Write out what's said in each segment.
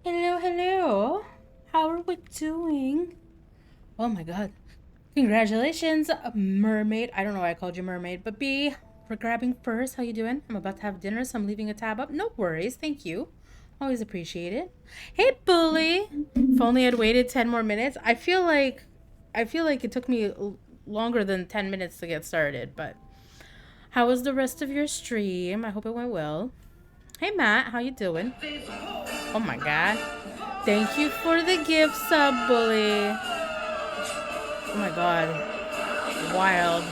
Hello, hello. How are we doing? Oh my god. Congratulations, mermaid. I don't know why I called you mermaid, but B, for grabbing first. How you doing? I'm about to have dinner, so I'm leaving a tab up. No worries, thank you. Always appreciate it. Hey, bully. If only I'd waited 10 more minutes. I feel like it took me longer than 10 minutes to get started, but how was the rest of your stream? I hope it went well. Hey, Matt, how you doing? Oh my god. Thank you for the gift sub, bully. Oh my god. Wild.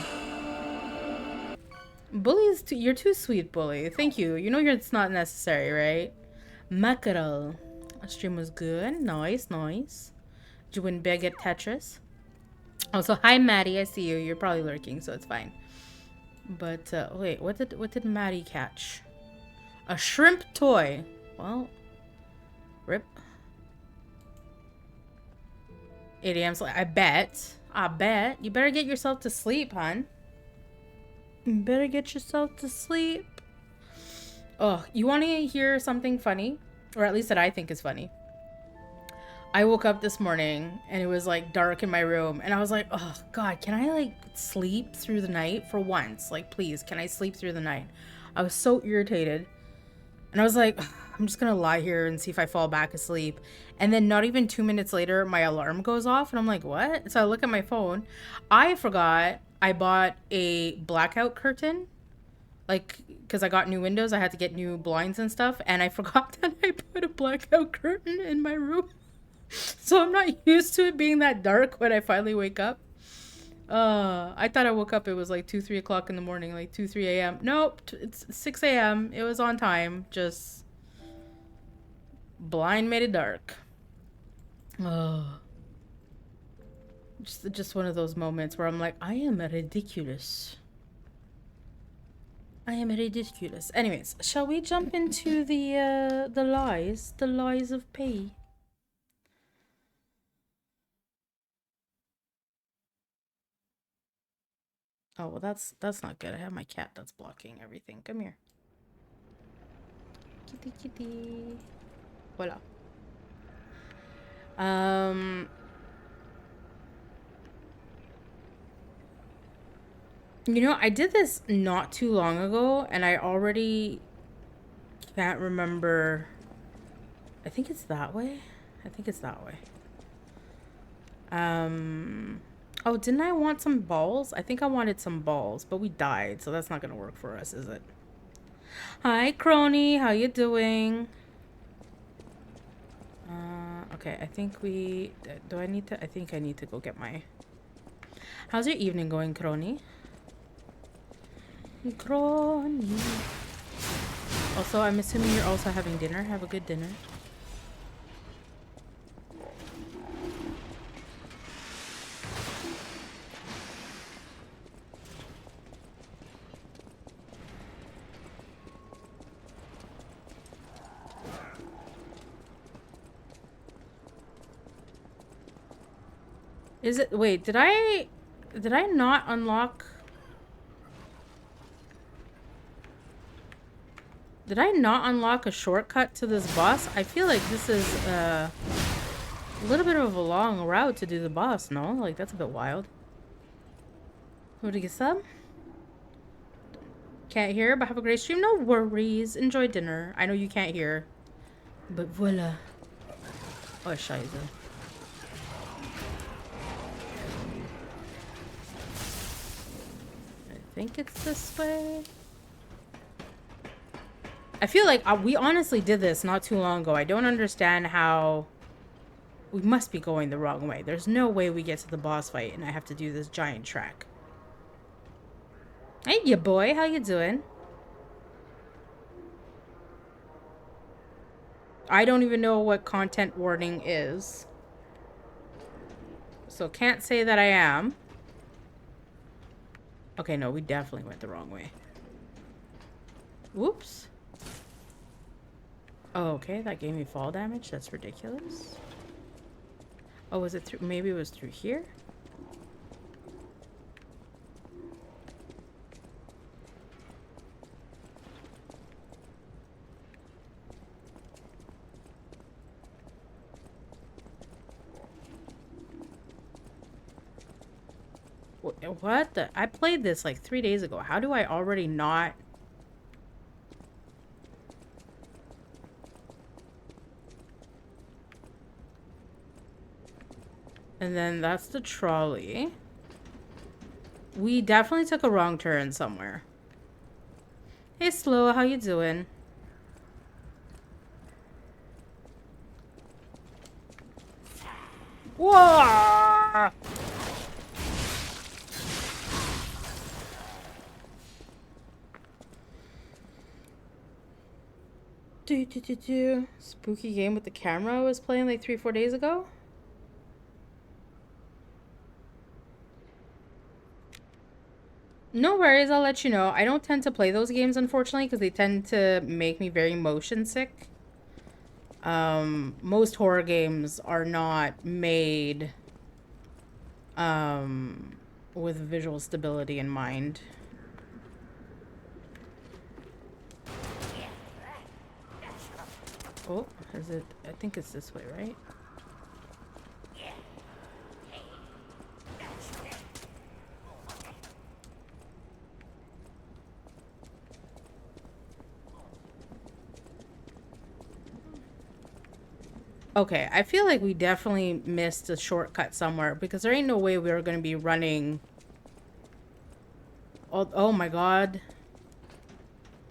Bully's too, you're too sweet, Bully. Thank you. You know it's not necessary, right? Mackerel. Stream was good. Nice, nice. Did you win big at Tetris? Also, hi Maddie. I see you. You're probably lurking, so it's fine. But wait, what did Maddie catch? A shrimp toy. Well, rip. 8 a.m. I bet. I bet. You better get yourself to sleep, hon. You better get yourself to sleep. Oh, you want to hear something funny? Or at least that I think is funny. I woke up this morning and it was like dark in my room and I was like, oh God, can I like sleep through the night for once? Like, please, can I sleep through the night? I was so irritated. And I was like, I'm just gonna lie here and see if I fall back asleep. And then not even 2 minutes later, my alarm goes off and I'm like, what? So I look at my phone. I forgot I bought a blackout curtain. Like, because I got new windows, I had to get new blinds and stuff. And I forgot that I put a blackout curtain in my room. So I'm not used to it being that dark when I finally wake up. I thought I woke up, it was like 2, 3 o'clock in the morning, like 2, 3 a.m. Nope, it's 6 a.m. It was on time. Just blind made it dark. Just one of those moments where I'm like, I am ridiculous. I am ridiculous. Anyways, shall we jump into the lies of P? Oh, well, that's not good. I have my cat that's blocking everything. Come here. Kitty, kitty. Voila. You know, I did this not too long ago, and I already can't remember. I think it's that way. I think it's that way. Oh, didn't I want some balls? I think I wanted some balls, but we died, so that's not gonna work for us, is it? Hi, Crony. How you doing? Okay, I think we... Do I need to... I think I need to go get my... How's your evening going, Crony? Crony. Also, I'm assuming you're also having dinner. Have a good dinner. Is it... Wait, did I not unlock... Did I not unlock a shortcut to this boss? I feel like this is a little bit of a long route to do the boss, no? Like, that's a bit wild. Want to get some? Can't hear, but have a great stream. No worries. Enjoy dinner. I know you can't hear. But voila. Oh, scheiße. I think it's this way. I feel like we honestly did this not too long ago. I don't understand how... We must be going the wrong way. There's no way we get to the boss fight and I have to do this giant track. Hey, ya boy. How you doing? I don't even know what content warning is. So can't say that I am. Okay, no, we definitely went the wrong way. Whoops. Oh, okay, that gave me fall damage. That's ridiculous. Oh, was it through? Maybe it was through here? What the? I played this like 3 days ago. How do I already not... And then that's the trolley. We definitely took a wrong turn somewhere. Hey, Slow, how you doing? Whoa! Spooky game with the camera I was playing like 3-4 days ago. No worries, I'll let you know. I don't tend to play those games, unfortunately, because they tend to make me very motion sick. Most horror games are not made with visual stability in mind. Oh, is it? I think it's this way, right? Okay, I feel like we definitely missed a shortcut somewhere because there ain't no way we were going to be running. Oh my god.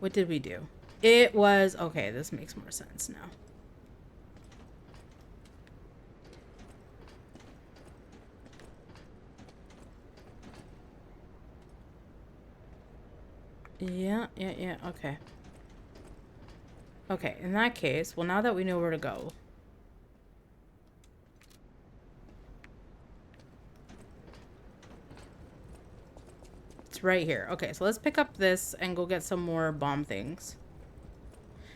What did we do? It was... Okay, this makes more sense now. Yeah, okay. Okay, in that case, well, now that we know where to go. It's right here. Okay, so let's pick up this and go get some more bomb things.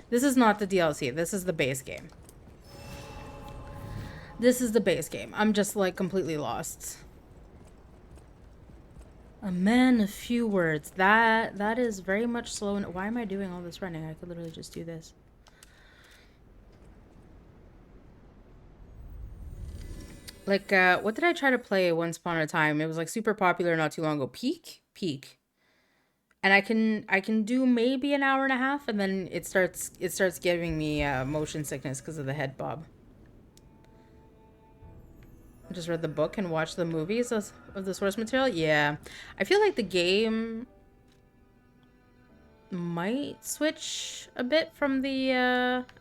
This is not the DLC. This is the base game. This is the base game. I'm just, like, completely lost. A man of few words. That is very much slow. Why am I doing all this running? I could literally just do this. Like, what did I try to play once upon a time? It was, like, super popular not too long ago. Peak? Peak. And I can do maybe an hour and a half, and then it starts giving me motion sickness because of the head bob. I just read the book and watched the movies of the source material. Yeah, I feel like the game might switch a bit from the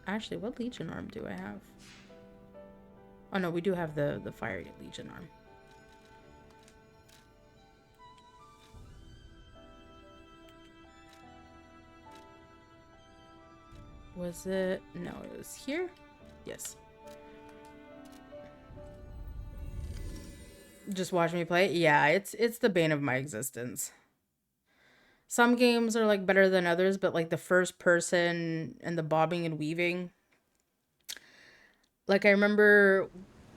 actually, what Legion arm do I have? Oh no, we do have the Fire Legion arm. Was it? No, it was here. Yes. Just watch me play. Yeah, it's the bane of my existence. Some games are like better than others, but like the first person and the bobbing and weaving. Like I remember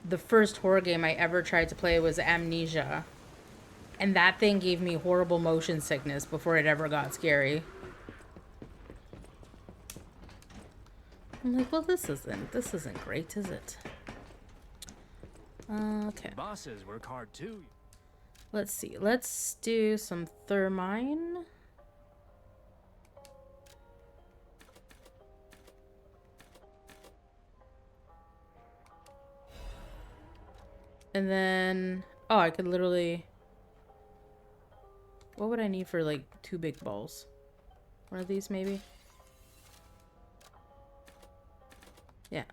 the first horror game I ever tried to play was Amnesia. And that thing gave me horrible motion sickness before it ever got scary. I'm like, well, this isn't great, is it? Okay. Bosses work hard too. Let's see. Let's do some thermine. And then, oh, I could literally, what would I need for like 2 big balls? One of these maybe? Yeah.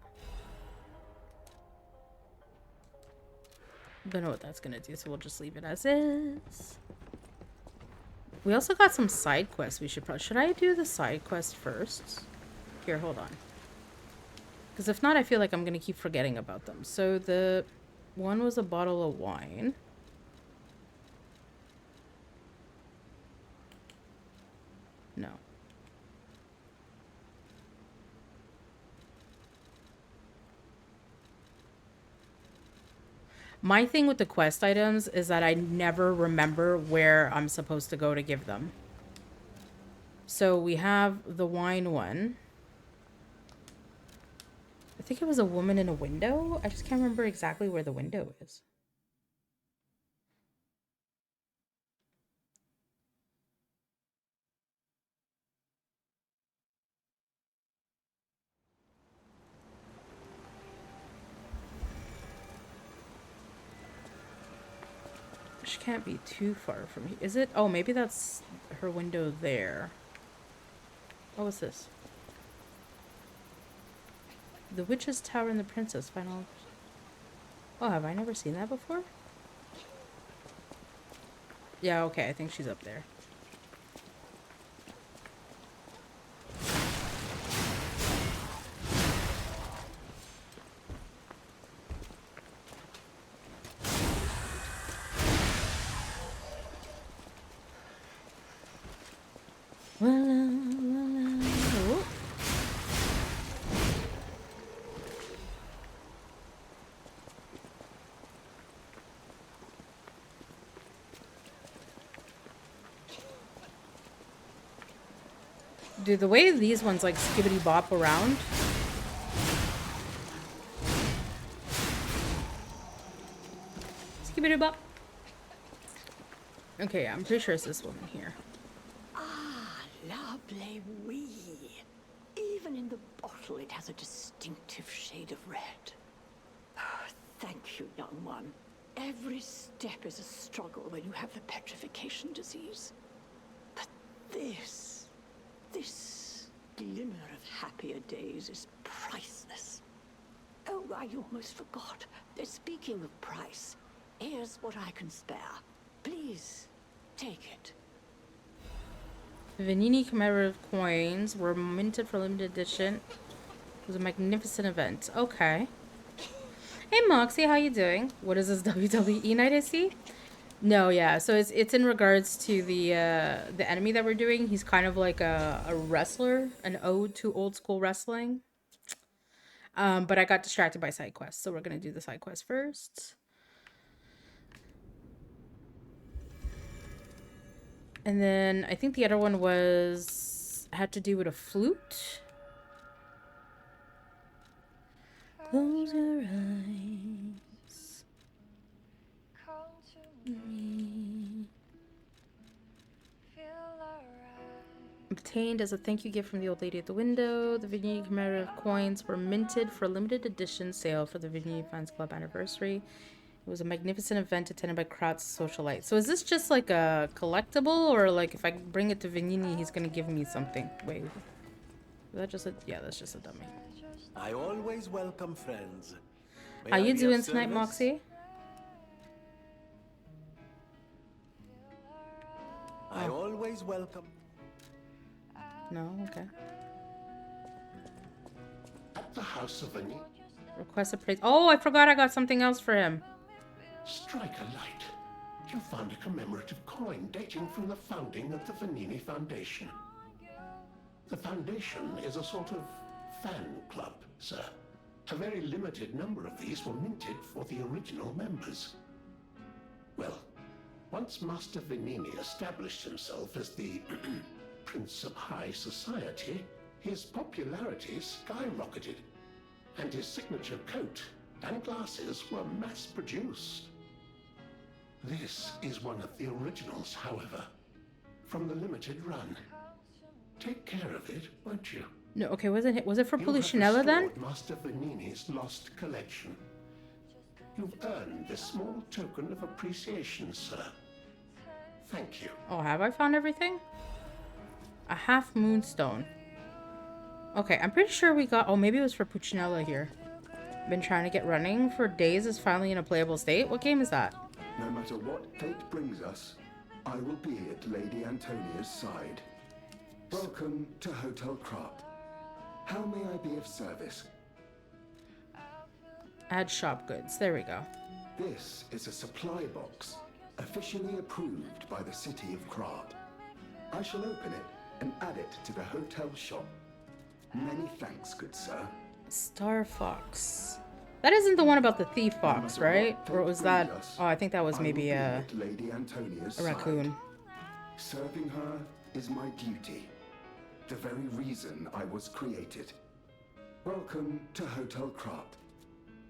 Don't know what that's gonna do, so we'll just leave it as is. We also got some side quests we should probably... Should I do the side quest first? Here, hold on. Because if not, I feel like I'm gonna keep forgetting about them. So the one was a bottle of wine. No. My thing with the quest items is that I never remember where I'm supposed to go to give them. So we have the wine one. I think it was a woman in a window. I just can't remember exactly where the window is. She can't be too far from here. Is it? Oh, maybe that's her window there. What was this? The Witch's Tower and the Princess Final. Oh, have I never seen that before? Yeah, okay, I think she's up there. Dude, the way these ones like skibbity bop around. Skibbity bop. Okay, I'm pretty sure it's this woman here. Ah, lovely wee. Even in the bottle, it has a distinctive shade of red. Oh, thank you, young one. Every step is a struggle when you have the petrification disease. But this glimmer of happier days is priceless. Oh, I almost forgot. Speaking of price, here's what I can spare. Please, take it. The Vanini commemorative coins were minted for limited edition. It was a magnificent event. Okay. Hey Moxie, how you doing? What is this WWE night I see? No, yeah. So it's in regards to the enemy that we're doing. He's kind of like a wrestler, an ode to old school wrestling. But I got distracted by side quests, so we're gonna do the side quest first. And then I think the other one had to do with a flute. Close your eyes. Obtained as a thank you gift from the old lady at the window. The Vinny commemorative coins were minted for a limited edition sale for the Vinny Fans Club anniversary. It was a magnificent event attended by crowds of socialites. So is this just like a collectible, or like if I bring it to Vinini, he's gonna give me something? Wait, is that just a... Yeah, that's just a dummy. I always welcome friends. How you doing tonight, Moxie? I always welcome. No, okay. At the House of Vanini. Request a praise. Oh, I forgot I got something else for him. Strike a light. You found a commemorative coin dating from the founding of the Vanini Foundation. The Foundation is a sort of fan club, sir. A very limited number of these were minted for the original members. Well, once Master Vanini established himself as the Prince of High Society, his popularity skyrocketed, and his signature coat and glasses were mass-produced. This is one of the originals, however, from the limited run. Take care of it, won't you? No, okay, was it for Polichinella then? Master Vanini's lost collection. You've earned this small token of appreciation, sir. Thank you. Oh, have I found everything? A half moonstone. Okay, I'm pretty sure we got... Oh, maybe it was for Puccinella here. Been trying to get running for days, is finally in a playable state. What game is that? No matter what fate brings us, I will be at Lady Antonia's side. Welcome to Hotel Crop. How may I be of service? Add shop goods. There we go. This is a supply box, officially approved by the city of Crop. I shall open it and add it to the hotel shop. Many thanks, good sir. Star Fox. That isn't the one about the thief fox, right? Or was that... Oh, I think that was maybe a raccoon. Serving her is my duty. The very reason I was created. Welcome to Hotel Crop.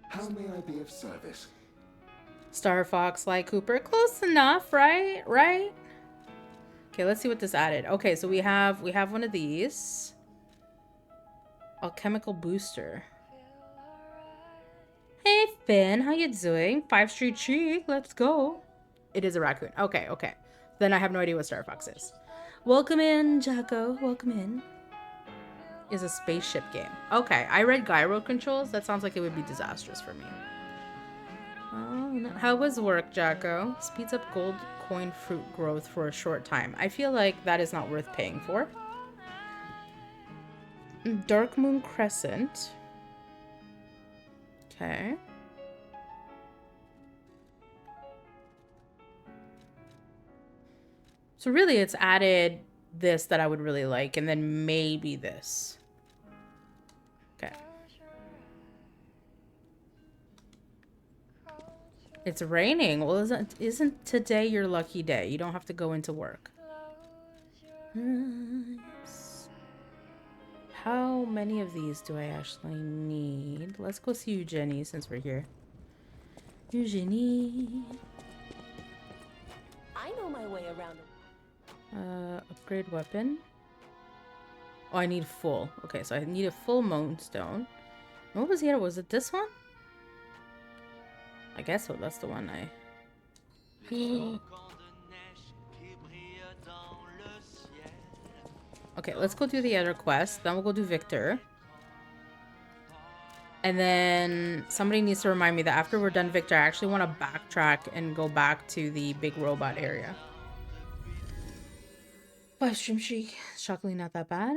How may I be of service? Star Fox, Light Cooper. Close enough, right? Right? Okay, let's see what this added. Okay, so we have one of these. Alchemical booster. Hey Finn, how you doing? 5 Street Chic, let's go. It is a raccoon. Okay, okay. Then I have no idea what Star Fox is. Welcome in, Jacko. Welcome in. Is a spaceship game. Okay, I read gyro controls. That sounds like it would be disastrous for me. Oh, no. How was work, Jacko? Speeds up gold coin fruit growth for a short time. I feel like that is not worth paying for. Dark Moon Crescent. Okay. So really it's added this that I would really like, and then maybe this. Okay. It's raining. Well, isn't today your lucky day? You don't have to go into work. Nice. How many of these do I actually need? Let's go see Eugenie since we're here. Eugenie. I know my way around. Upgrade weapon. Oh, I need full. Okay, so I need a full moonstone. What was the other? Was it this one? I guess so. That's the one I... Okay, let's go do the other quest. Then we'll go do Victor. And then somebody needs to remind me that after we're done Victor, I actually want to backtrack and go back to the big robot area. Live stream chic. Shockingly not that bad.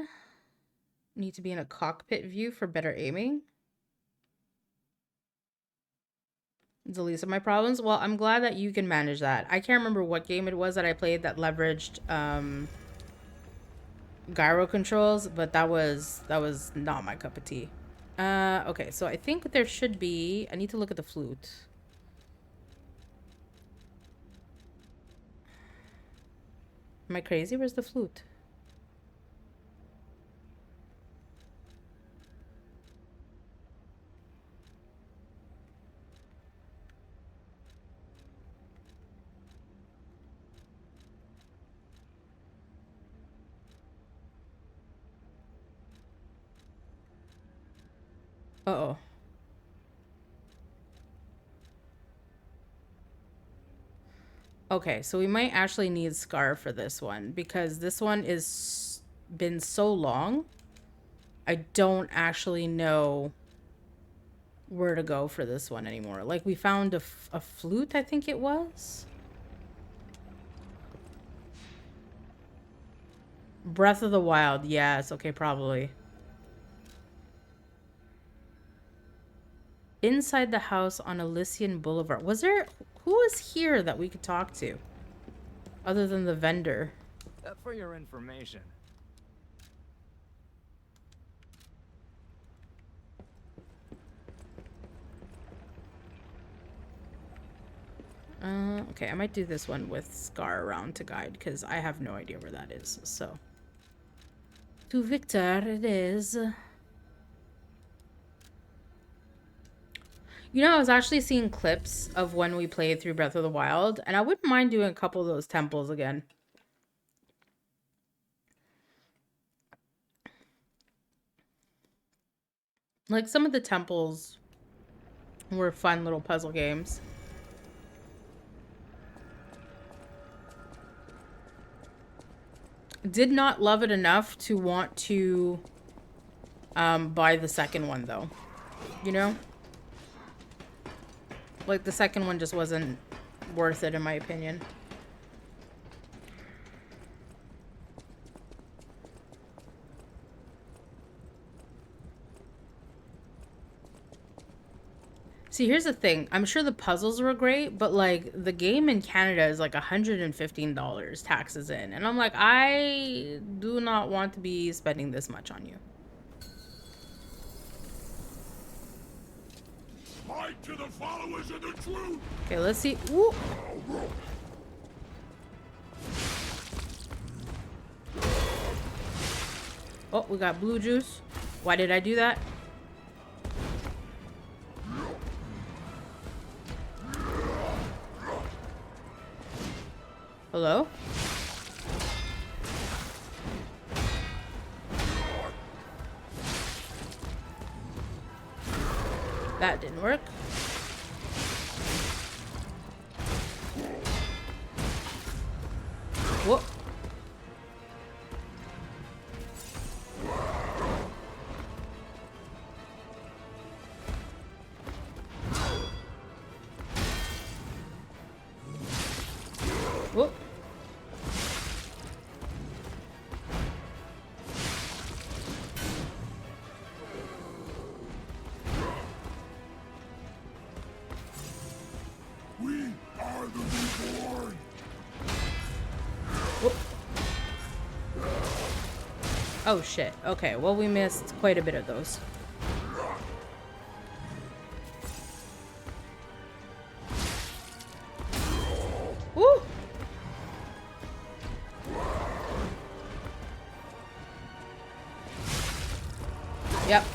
Need to be in a cockpit view for better aiming. It's the least of my problems. Well, I'm glad that you can manage that. I can't remember what game it was that I played that leveraged gyro controls, but that was not my cup of tea. Okay, so I think there should be... I need to look at the flute. Am I crazy? Where's the flute? Uh-oh. Okay, so we might actually need Scar for this one because this one is been so long. I don't actually know where to go for this one anymore. Like, we found a flute, I think it was. Breath of the Wild. Yes, okay, probably. Inside the house on Elysian Boulevard. Was there... Who was here that we could talk to? Other than the vendor. For your information. Okay, I might do this one with Scar around to guide, because I have no idea where that is, so. To Victor it is. You know, I was actually seeing clips of when we played through Breath of the Wild, and I wouldn't mind doing a couple of those temples again. Like, some of the temples were fun little puzzle games. Did not love it enough to want to buy the second one, though. You know? Like, the second one just wasn't worth it, in my opinion. See, here's the thing. I'm sure the puzzles were great, but, like, the game in Canada is, like, $115 taxes in. And I'm like, I do not want to be spending this much on you. Fight to the followers of the truth! Okay, let's see. Ooh. Oh, we got blue juice. Why did I do that? Hello? That didn't work. Whoa. Whoa. Oh shit. Okay, well, we missed quite a bit of those. Woo! Yep.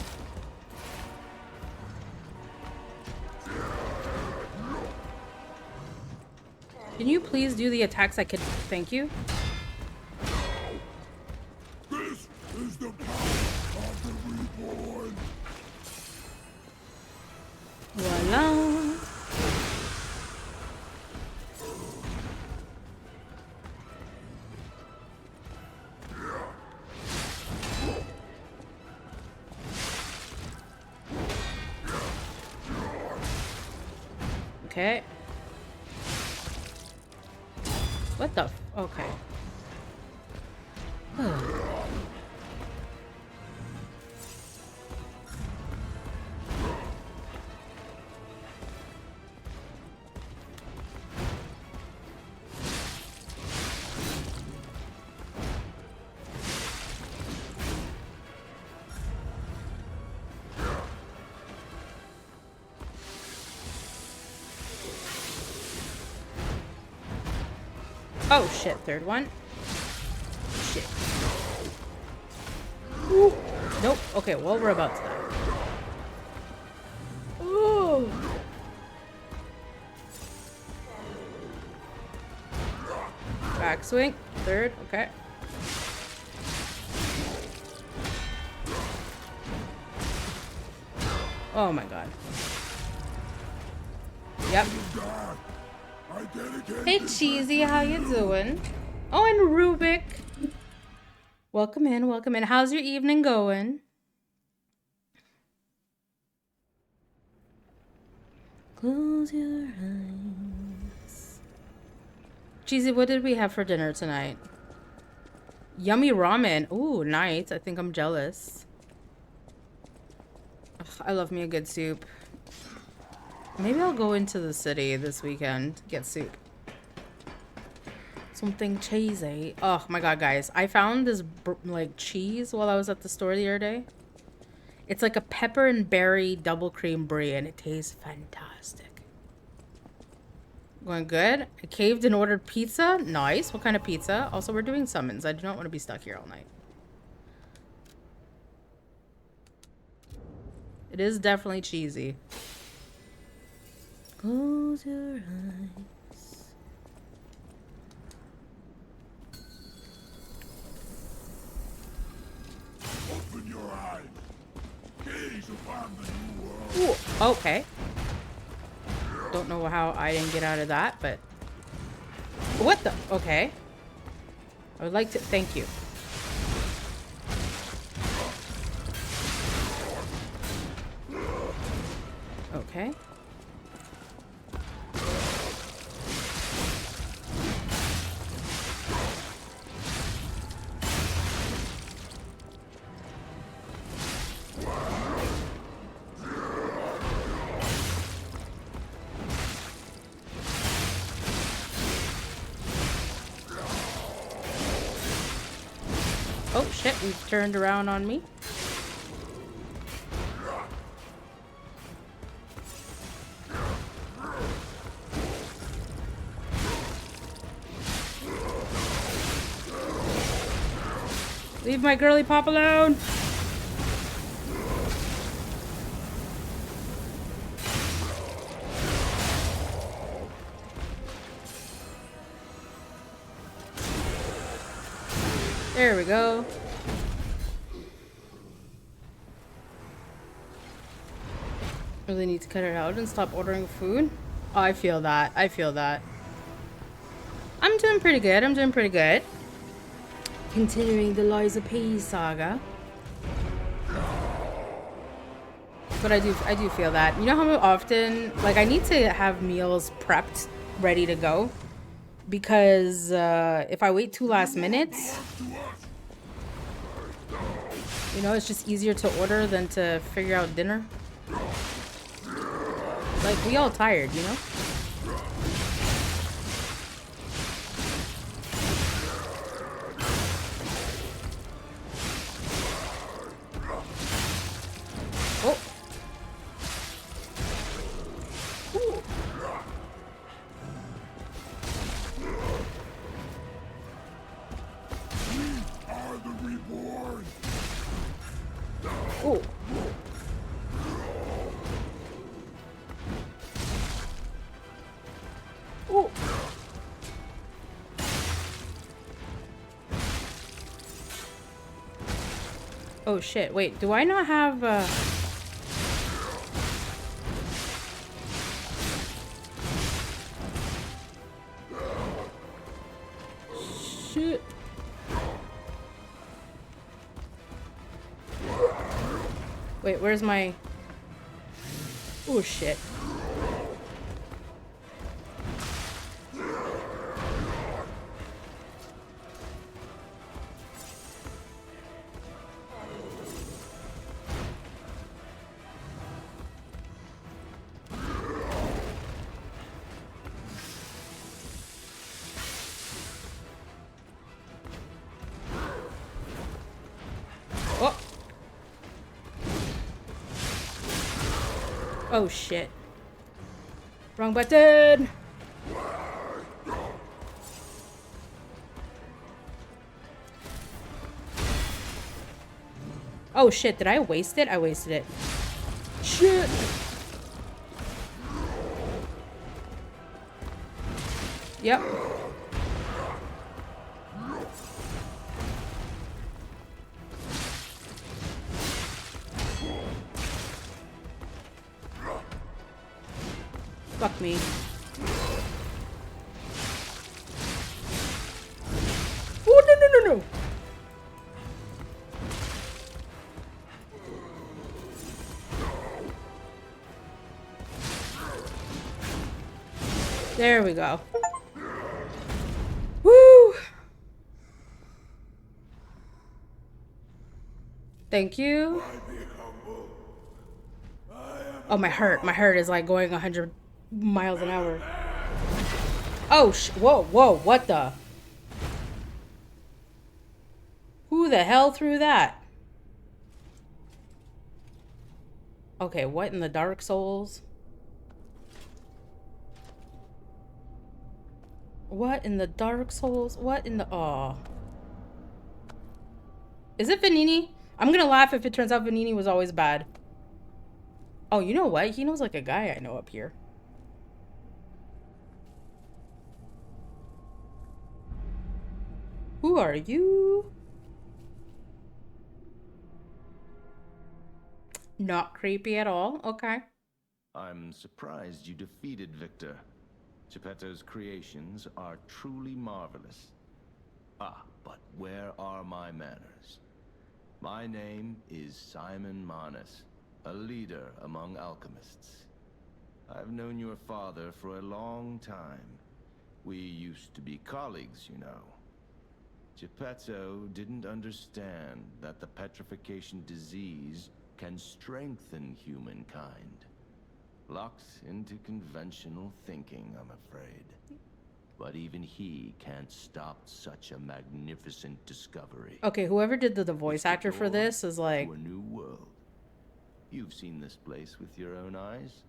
Can you please do the attacks I could? Thank you. This is the power of the reborn. Voila. Okay. What the? Okay. Oh shit, third one. Shit. Ooh. Nope. Okay, well, we're about to die. Ooh. Backswing. Third. Okay. Oh my god. Yep. Hey Cheesy, how you doing? Oh, and Rubik. Welcome in, welcome in. How's your evening going? Close your eyes. Cheesy, what did we have for dinner tonight? Yummy ramen. Ooh, nice. I think I'm jealous. Ugh, I love me a good soup. Maybe I'll go into the city this weekend, get soup. Something cheesy. Oh my god, guys. I found this like cheese while I was at the store the other day. It's like a pepper and berry double cream brie and it tastes fantastic. Going good? I caved and ordered pizza. Nice. What kind of pizza? Also, we're doing summons. I do not want to be stuck here all night. It is definitely cheesy. Close your eyes. Open your eyes. Gaze upon the new world. Ooh, okay. Don't know how I didn't get out of that, but... What the? Okay. I would like to... Thank you. Okay. Oh shit, we've turned around on me. Leave my girly pop alone! There we go. Really need to cut it out and stop ordering food. Oh, I feel that. I feel that. I'm doing pretty good. I'm doing pretty good. Continuing the Liza P saga. But I do feel that. You know how often, like, I need to have meals prepped, ready to go. Because if I wait 2 last minutes, you know, it's just easier to order than to figure out dinner. Like, we all tired, you know? Oh. Ooh. We are the reborn. Oh, Oh shit, wait, do I not have shit. Wait, where's my... Oh shit. Oh. Oh shit. Wrong button. Oh shit, did I waste it? I wasted it. Shit. Yep. Fuck me. Oh, no, no, no, no. There we go. Woo! Thank you. Oh, my heart is like going 100 miles an hour. Oh, whoa, whoa, what the? Who the hell threw that? Okay, what in the Dark Souls? What in the Dark Souls? What in the... Aw. Is it Vanini? I'm gonna laugh if it turns out Vanini was always bad. Oh, you know what? He knows like a guy I know up here. Who are you? Not creepy at all. Okay. I'm surprised you defeated Victor. Geppetto's creations are truly marvelous. Ah, but where are my manners? My name is Simon Manus, a leader among alchemists. I've known your father for a long time. We used to be colleagues, you know. Geppetto didn't understand that the petrification disease can strengthen humankind. Locked into conventional thinking, I'm afraid. But even he can't stop such a magnificent discovery. Okay, whoever did the voice actor for this is like... To a new world. You've seen this place with your own eyes.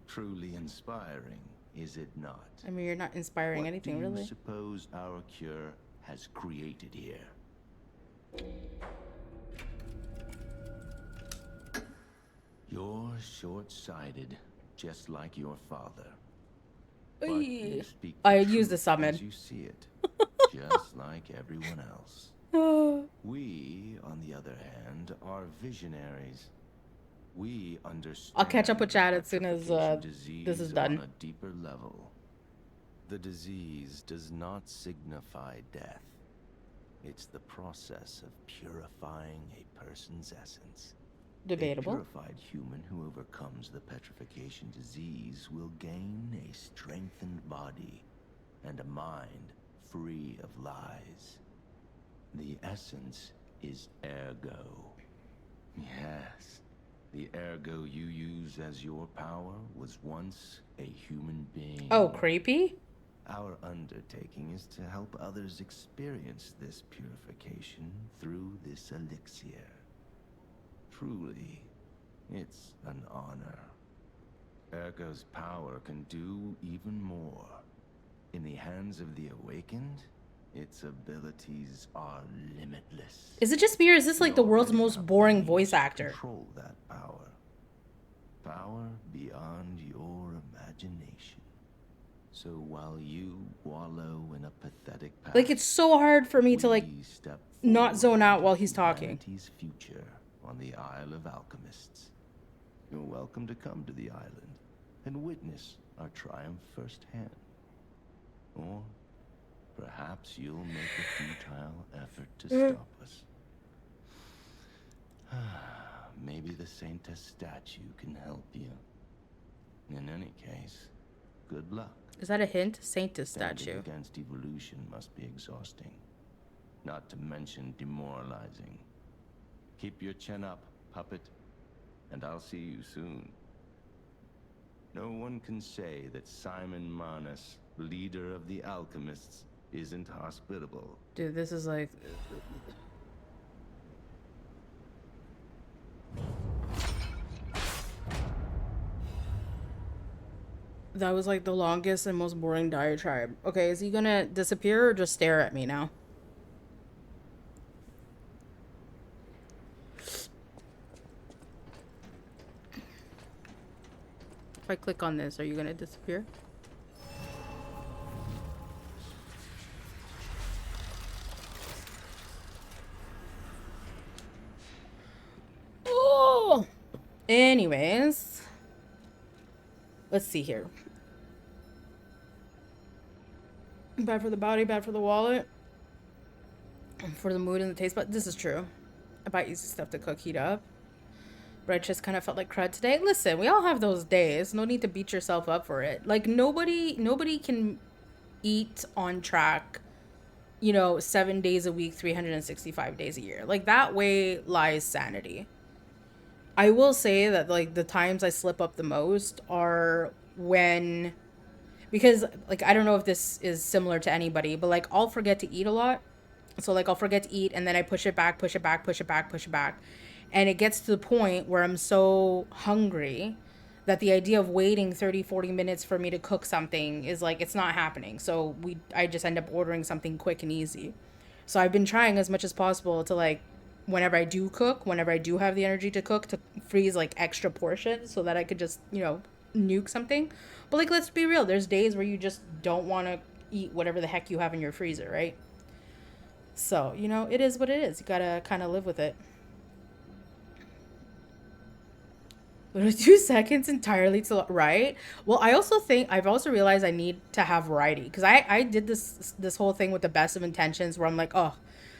Truly inspiring, is it not? I mean, you're not inspiring anything, really. What do you suppose our cure has created here? You're short-sighted, just like your father. But you speak the I use the truth summon. as you see it, just like everyone else. We, on the other hand, are visionaries. We understand. I'll catch up with Chad as soon as petrification this is disease done. on a deeper level. The disease does not signify death. It's the process of purifying a person's essence. Debatable. A purified human who overcomes the petrification disease will gain a strengthened body and a mind free of lies. The essence is ergo. Yes, the ergo you use as your power was once a human being. Oh, creepy? Our undertaking is to help others experience this purification through this elixir. Truly, it's an honor. Ergo's power can do even more. In the hands of the awakened, its abilities are limitless. Is it just me or is this like the world's most boring voice actor? Control that power. Power beyond your imagination. So while you wallow in a pathetic past, Like, it's so hard for me to like we step not zone out while he's forward talking. into humanity's future. the Isle of Alchemists. You're welcome to come to the island and witness our triumph firsthand. Or perhaps you'll make a futile effort to stop us. Maybe the Saintess statue can help you. In any case, good luck. Is that a hint? Saintess Standing statue. against evolution must be exhausting. Not to mention demoralizing. Keep your chin up, puppet, and I'll see you soon. No one can say that Simon Manus, leader of the alchemists, isn't hospitable. Dude, this is like... That was like the longest and most boring diatribe. Okay, is he gonna disappear or just stare at me now? If I click on this, are you gonna disappear? Oh! Anyways. Let's see here. Bad for the body, bad for the wallet. For the mood and the taste, but this is true. I buy easy stuff to cook, heat up. But I just kind of felt like crud today. Listen, we all have those days. No need to beat yourself up for it. Like nobody can eat on track, 7 days a week, 365 days a year. Like that way lies sanity. I will say that like the times I slip up the most are when, because like I don't know if this is similar to anybody, but like I'll forget to eat a lot. So like I'll forget to eat and then I push it back. And it gets to the point where I'm so hungry that the idea of waiting 30, 40 minutes for me to cook something is like, it's not happening. So I just end up ordering something quick and easy. So I've been trying as much as possible to like, whenever I do cook, whenever I do have the energy to cook, to freeze like extra portions so that I could just, nuke something. But like, let's be real. There's days where you just don't want to eat whatever the heck you have in your freezer, right? So, it is what it is. You gotta kind of live with it. Literally 2 seconds entirely to right. Well, I've also realized I need to have variety because I did this whole thing with the best of intentions where I'm like, oh,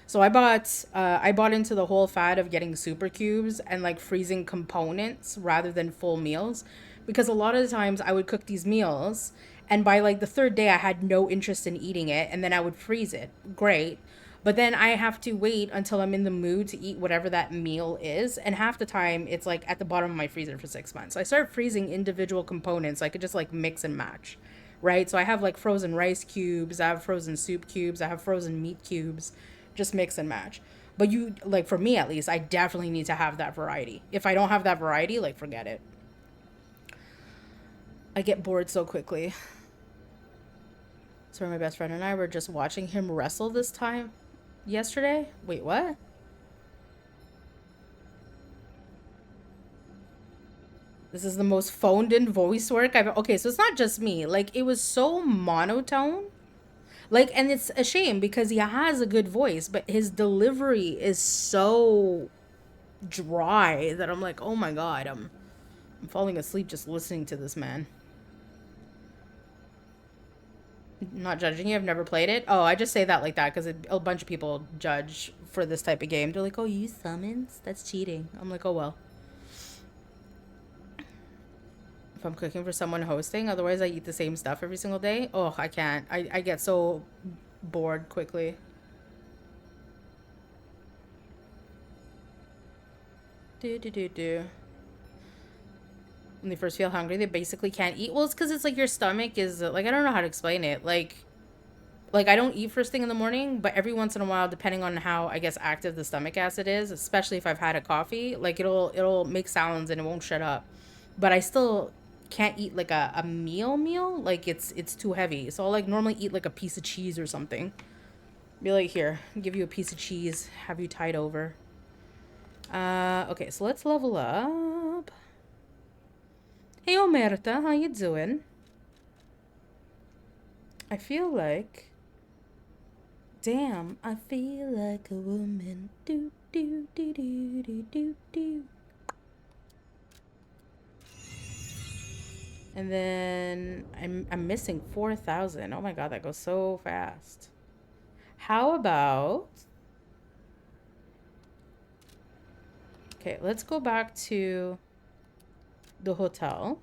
so I bought into the whole fad of getting super cubes and like freezing components rather than full meals, because a lot of the times I would cook these meals and by like the third day I had no interest in eating it and then I would freeze it. Great. But then I have to wait until I'm in the mood to eat whatever that meal is. And half the time, it's like at the bottom of my freezer for 6 months. I start freezing individual components so I could just like mix and match, right? So I have like frozen rice cubes. I have frozen soup cubes. I have frozen meat cubes. Just mix and match. But like for me at least, I definitely need to have that variety. If I don't have that variety, like forget it. I get bored so quickly. So my best friend and I were just watching him wrestle this time. Yesterday? Wait, what? This is the most phoned in voice work I've... Okay, so it's not just me. Like, it was so monotone. Like, and it's a shame because he has a good voice, but his delivery is so dry that I'm like, oh my god, I'm falling asleep just listening to this man. Not judging you. I've never played it. Oh, I just say that like that because a bunch of people judge for this type of game. They're like, oh, you use summons? That's cheating. I'm like, oh, well. If I'm cooking for someone hosting, otherwise I eat the same stuff every single day. Oh, I can't. I get so bored quickly. When they first feel hungry, they basically can't eat. Well, it's because it's like your stomach is like, I don't know how to explain it. Like I don't eat first thing in the morning, but every once in a while, depending on how, I guess, active the stomach acid is, especially if I've had a coffee, like it'll make sounds and it won't shut up. But I still can't eat like a meal. Like it's too heavy. So I'll like normally eat like a piece of cheese or something. Be like, here, give you a piece of cheese, have you tied over. Okay, so let's level up. Hey, Omerta, how you doing? I feel like Damn, I feel like a woman. Do, do, do, do, do, do, do. And then I'm missing 4,000. Oh my god, that goes so fast. How about... Okay, let's go back to the hotel.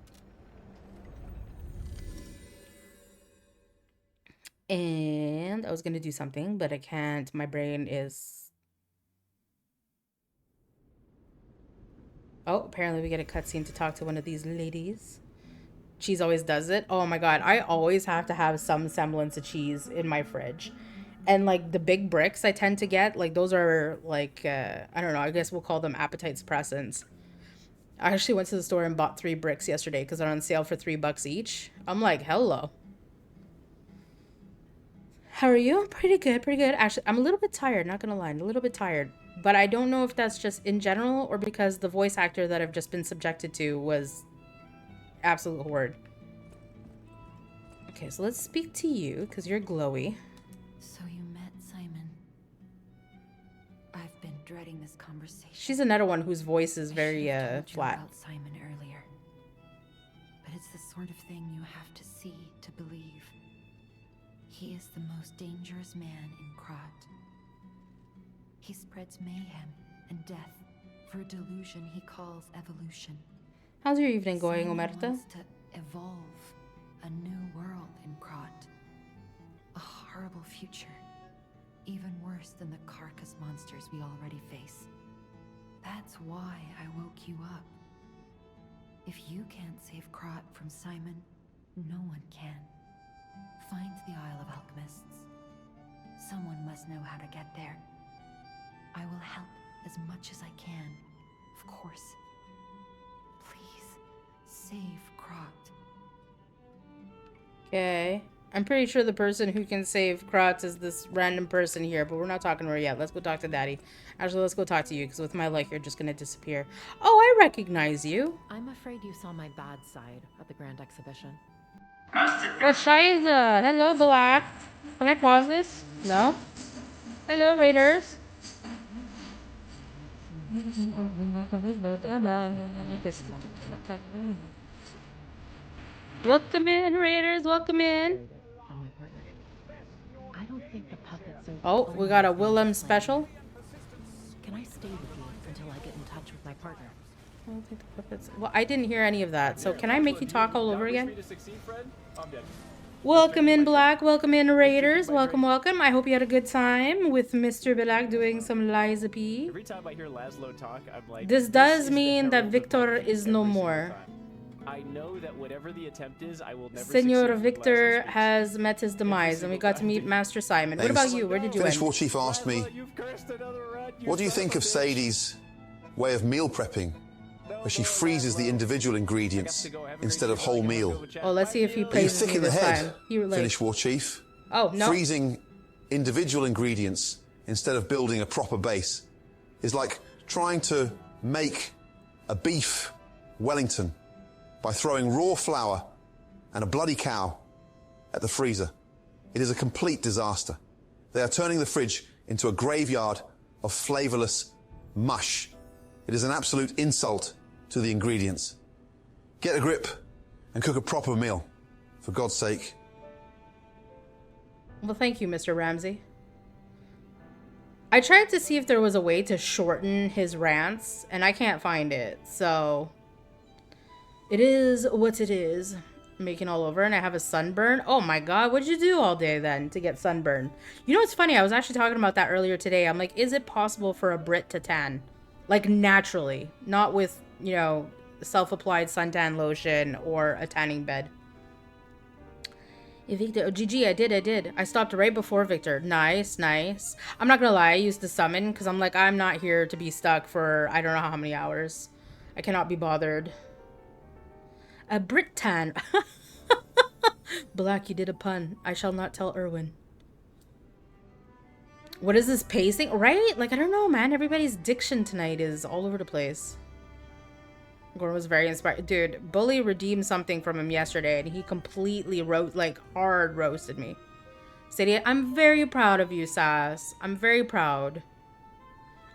And I was going to do something, but I can't. My brain is... Oh, apparently we get a cutscene to talk to one of these ladies. Cheese always does it. Oh my god, I always have to have some semblance of cheese in my fridge. And like the big bricks I tend to get, like those are like, I don't know, I guess we'll call them appetite suppressants. I actually went to the store and bought 3 bricks yesterday because they're on sale for $3 each. I'm like, hello. How are you? Pretty good, pretty good. Actually, I'm a little bit tired, not gonna lie. I'm a little bit tired. But I don't know if that's just in general or because the voice actor that I've just been subjected to was absolute horrid. Okay, so let's speak to you because you're glowy. So you met Simon. I've been dreading this conversation. She's another one whose voice is very flat. About Simon earlier. But it's the sort of thing you have to see to believe. He is the most dangerous man in Krat. He spreads mayhem and death for a delusion he calls evolution. How's your evening going, Simon Omerta? wants to evolve a new world in Krat. A horrible future. Even worse than the carcass monsters we already face. That's why I woke you up. If you can't save Krat from Simon, no one can. Find the Isle of Alchemists. Someone must know how to get there. I will help as much as I can, of course. Please, save Krat. Okay. I'm pretty sure the person who can save Kratz is this random person here, but we're not talking to her yet. Let's go talk to Daddy. Actually, let's go talk to you, because with my luck, you're just going to disappear. Oh, I recognize you. I'm afraid you saw my bad side at the Grand Exhibition. Hello, Black. Can I pause this? No? Hello, Raiders. Welcome in, Raiders. Welcome in. I don't think the puppets are... Oh, we got a Willem special. Can I stay with you until I get in touch with my partner? I don't think the puppets... Well, I didn't hear any of that, so can I make you talk all over again? Welcome in, Black. Welcome in, Raiders. Welcome, welcome. I hope you had a good time with Mr. Black doing some Liza P. Every time I hear Laszlo talk, I'm like... This does mean that Victor is no more. I know that whatever the attempt is, I will never Senor Victor has met his demise, and we got to meet Master Simon. What about you? Where did you Finnish end? War Chief asked me, what do you think of Sadie's way of meal prepping, where she freezes the individual ingredients instead of whole meal? Oh, let's see if he Are you praises thick me in the this head, time. You were late. Finnish War Chief? Oh, no. Freezing individual ingredients instead of building a proper base is like trying to make a beef Wellington by throwing raw flour and a bloody cow at the freezer. It is a complete disaster. They are turning the fridge into a graveyard of flavourless mush. It is an absolute insult to the ingredients. Get a grip and cook a proper meal, for God's sake. Well, thank you, Mr. Ramsey. I tried to see if there was a way to shorten his rants, and I can't find it, so... It is what it is. Making all over, and I have a sunburn. Oh my god, what'd you do all day then to get sunburn? You know what's funny? I was actually talking about that earlier today. I'm like, is it possible for a Brit to tan? Like, naturally. Not with, you know, self-applied suntan lotion or a tanning bed. Victor, oh, GG, I did. I stopped right before Victor. Nice, nice. I'm not gonna lie, I used the summon, because I'm like, I'm not here to be stuck for I don't know how many hours. I cannot be bothered. A Brit tan. Black, you did a pun. I shall not tell Erwin. What is this pacing? Right? Like, I don't know, man. Everybody's diction tonight is all over the place. Gordon was very inspired. Dude, Bully redeemed something from him yesterday, and he completely hard roasted me. Sadie, I'm very proud of you, Sass. I'm very proud.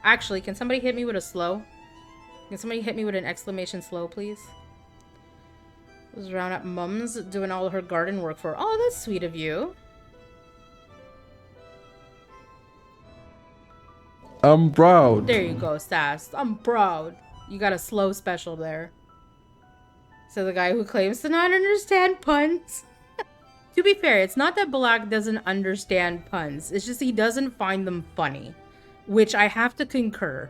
Actually, can somebody hit me with a slow? Can somebody hit me with an exclamation slow, please? Was around at Mum's doing all her garden work for her. Oh, that's sweet of you. I'm proud. There you go, Sass. I'm proud. You got a slow special there. So the guy who claims to not understand puns. To be fair, it's not that Black doesn't understand puns. It's just he doesn't find them funny. Which I have to concur.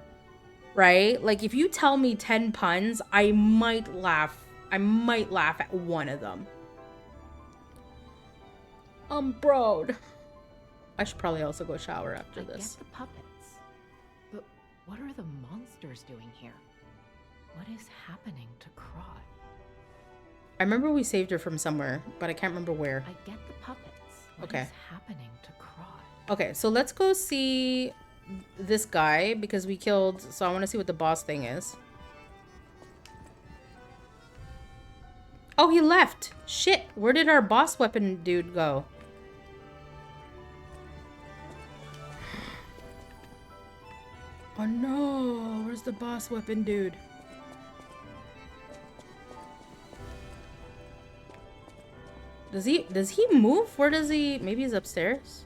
Right? Like, if you tell me 10 puns, I might laugh. I might laugh at one of them. I'm proud. I should probably also go shower after this. I get the puppets. But what are the monsters doing here? What is happening to Crot? I remember we saved her from somewhere, but I can't remember where. I get the puppets. What Okay. is happening to Crot? Okay, so let's go see this guy because we killed... So I want to see what the boss thing is. Oh, he left. Shit. Where did our boss weapon dude go? Oh no. Where's the boss weapon dude? Does he move? Where does he... Maybe he's upstairs?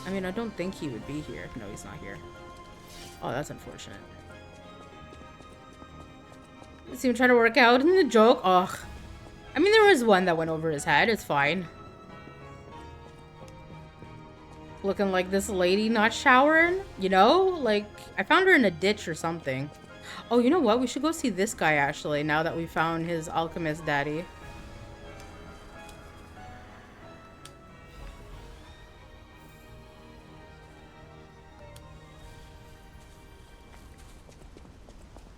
I mean, I don't think he would be here. No, he's not here. Oh, that's unfortunate. See him trying to work out in the joke. Ugh. I mean, there was one that went over his head. It's fine. Looking like this lady not showering. You know? Like, I found her in a ditch or something. Oh, you know what? We should go see this guy, actually, now that we found his alchemist daddy.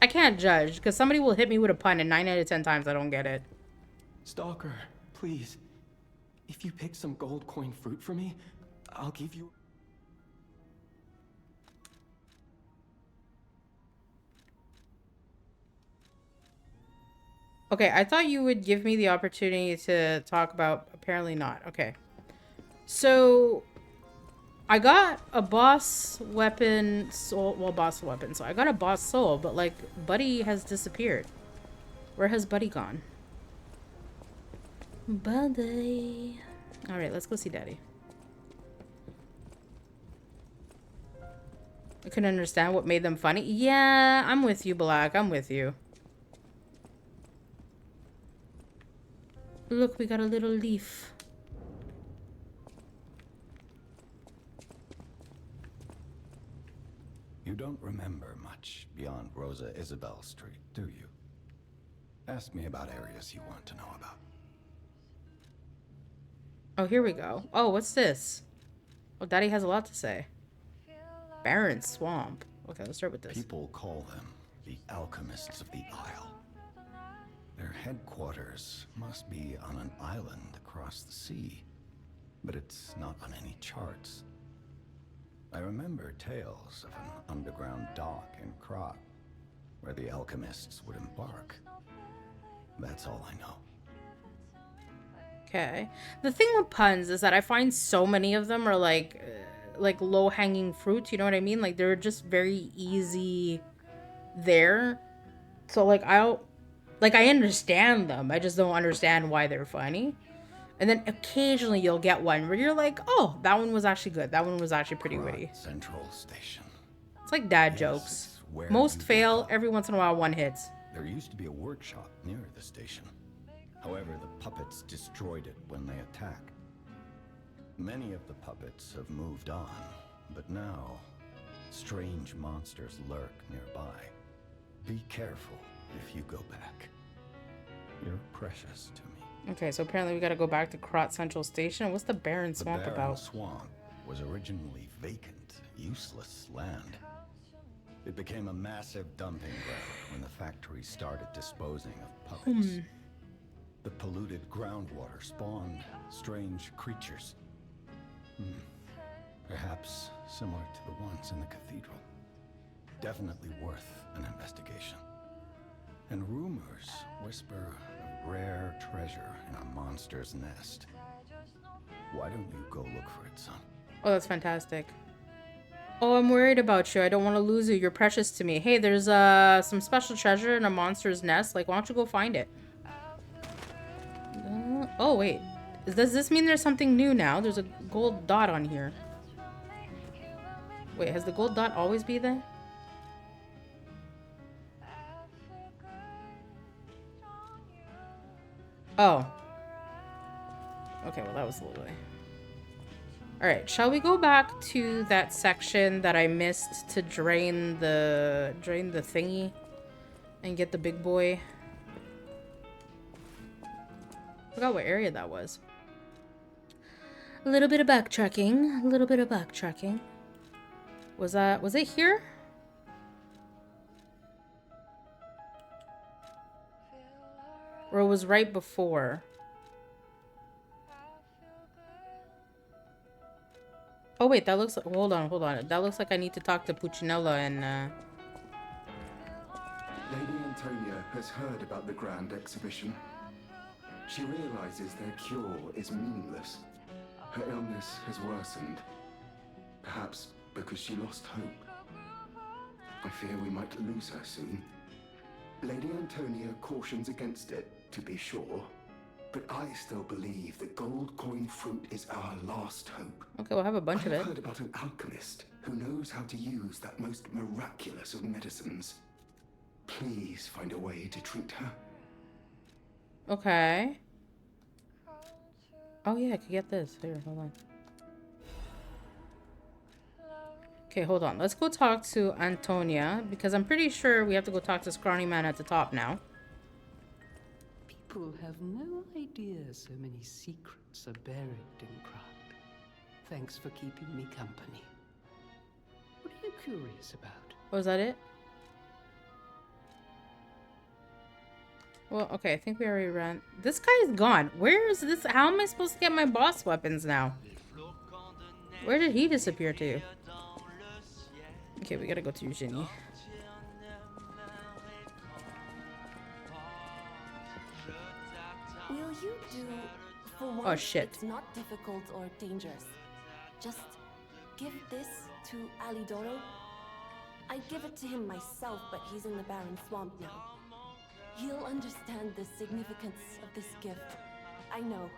I can't judge, because somebody will hit me with a pun, and 9 out of 10 times I don't get it. Stalker, please. If you pick some gold coin fruit for me, I'll give you... Okay, I thought you would give me the opportunity to talk about... Apparently not. Okay. So, I got a boss weapon soul... Well, boss weapon. So, I got a boss soul, but, like, Buddy has disappeared. Where has Buddy gone? Buddy. Alright, let's go see Daddy. I couldn't understand what made them funny. Yeah, I'm with you, Black. I'm with you. Look, we got a little leaf. You don't remember much beyond Rosa Isabel Street, do you? Ask me about areas you want to know about. Oh, here we go. Oh, what's this? Oh, Daddy has a lot to say. Barren Swamp. Okay, let's start with this. People call them the Alchemists of the Isle. Their headquarters must be on an island across the sea, but it's not on any charts. I remember tales of an underground dock in Krot, where the alchemists would embark. That's all I know. Okay. The thing with puns is that I find so many of them are like low-hanging fruit, you know what I mean? Like, they're just very easy there. So, like, I understand them. I just don't understand why they're funny. And then occasionally you'll get one where you're like, oh, that one was actually good. That one was actually pretty witty. Central Station. It's like dad jokes. Most fail, every once in a while one hits. There used to be a workshop near the station. However, the puppets destroyed it when they attacked. Many of the puppets have moved on, but now strange monsters lurk nearby. Be careful if you go back. You're precious to me. Okay, so apparently we gotta go back to Krot Central Station. What's the Barren Swamp the Barren about? Swamp was originally vacant, useless land. It became a massive dumping ground when the factory started disposing of puppets. The polluted groundwater spawned strange creatures. Perhaps similar to the ones in the cathedral. Definitely worth an investigation. And rumors whisper of rare treasure in a monster's nest. Why don't you go look for it, son? Oh, that's fantastic. Oh, I'm worried about you. I don't want to lose you. You're precious to me. Hey, there's some special treasure in a monster's nest. Like, why don't you go find it? Oh, wait. Does this mean there's something new now? There's a gold dot on here. Wait, has the gold dot always been there? Oh. Okay, well that was a little way. Alright, shall we go back to that section that I missed to drain the thingy and get the big boy? Forgot what area that was. A little bit of backtracking. A little bit of backtracking. Was it here? Or it was right before? Oh wait, that looks like, hold on. That looks like I need to talk to Puccinella and Lady Antonia has heard about the grand exhibition. She realizes their cure is meaningless. Her illness has worsened. Perhaps because she lost hope. I fear we might lose her soon. Lady Antonia cautions against it, to be sure. But I still believe the gold coin fruit is our last hope. okay, we'll have a bunch of it. I've heard about an alchemist who knows how to use that most miraculous of medicines. Please find a way to treat her. Okay. Oh yeah, I could get this. Here, hold on. Okay, hold on. Let's go talk to Antonia, because I'm pretty sure we have to go talk to Scrawny Man at the top now. People have no idea so many secrets are buried in Krat. Thanks for keeping me company. What are you curious about? Was that it? Well, okay, I think we already ran. This guy is gone. Where is this? How am I supposed to get my boss weapons now? Where did he disappear to? Okay, we gotta go to Eugenie. Will you do for once? Oh shit. It's not difficult or dangerous. Just give this to Alidoro. I'd give it to him myself, but he's in the barren swamp now. He'll understand the significance of this gift. I know.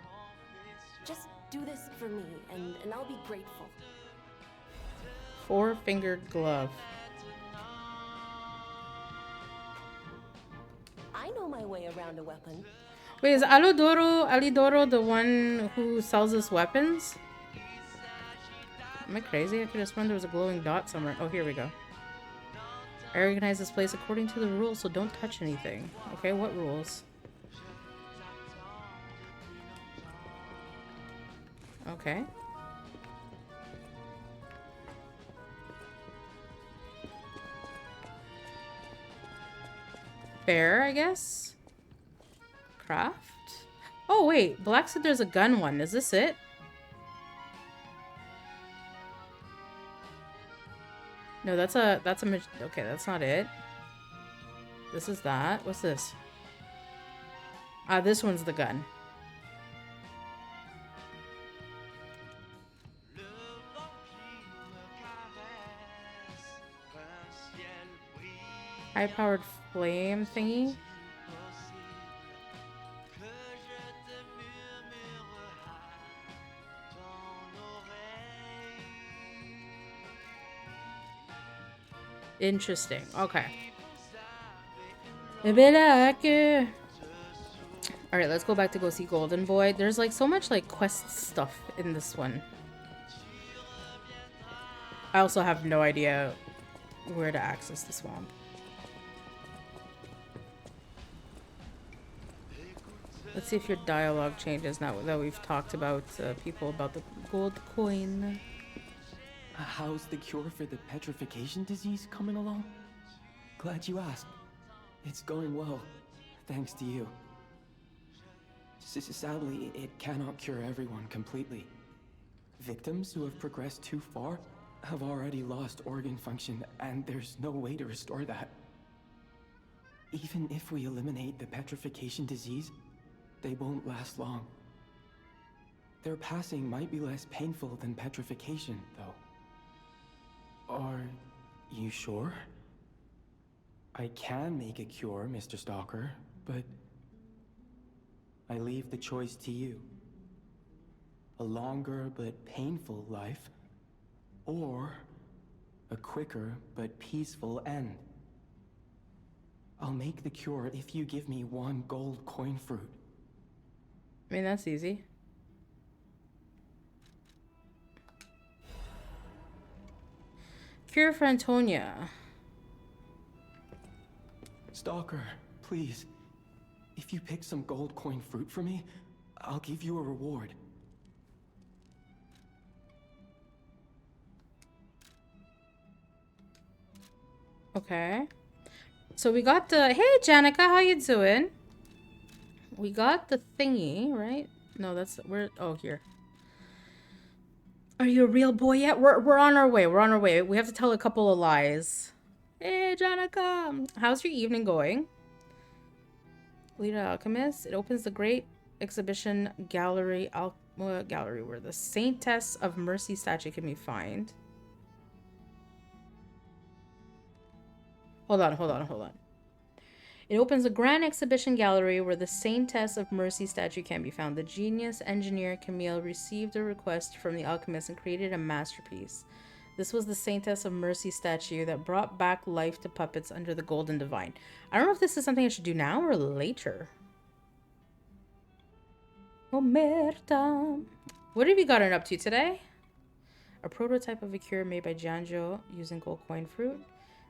Just do this for me, and I'll be grateful. 4-fingered glove. I know my way around a weapon. Wait, is Alidoro the one who sells us weapons? Am I crazy? I could have sworn there was a glowing dot somewhere. Oh, here we go. I organize this place according to the rules, so don't touch anything. Okay, what rules? Okay. Fair, I guess? Craft? Oh, wait. Black said there's a gun one. Is this it? No, that's a, okay, that's not it. This is that. What's this? Ah, this one's the gun. High-powered flame thingy. Interesting. Okay. Alright, let's go back to go see Golden Boy. There's like so much like quest stuff in this one. I also have no idea where to access the swamp. Let's see if your dialogue changes now that we've talked about people about the gold coin. How's the cure for the petrification disease coming along? Glad you asked. It's going well, thanks to you. Sadly, it cannot cure everyone completely. Victims who have progressed too far have already lost organ function, and there's no way to restore that. Even if we eliminate the petrification disease, they won't last long. Their passing might be less painful than petrification, though. Are you sure? I can make a cure, Mr. Stalker, but I leave the choice to you. A longer but painful life, or a quicker but peaceful end. I'll make the cure if you give me 1 gold coin fruit. I mean, that's easy. Cure for Antonia. Stalker, please. If you pick some gold coin fruit for me, I'll give you a reward. Okay. So we got the... Hey, Janica, how you doing? We got the thingy, right? No, that's... Where... Oh, here. Are you a real boy yet? We're on our way. We're on our way. We have to tell a couple of lies. Hey, Janica. How's your evening going? Leader Alchemist. It opens the great exhibition gallery... gallery where the Saintess of Mercy statue can be found. Hold on. It opens a grand exhibition gallery where the Saintess of Mercy statue can be found. The genius engineer Camille received a request from the alchemist and created a masterpiece. This was the Saintess of Mercy statue that brought back life to puppets under the Golden Divine. I don't know if this is something I should do now or later. Omerta. What have you gotten up to today? A prototype of a cure made by Janjo using gold coin fruit.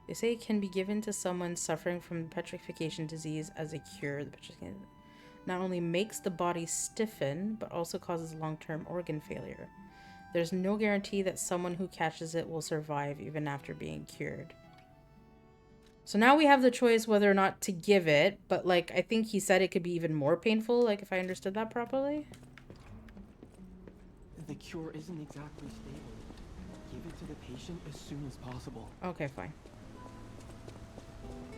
They say it can be given to someone suffering from petrification disease as a cure. The petrification not only makes the body stiffen, but also causes long-term organ failure. There's no guarantee that someone who catches it will survive even after being cured. So now we have the choice whether or not to give it, but like I think he said it could be even more painful, like if I understood that properly. The cure isn't exactly stable. Give it to the patient as soon as possible. Okay, fine.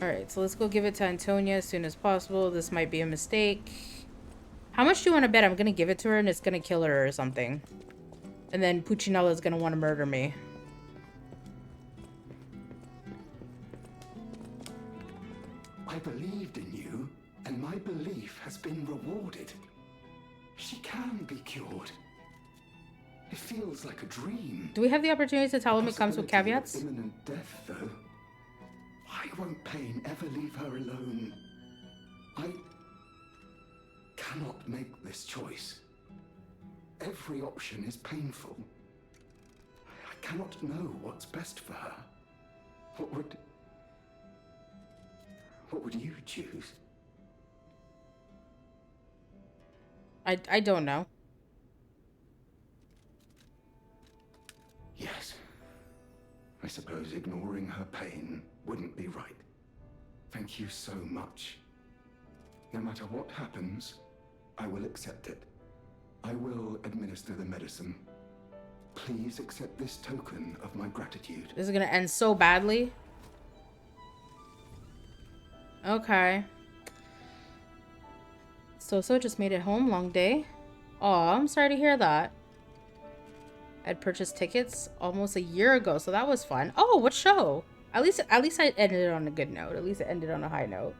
Alright, so let's go give it to Antonia as soon as possible. This might be a mistake. How much do you want to bet I'm going to give it to her and it's going to kill her or something? And then Puccinella is going to want to murder me. I believed in you, and my belief has been rewarded. She can be cured. It feels like a dream. Do we have the opportunity to tell him it comes with caveats? Imminent death, though. Why won't pain ever leave her alone? I cannot make this choice. Every option is painful. I cannot know what's best for her. What would you choose? I don't know. Yes. I suppose ignoring her pain wouldn't be right. Thank you so much. No matter what happens, I will accept it. I will administer the medicine. Please accept this token of my gratitude. This is gonna end so badly. Okay. So just made it home. Long day. Aw, I'm sorry to hear that. I'd purchased tickets almost a year ago, so that was fun. Oh, what show? At least I ended it on a good note. At least it ended on a high note.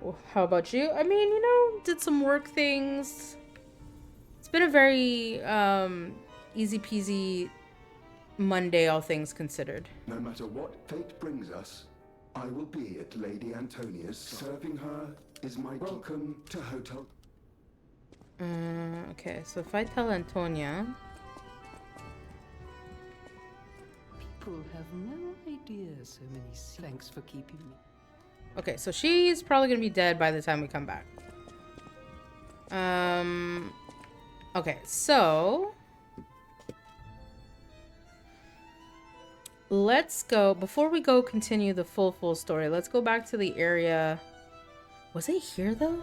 Well, how about you? I mean, you know, did some work things. It's been a very easy peasy Monday, all things considered. No matter what fate brings us, I will be at Lady Antonia's. Serving her is my welcome to Hotel. Okay, so if I tell Antonia... People have no idea so many. Thanks for keeping me. Okay, so she's probably gonna be dead by the time we come back. Okay, so let's go, before we go continue the full story, let's go back to the area. Was it here though?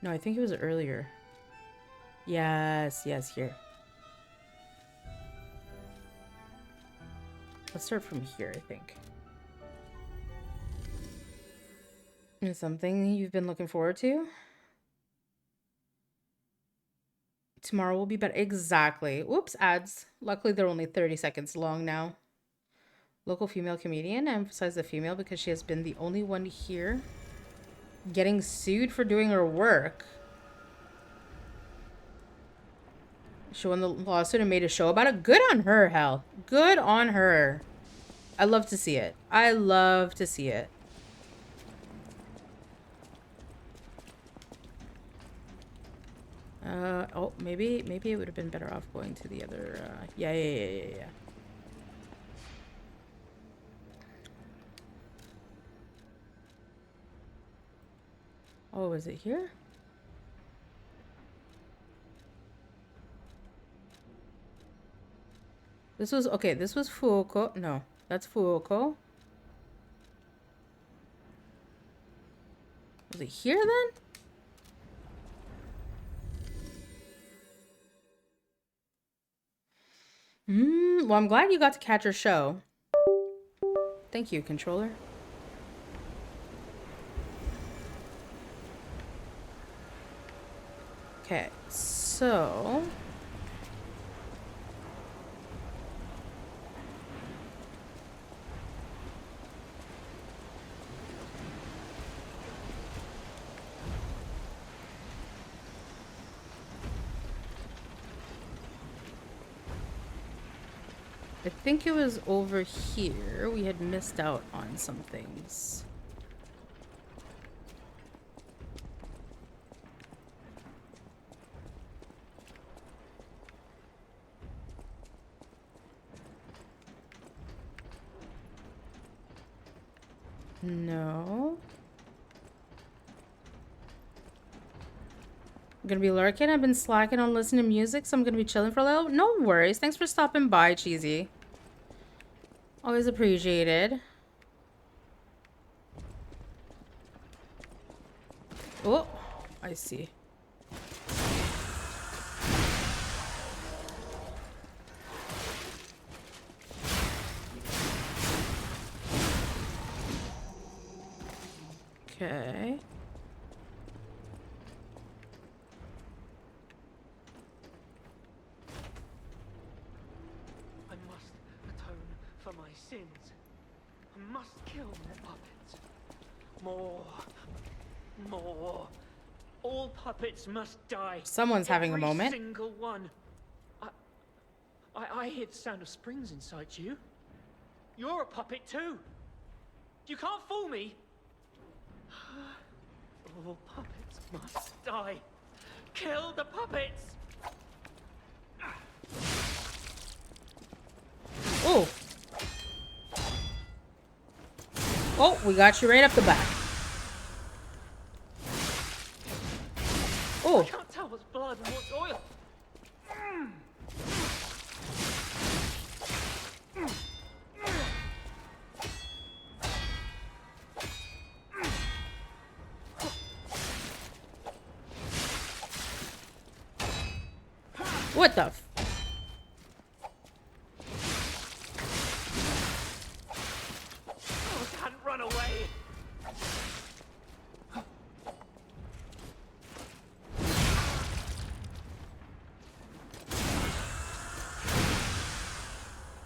No, I think it was earlier. Yes, here. Let's start from here, I think. Is something you've been looking forward to? Tomorrow will be better. Exactly. Whoops, ads. Luckily, they're only 30 seconds long now. Local female comedian. I emphasize the female because she has been the only one here getting sued for doing her work. She won the lawsuit and made a show about it. Good on her, hell. Good on her. I love to see it. I love to see it. Oh, maybe it would have been better off going to the other, yeah. Oh, is it here? This was, okay, this was Fuoco. No, that's Fuoco. Was it here then? Well, I'm glad you got to catch her show. Thank you, controller. Okay, so... I think it was over here. We had missed out on some things. No. I'm gonna be lurking. I've been slacking on listening to music, so I'm gonna be chilling for a little. No worries. Thanks for stopping by, Cheesy. Always appreciated. Oh, I see. Okay. I must atone for my sins. I must kill more puppets. More. All puppets must die. Someone's having a moment. Every single one. I hear the sound of springs inside you. You're a puppet too. You can't fool me. All puppets must die. Kill the puppets. Oh. Oh, we got you right up the back. Oh. I can't tell what's blood and what's oil. What the f... Oh, I can't run away.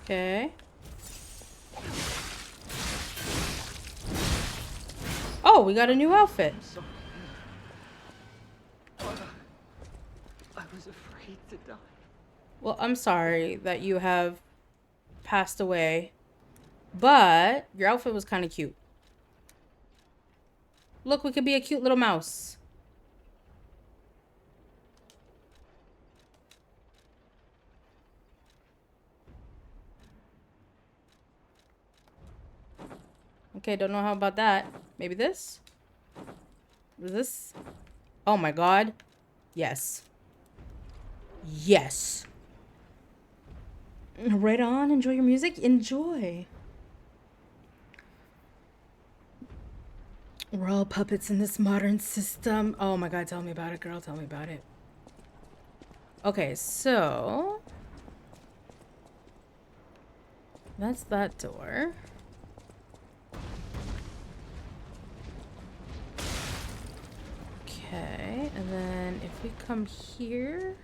Okay. Oh, we got a new outfit. I was afraid to die. Well, I'm sorry that you have passed away, but your outfit was kind of cute. Look, we could be a cute little mouse. Okay, don't know how about that. Maybe this? Is this? Oh my god. Yes. Yes. Right on. Enjoy your music. Enjoy. We're all puppets in this modern system. Oh my god, tell me about it, girl. Tell me about it. Okay, so... That's that door. Okay, and then if we come here...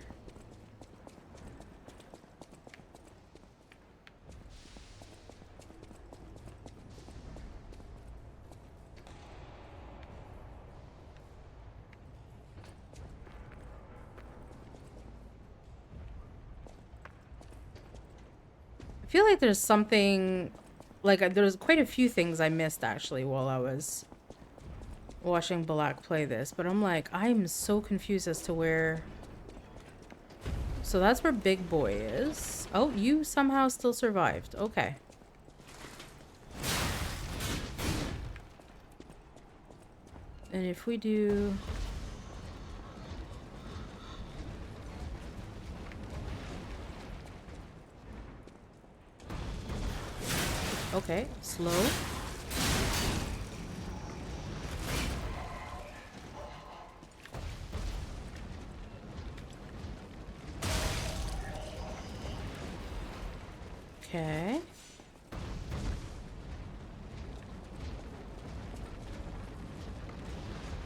I feel like there's something... Like, there's quite a few things I missed, actually, while I was watching Balak play this. But I'm like, I'm so confused as to where... So that's where Big Boy is. Oh, you somehow still survived. Okay. And if we do... Okay, slow. Okay.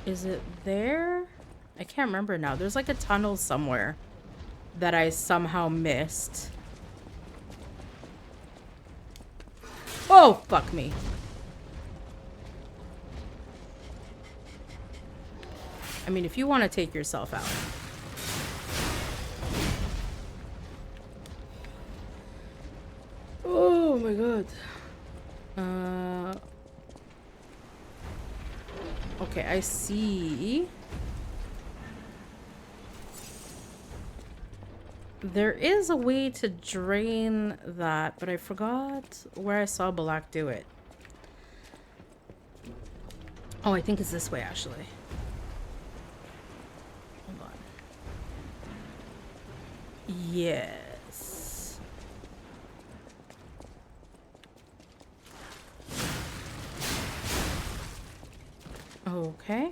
Is it there? I can't remember now. There's like a tunnel somewhere that I somehow missed. Oh, fuck me. I mean, if you want to take yourself out. Oh my god. Okay, I see. There is a way to drain that, but I forgot where I saw Balak do it. Oh, I think it's this way, actually. Hold on. Yes. Okay.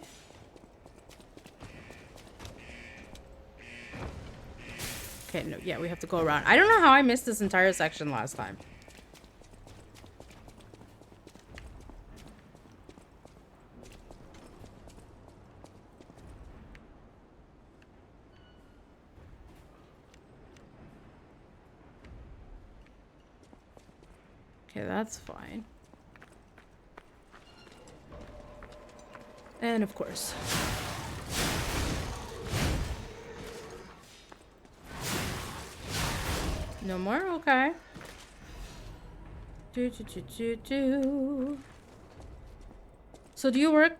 Okay, no, yeah, we have to go around. I don't know how I missed this entire section last time. Okay, that's fine. And of course. No more? Okay. So do you work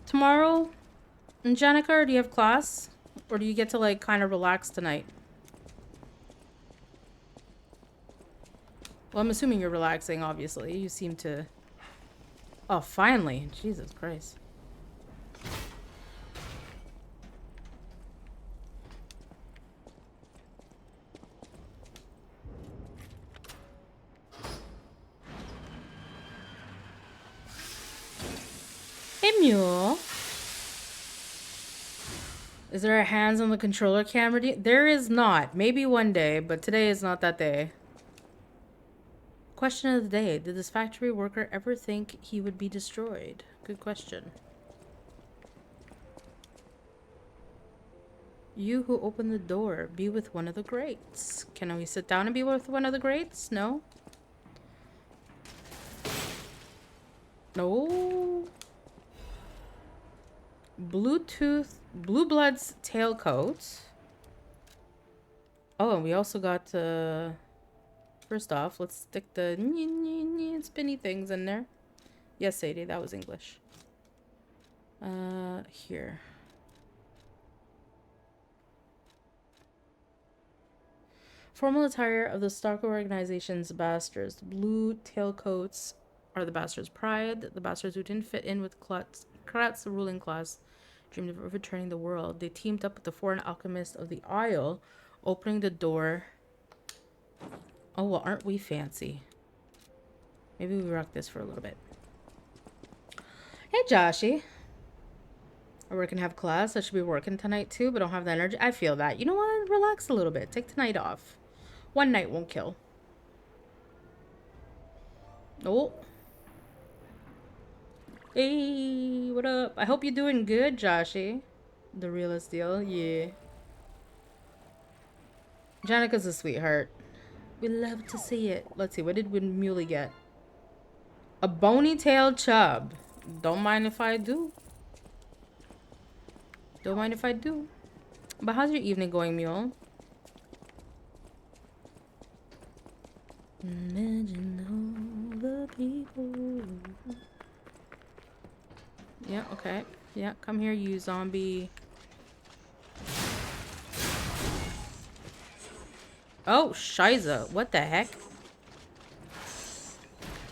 tomorrow, Angelica, or do you have class? Or do you get to like kind of relax tonight? Well, I'm assuming you're relaxing, obviously. You seem to... Oh, finally. Jesus Christ. Hey, Mule. Is there a hands on the controller camera? There is not. Maybe one day, but today is not that day. Question of the day. Did this factory worker ever think he would be destroyed? Good question. You who opened the door, be with one of the greats. Can we sit down and be with one of the greats? No? No. Blue Blood's tailcoat. Oh, and we also got, first off, let's stick the spinny things in there. Yes, Sadie, that was English. Here. Formal attire of the Stalker organization's bastards. The blue tailcoats are the bastards' pride. The bastards who didn't fit in with Kratz, the ruling class, dreamed of overturning the world. They teamed up with the foreign alchemist of the Isle, opening the door. Oh, well, aren't we fancy? Maybe we rock this for a little bit. Hey, Joshy. I work and have class. I should be working tonight too, but don't have the energy. I feel that. You know what? Relax a little bit. Take tonight off. One night won't kill. Oh. Hey, what up? I hope you're doing good, Joshy. The realest deal, yeah. Janica's a sweetheart. We love to see it. Let's see, what did Muley get? A bony-tailed chub. Don't mind if I do. Don't mind if I do. But how's your evening going, Mule? Imagine all the people. Yeah, okay. Yeah, come here, you zombie. Oh, Shiza. What the heck?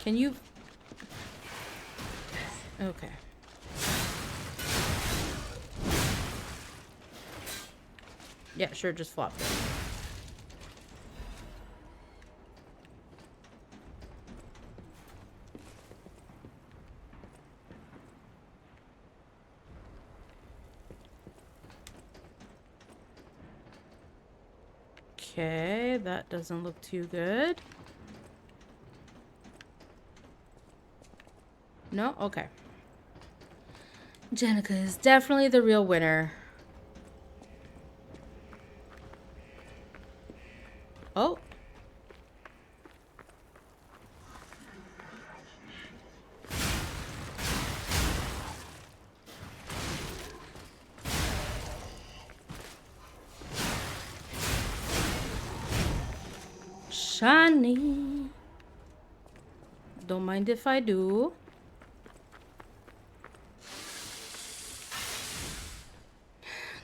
Can you... Okay. Yeah, sure, just flop it. Okay, that doesn't look too good. No? Okay. Jenica is definitely the real winner. Oh. Shiny. Don't mind if I do.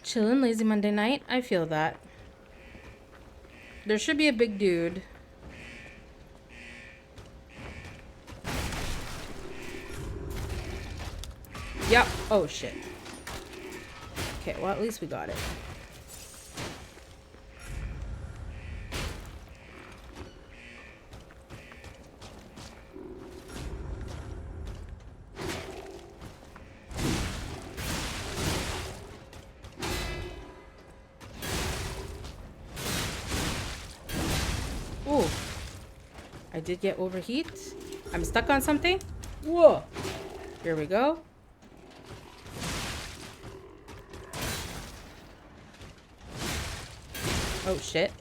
Chillin' lazy Monday night. I feel that. There should be a big dude. Yep. Oh shit. Okay, well at least we got it. Ooh. I did get overheat. I'm stuck on something. Whoa. Here we go. Oh shit.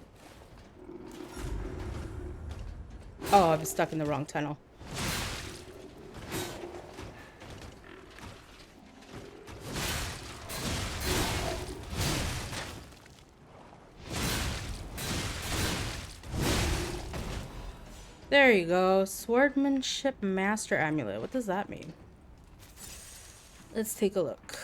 Oh, I'm stuck in the wrong tunnel. There you go. Swordsmanship Master Amulet. What does that mean? Let's take a look.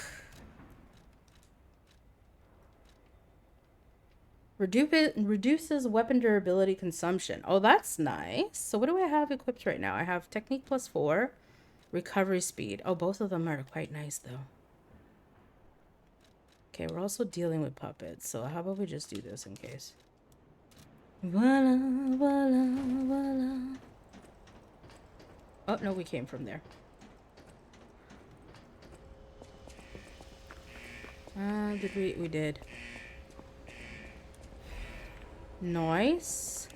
Reduces weapon durability consumption. Oh, that's nice. So what do I have equipped right now? I have Technique +4, Recovery Speed. Oh, both of them are quite nice, though. Okay, we're also dealing with puppets. So how about we just do this in case? Voila, voila, voila. Oh, no, we came from there. Did we? We did. Nice.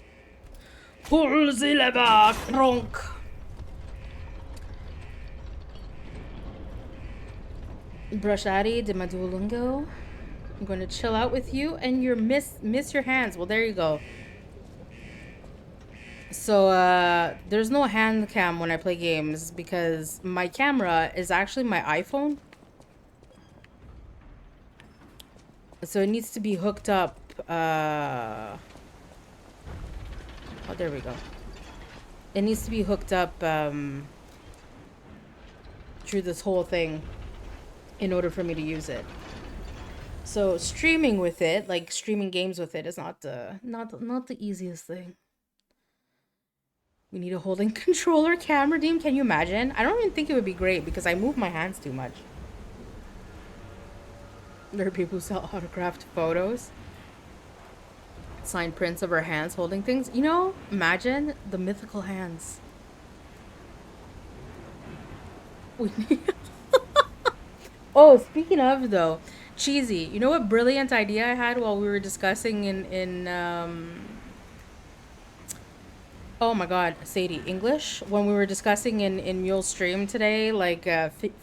Pull the lever, Kronk. Brushati de Madulungo. I'm going to chill out with you and your miss your hands. Well, there you go. So, there's no hand cam when I play games because my camera is actually my iPhone. So it needs to be hooked up. Oh, there we go. It needs to be hooked up through this whole thing in order for me to use it. So streaming with it, like streaming games with it, is not the easiest thing. We need a holding controller camera team. Can you imagine? I don't even think it would be great because I move my hands too much. There are people who sell autographed photos. Signed prints of our hands holding things. You know, imagine the mythical hands. We need... Oh, speaking of though, cheesy. You know what brilliant idea I had while we were discussing in Oh my god, Sadie, English? When we were discussing in Mule's stream today, like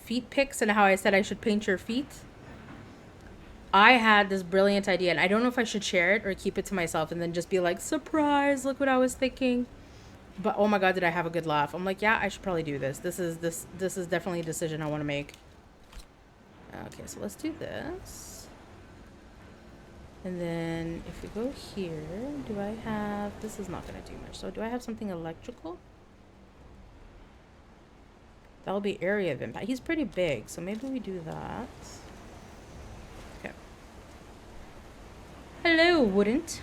feet pics and how I said I should paint your feet, I had this brilliant idea, and I don't know if I should share it or keep it to myself and then just be like, surprise, look what I was thinking. But oh my god, did I have a good laugh. I'm like, yeah, I should probably do this. This is definitely a decision I want to make. Okay, so let's do this. And then if we go here, do I have... This is not going to do much. So do I have something electrical? That'll be area of impact. He's pretty big, so maybe we do that. Okay. Hello, Wouldn't.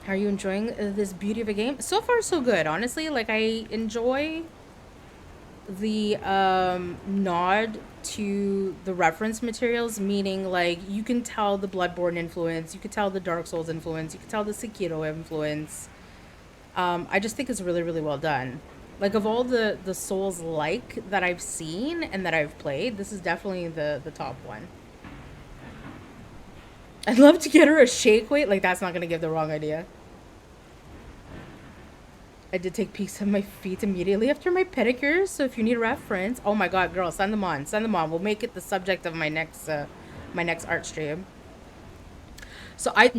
How are you enjoying this beauty of a game? So far, so good, honestly. Like, I enjoy the nod to the reference materials, meaning like you can tell the Bloodborne influence, you could tell the Dark Souls influence, you could tell the Sekiro influence. I just think it's really, really well done. Like, of all the Souls like that I've seen and that I've played, this is definitely the top one. I'd love to get her a shake weight. Like, that's not gonna give the wrong idea. I did take peeks of my feet immediately after my pedicures, so if you need a reference... Oh my god, girl, send them on. Send them on. We'll make it the subject of my next art stream. So I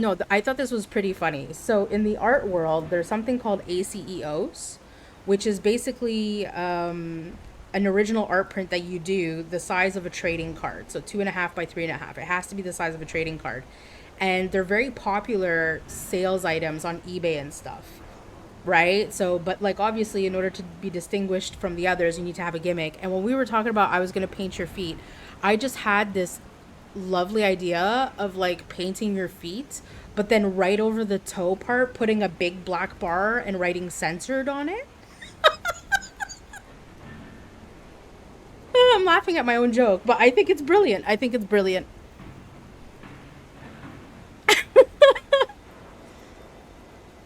thought this was pretty funny. So in the art world, there's something called ACEOs, which is basically an original art print that you do the size of a trading card. So 2.5 by 3.5. It has to be the size of a trading card. And they're very popular sales items on eBay and stuff. Right? So, but like, obviously, in order to be distinguished from the others, you need to have a gimmick. And when we were talking about I was going to paint your feet, I just had this lovely idea of like painting your feet, but then right over the toe part, putting a big black bar and writing censored on it. I'm laughing at my own joke, but I think it's brilliant. I think it's brilliant.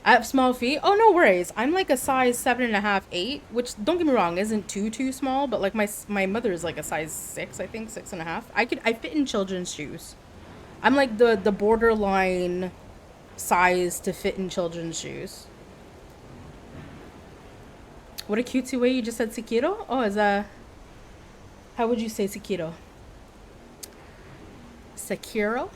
I have small feet. Oh, no worries. I'm like a size 7.5, 8, which, don't get me wrong, isn't too small, but like my mother is like a size 6, I think, 6.5. I fit in children's shoes. I'm like the borderline size to fit in children's shoes. What a cutesy way you just said Sekiro. Oh, is that... How would you say Sekiro? Sekiro?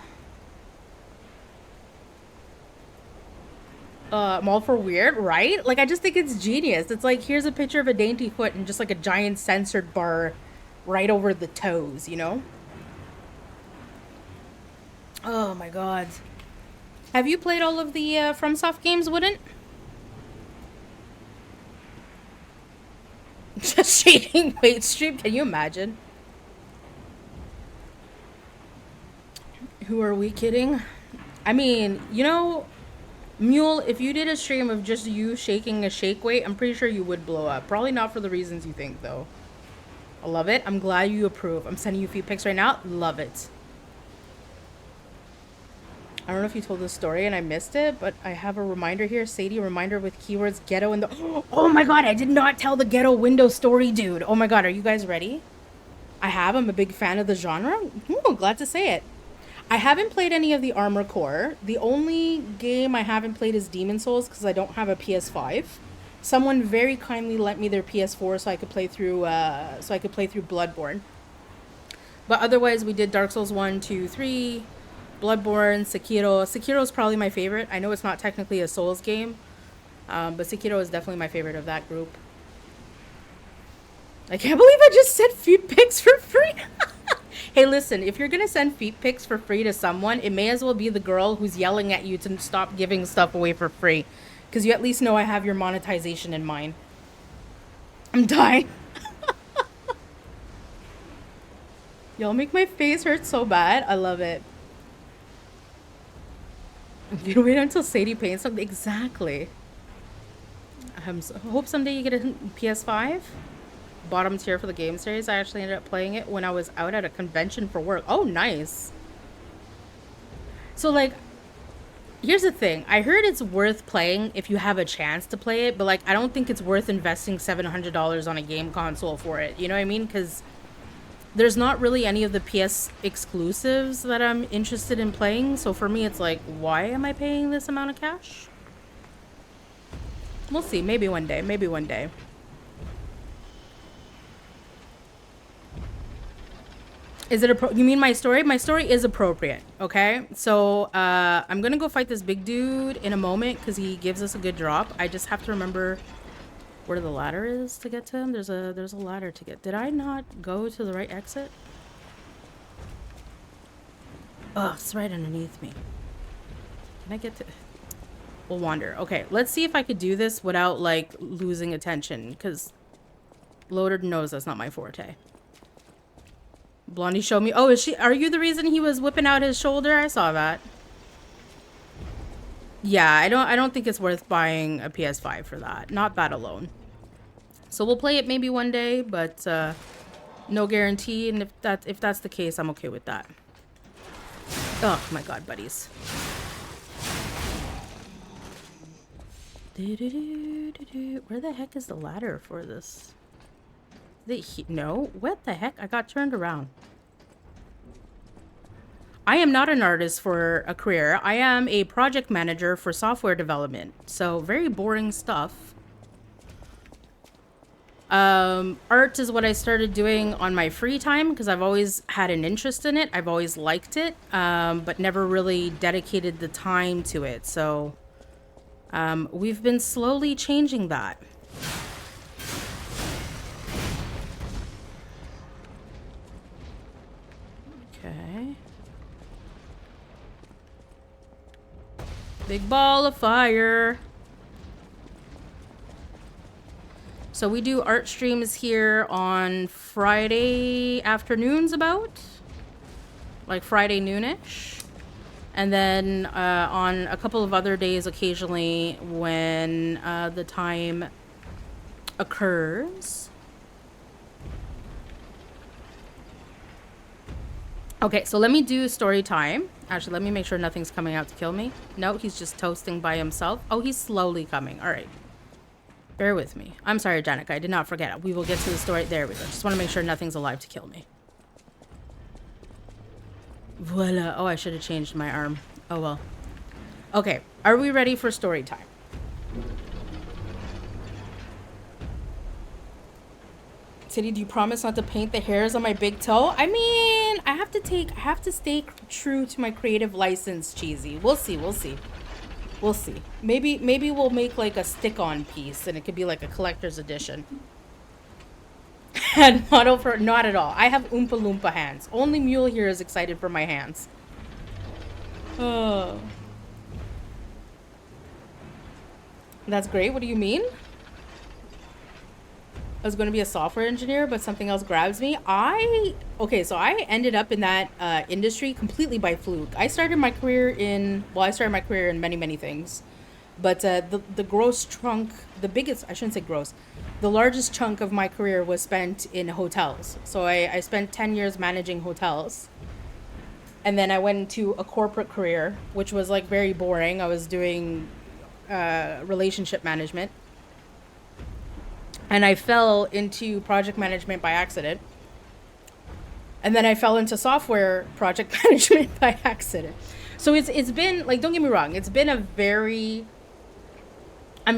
I'm all for weird, right? Like, I just think it's genius. It's like, here's a picture of a dainty foot and just like a giant censored bar right over the toes, you know? Oh my god. Have you played all of the FromSoft games, Wouldn't? Just shading weight stream, can you imagine? Who are we kidding? I mean, you know... Mule, if you did a stream of just you shaking a shake weight, I'm pretty sure you would blow up. Probably not for the reasons you think, though. I love it. I'm glad you approve. I'm sending you feet pics right now. Love it. I don't know if you told this story and I missed it, but I have a reminder here. Sadie, reminder with keywords ghetto and the... Oh my god, I did not tell the ghetto window story, dude. Oh my god, are you guys ready? I have. I'm a big fan of the genre. Ooh, glad to say it. I haven't played any of the Armored Core. The only game I haven't played is Demon Souls because I don't have a PS5. Someone very kindly lent me their PS4 so I could play through Bloodborne. But otherwise, we did Dark Souls 1, 2, 3, Bloodborne, Sekiro. Sekiro is probably my favorite. I know it's not technically a Souls game, but Sekiro is definitely my favorite of that group. I can't believe I just sent feet pics for free. Hey, listen, if you're going to send feet pics for free to someone, it may as well be the girl who's yelling at you to stop giving stuff away for free. Because you at least know I have your monetization in mind. I'm dying. Y'all make my face hurt so bad. I love it. You wait until Sadie paints something. Exactly. I hope someday you get a PS5. Bottom tier for the game series. I actually ended up playing it when I was out at a convention for work. Oh, nice. So, like, here's the thing. I heard it's worth playing if you have a chance to play it, but, like, I don't think it's worth investing $700 on a game console for it. You know what I mean? Because there's not really any of the PS exclusives that I'm interested in playing. So for me, it's like, why am I paying this amount of cash? We'll see. Maybe one day. Maybe one day. Is it you mean my story? My story is appropriate. Okay. So I'm gonna go fight this big dude in a moment because he gives us a good drop. I just have to remember where the ladder is to get to him. There's a ladder to get. Did I not go to the right exit? Oh, it's right underneath me. Can I get to... We'll wander. Okay, let's see if I could do this without, like, losing attention, because Loader knows that's not my forte. Blondie showed me... Oh, are you the reason he was whipping out his shoulder? I saw that. Yeah, I don't think it's worth buying a PS5 for that. Not that alone. So we'll play it maybe one day, but no guarantee, and if that's the case, I'm okay with that. Oh my god, buddies. Where the heck is the ladder for this? No? What the heck? I got turned around. I am not an artist for a career. I am a project manager for software development. So very boring stuff. Art is what I started doing on my free time because I've always had an interest in it. I've always liked it, but never really dedicated the time to it. So we've been slowly changing that. Okay. Big ball of fire. So we do art streams here on Friday afternoons about, like Friday noonish. And then on a couple of other days occasionally when the time occurs. Okay, so let me do story time. Actually, let me make sure nothing's coming out to kill me. No, he's just toasting by himself. Oh, he's slowly coming. All right. Bear with me. I'm sorry, Janica. I did not forget. We will get to the story. There we go. Just want to make sure nothing's alive to kill me. Voila. Oh, I should have changed my arm. Oh, well. Okay. Are we ready for story time? Titty, do you promise not to paint the hairs on my big toe? I mean, I have to stay true to my creative license, Cheesy. We'll see. We'll see. We'll see. Maybe we'll make like a stick-on piece and it could be like a collector's edition. And model for... Not at all. I have Oompa Loompa hands. Only Mule here is excited for my hands. Oh. That's great. What do you mean? I was going to be a software engineer, but something else grabs me. Okay, so I ended up in that industry completely by fluke. I started my career in many, many things. But the gross chunk, I shouldn't say gross, the largest chunk of my career was spent in hotels. So I spent 10 years managing hotels. And then I went into a corporate career, which was like very boring. I was doing relationship management. And I fell into project management by accident. And then I fell into software project management by accident. So it's been, like, don't get me wrong, it's been I'm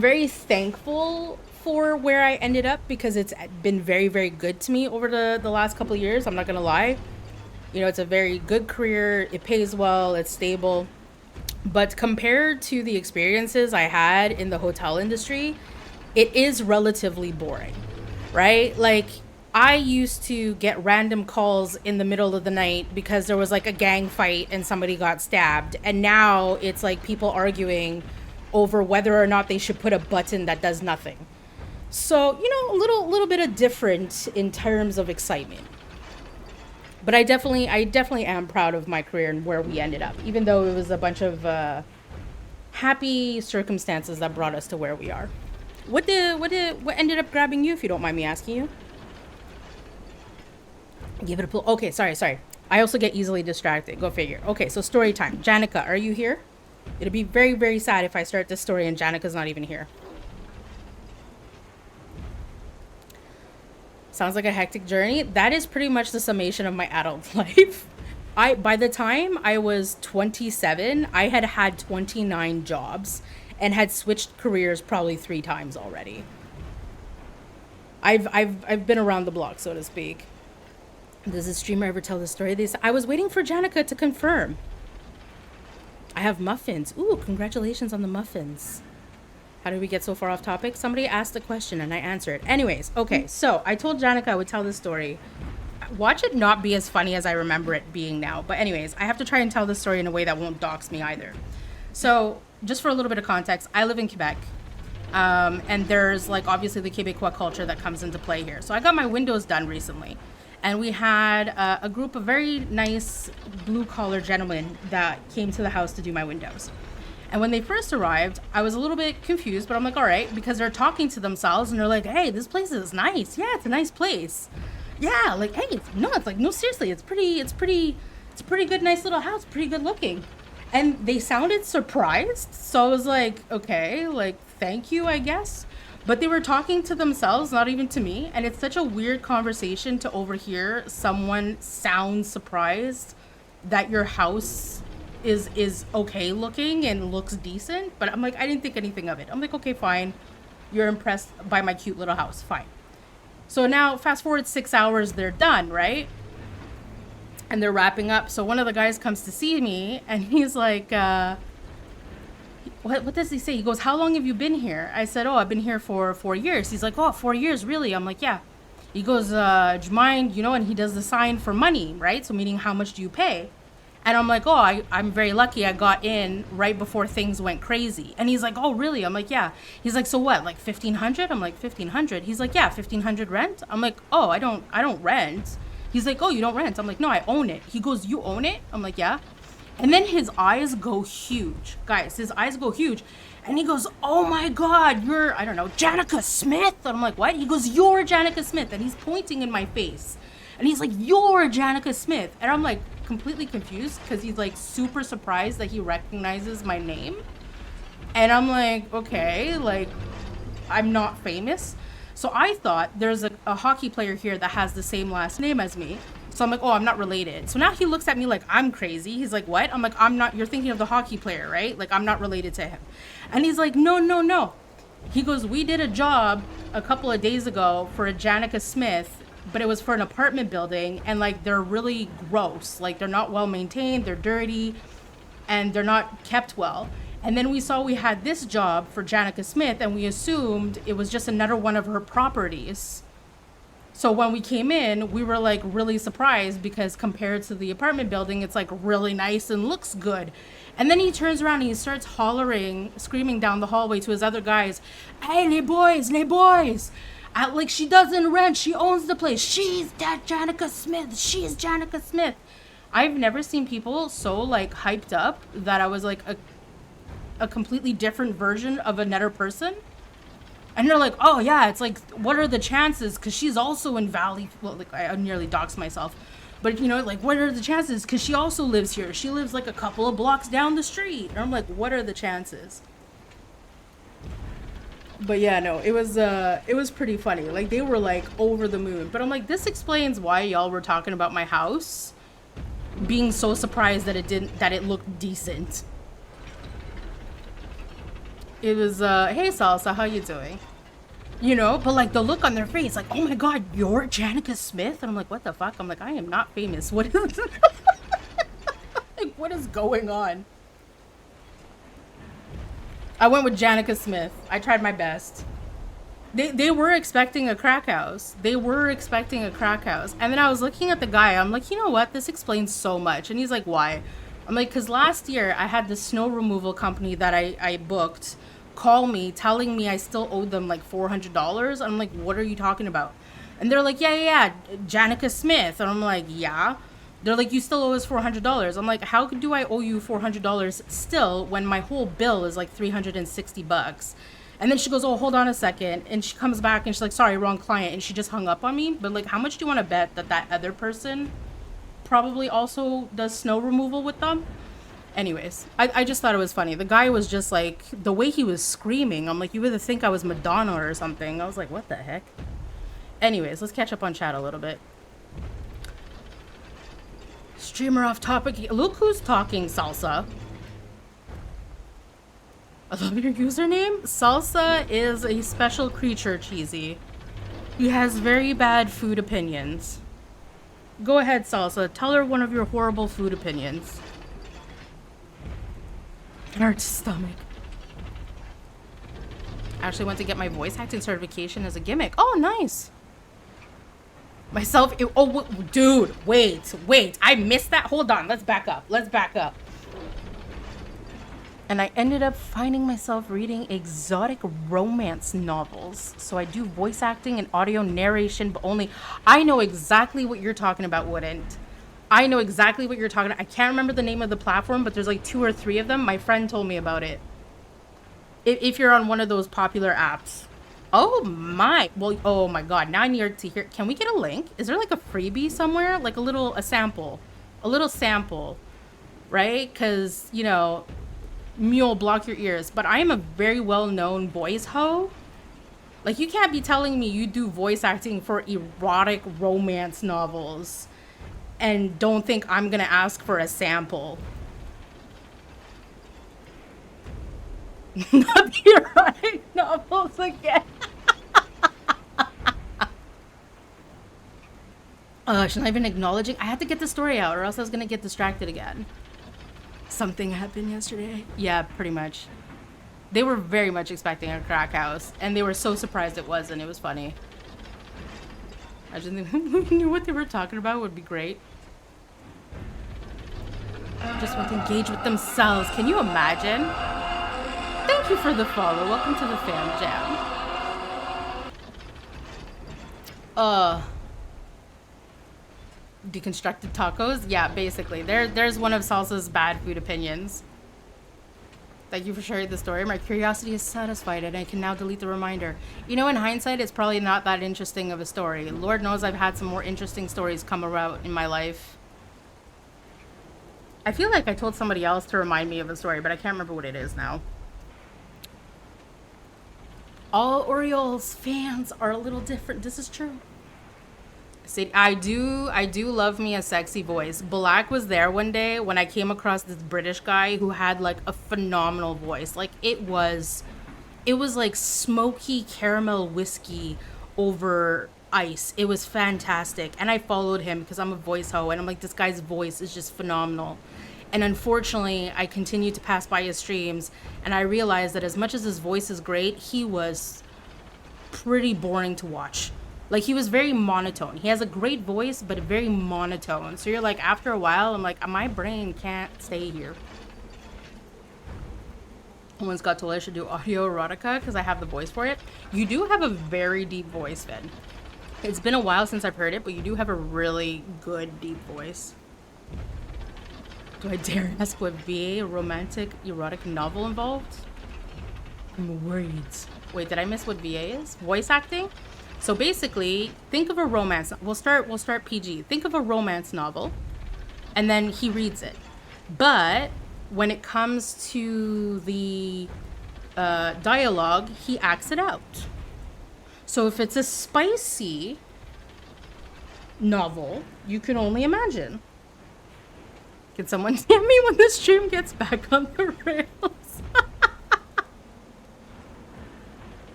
very thankful for where I ended up because it's been very, very good to me over the last couple of years. I'm not going to lie. You know, it's a very good career. It pays well. It's stable. But compared to the experiences I had in the hotel industry, it is relatively boring, right? Like, I used to get random calls in the middle of the night because there was like a gang fight and somebody got stabbed. And now it's like people arguing over whether or not they should put a button that does nothing. So, you know, a little bit of different in terms of excitement. But I definitely am proud of my career and where we ended up, even though it was a bunch of happy circumstances that brought us to where we are. What ended up grabbing you, if you don't mind me asking you? Give it a pull. Okay, sorry. I also get easily distracted. Go figure. Okay, so story time. Janica, are you here? It'll be very, very sad if I start this story and Janica's not even here. Sounds like a hectic journey. That is pretty much the summation of my adult life. By the time I was 27, I had 29 jobs. and had switched careers probably 3 times already. I've been around the block, so to speak. Does the streamer ever tell the story? I was waiting for Janica to confirm. I have muffins. Ooh, congratulations on the muffins. How did we get so far off topic? Somebody asked a question and I answered. Anyways, okay, so I told Janica I would tell this story. Watch it not be as funny as I remember it being now. But anyways, I have to try and tell this story in a way that won't dox me either. So, just for a little bit of context, I live in Quebec. And there's like obviously the Quebecois culture that comes into play here. So I got my windows done recently. And we had a group of very nice blue-collar gentlemen that came to the house to do my windows. And when they first arrived, I was a little bit confused, but I'm like, all right, because they're talking to themselves and they're like, hey, this place is nice. Yeah, it's a nice place. Yeah, like, hey, it's like, no, seriously, it's pretty good, nice little house, pretty good looking. And they sounded surprised. So I was like, okay, like, thank you, I guess. But they were talking to themselves, not even to me. And it's such a weird conversation to overhear someone sound surprised that your house is okay looking and looks decent. But I'm like, I didn't think anything of it. I'm like, okay, fine. You're impressed by my cute little house. Fine. So now fast forward 6 hours, they're done, right? And they're wrapping up. So one of the guys comes to see me and he's like, what does he say? He goes, how long have you been here? I said, oh, I've been here for 4 years. He's like, oh, 4 years, really? I'm like, yeah. He goes, do you mind, and he does the sign for money, right? So meaning how much do you pay? And I'm like, oh, I'm very lucky I got in right before things went crazy. And he's like, oh, really? I'm like, yeah. He's like, so what, like 1,500? I'm like, 1,500? He's like, yeah, 1,500 rent? I'm like, oh, I don't rent. He's like, oh, you don't rent? I'm like, no, I own it. He goes, you own it? I'm like, yeah. And then his eyes go huge. Guys, his eyes go huge. And he goes, oh my God, you're, I don't know, Janica Smith? And I'm like, what? He goes, you're Janica Smith. And he's pointing in my face. And he's like, you're Janica Smith. And I'm like completely confused because he's like super surprised that he recognizes my name. And I'm like, okay, like, I'm not famous. So I thought there's a hockey player here that has the same last name as me. So I'm like, oh, I'm not related. So now he looks at me like I'm crazy. He's like, what? I'm like, I'm not, you're thinking of the hockey player, right? Like, I'm not related to him. And he's like, no. He goes, we did a job a couple of days ago for a Janica Smith, but it was for an apartment building. And like, they're really gross. Like, they're not well maintained. They're dirty and they're not kept well. And then we saw we had this job for Janica Smith and we assumed it was just another one of her properties. So when we came in, we were like really surprised because compared to the apartment building, it's like really nice and looks good. And then he turns around and he starts hollering, screaming down the hallway to his other guys, hey, les boys. Like, she doesn't rent, she owns the place. She's that Janica Smith. She's Janica Smith. I've never seen people so like hyped up that I was like a completely different version of another person. And they're like, oh yeah, it's like, what are the chances? Because she's also in Valley. Well, like, I nearly doxed myself. But, like, what are the chances? Because she also lives here. She lives like a couple of blocks down the street. And I'm like, what are the chances? But yeah, no, it was pretty funny. Like, they were like over the moon. But I'm like, this explains why y'all were talking about my house being so surprised that it looked decent. It was, hey Salsa, how you doing? But like the look on their face, like, oh my God, you're Janica Smith? And I'm like, what the fuck? I'm like, I am not famous. What is like, what is going on? I went with Janica Smith. I tried my best. They were expecting a crack house. And then I was looking at the guy. I'm like, you know what? This explains so much. And he's like, why? I'm like, because last year I had this snow removal company that I booked call me telling me I still owed them like $400. I'm like, what are you talking about? And they're like, yeah, Janica Smith. And I'm like, yeah. They're like, you still owe us $400. I'm like, how do I owe you $400 still when my whole bill is like $360? And then she goes, oh, hold on a second. And she comes back and she's like, sorry, wrong client. And she just hung up on me. But like, how much do you want to bet that other person probably also does snow removal with them? Anyways, I just thought it was funny. The guy was just like, the way he was screaming, I'm like, you would think I was Madonna or something. I was like, what the heck? Anyways, let's catch up on chat a little bit. Streamer off topic. Look who's talking, Salsa. I love your username. Salsa is a special creature, Cheesy. He has very bad food opinions. Go ahead, Salsa. Tell her one of your horrible food opinions. Hurts stomach. Actually went to get my voice acting certification as a gimmick. Oh, nice. Myself. Oh, dude. Wait. I missed that. Hold on. Let's back up. And I ended up finding myself reading exotic romance novels. So I do voice acting and audio narration, but only... I know exactly what you're talking about, Wouldn't. I know exactly what you're talking about. I can't remember the name of the platform, but there's like 2 or 3 of them. My friend told me about it. If you're on one of those popular apps. Oh my. Well, oh my God. Now I need to hear... Can we get a link? Is there like a freebie somewhere? Like a sample. A little sample. Right? Because, you know... Mule, block your ears. But I am a very well-known voice hoe. Like, you can't be telling me you do voice acting for erotic romance novels and don't think I'm gonna ask for a sample. Not the erotic novels again. Should I even acknowledging? I had to get the story out or else I was gonna get distracted again. Something happened yesterday. Yeah, pretty much. They were very much expecting a crack house, and they were so surprised it wasn't. It was funny. I just knew what they were talking about would be great. Just want to engage with themselves. Can you imagine? Thank you for the follow. Welcome to the fam jam. Deconstructed tacos? Yeah, basically. There's one of Salsa's bad food opinions. Thank you for sharing the story. My curiosity is satisfied and I can now delete the reminder. You know, in hindsight, it's probably not that interesting of a story. Lord knows I've had some more interesting stories come around in my life. I feel like I told somebody else to remind me of a story, but I can't remember what it is now. All Orioles fans are a little different. This is true. I do love me a sexy voice. Black was there one day when I came across this British guy who had like a phenomenal voice. Like it was like smoky caramel whiskey over ice. It was fantastic. And I followed him because I'm a voice hoe and I'm like, this guy's voice is just phenomenal. And unfortunately, I continued to pass by his streams and I realized that as much as his voice is great, he was pretty boring to watch. Like, he was very monotone. He has a great voice, but very monotone. So you're like, after a while, I'm like, my brain can't stay here. Someone's got told I should do audio erotica because I have the voice for it. You do have a very deep voice, Finn. It's been a while since I've heard it, but you do have a really good, deep voice. Do I dare ask what VA romantic erotic novel involved? I'm worried. Wait, did I miss what VA is? Voice acting? So basically, think of a romance. We'll start PG. Think of a romance novel, and then he reads it. But when it comes to the dialogue, he acts it out. So if it's a spicy novel, you can only imagine. Can someone tell me when the stream gets back on the rails?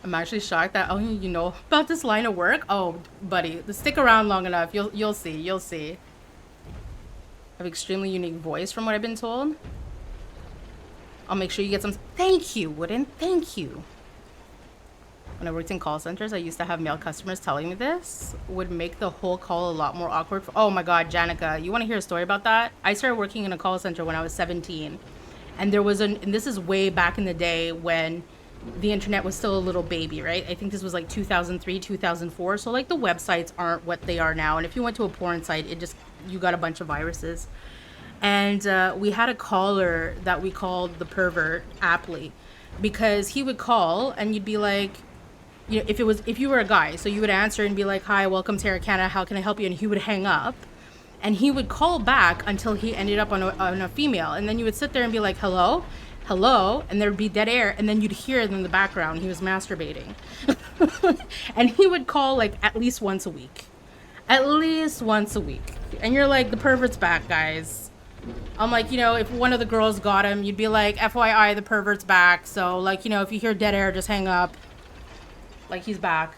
I'm actually shocked that you know about this line of work. Oh, buddy, stick around long enough. You'll see. I have extremely unique voice from what I've been told. I'll make sure you get some. Thank you, Wooden. Thank you. When I worked in call centers, I used to have male customers telling me this would make the whole call a lot more awkward. Oh my God, Janica, you want to hear a story about that? I started working in a call center when I was 17, and there was and this is way back in the day when the internet was still a little baby, right? I think this was like 2003, 2004. So like the websites aren't what they are now. And if you went to a porn site, you got a bunch of viruses. And we had a caller that we called the pervert aptly, because he would call and you'd be like, you know, if you were a guy, so you would answer and be like, hi, welcome to Air Canada, how can I help you? And he would hang up and he would call back until he ended up on a female. And then you would sit there and be like, hello? And there'd be dead air, and then you'd hear it in the background he was masturbating. And he would call like at least once a week. And you're like, the pervert's back, guys. I'm like, you know, if one of the girls got him, you'd be like, FYI, the pervert's back. So, like, you know, if you hear dead air, just hang up. Like, he's back.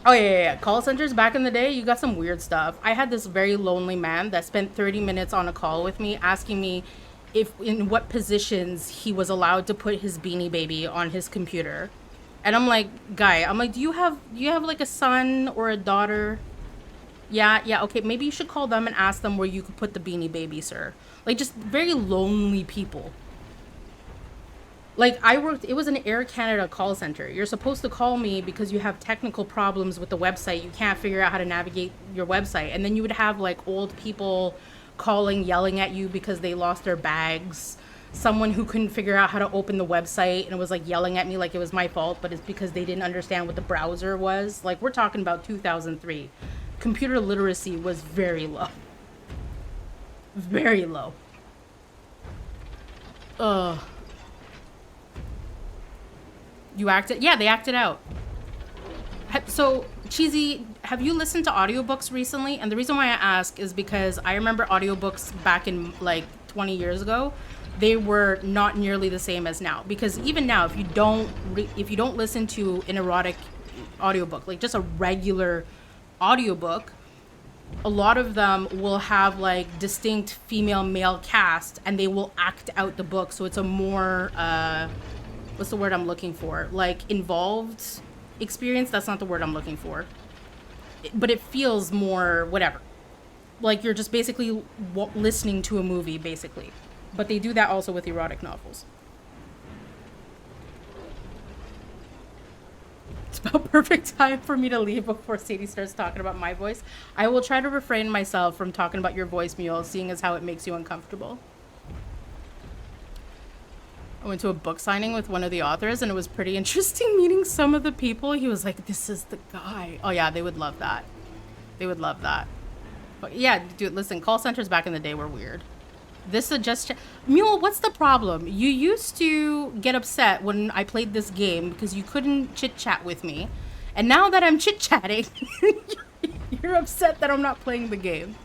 Oh, yeah. Call centers back in the day, you got some weird stuff. I had this very lonely man that spent 30 minutes on a call with me asking me if in what positions he was allowed to put his Beanie Baby on his computer. And I'm like, guy, I'm like, do you have like a son or a daughter? Yeah, okay, maybe you should call them and ask them where you could put the Beanie Baby, sir. Like, just very lonely people. Like, it was an Air Canada call center. You're supposed to call me because you have technical problems with the website. You can't figure out how to navigate your website. And then you would have, like, old people calling, yelling at you because they lost their bags. Someone who couldn't figure out how to open the website and was, like, yelling at me like it was my fault, but it's because they didn't understand what the browser was. Like, we're talking about 2003. Computer literacy was very low. Very low. Ugh. You acted? Yeah, they acted out. So, Cheesy, have you listened to audiobooks recently? And the reason why I ask is because I remember audiobooks back in like 20 years ago. They were not nearly the same as now. Because even now, if you don't listen to an erotic audiobook, like just a regular audiobook, a lot of them will have like distinct female male cast and they will act out the book. So it's a more, what's the word I'm looking for? Like involved experience. That's not the word I'm looking for. But it feels more whatever. Like you're just basically listening to a movie basically. But they do that also with erotic novels. It's about perfect time for me to leave before Sadie starts talking about my voice. I will try to refrain myself from talking about your voice, Mule, seeing as how it makes you uncomfortable. I went to a book signing with one of the authors, and it was pretty interesting meeting some of the people. He was like, this is the guy. Oh, yeah, they would love that. They would love that. But yeah, dude, listen, call centers back in the day were weird. This suggestion, Mule, what's the problem? You used to get upset when I played this game because you couldn't chit-chat with me. And now that I'm chit-chatting, you're upset that I'm not playing the game.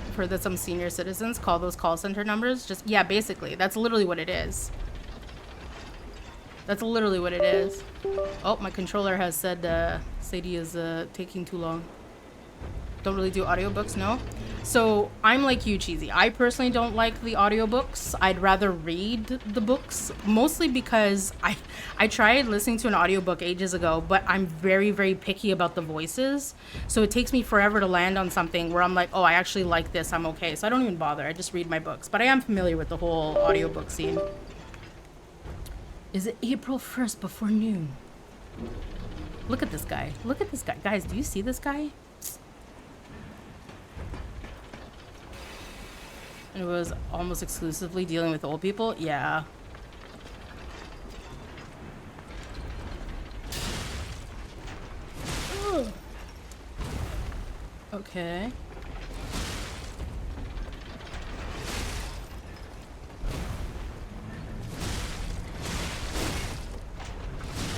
I've heard that some senior citizens call those call center numbers just, yeah, basically. That's literally what it is. That's literally what it is. Oh, my controller has said Sadie is taking too long. Don't really do audiobooks, no? So I'm like you, Cheesy. I personally don't like the audiobooks. I'd rather read the books, mostly because I tried listening to an audiobook ages ago, but I'm very, very picky about the voices. So it takes me forever to land on something where I'm like, oh, I actually like this. I'm okay. So I don't even bother. I just read my books. But I am familiar with the whole audiobook scene. Is it April 1st before noon? Look at this guy. Look at this guy. Guys, do you see this guy? It was almost exclusively dealing with old people? Yeah. Ugh. Okay.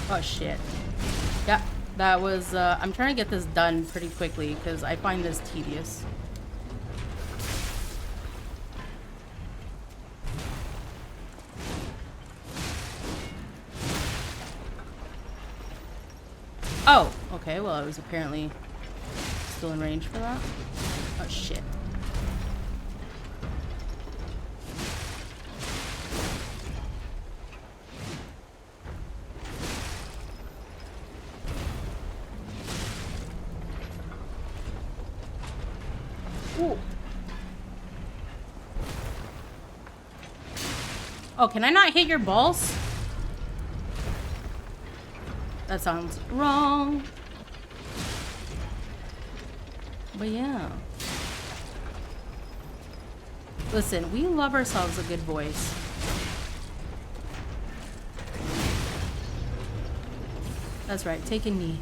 Oh shit. Yeah, that was, I'm trying to get this done pretty quickly because I find this tedious. Oh, okay, well, I was apparently still in range for that. Oh, shit. Ooh. Oh, can I not hit your balls? That sounds wrong. But yeah. Listen, we love ourselves a good voice. That's right, take a knee.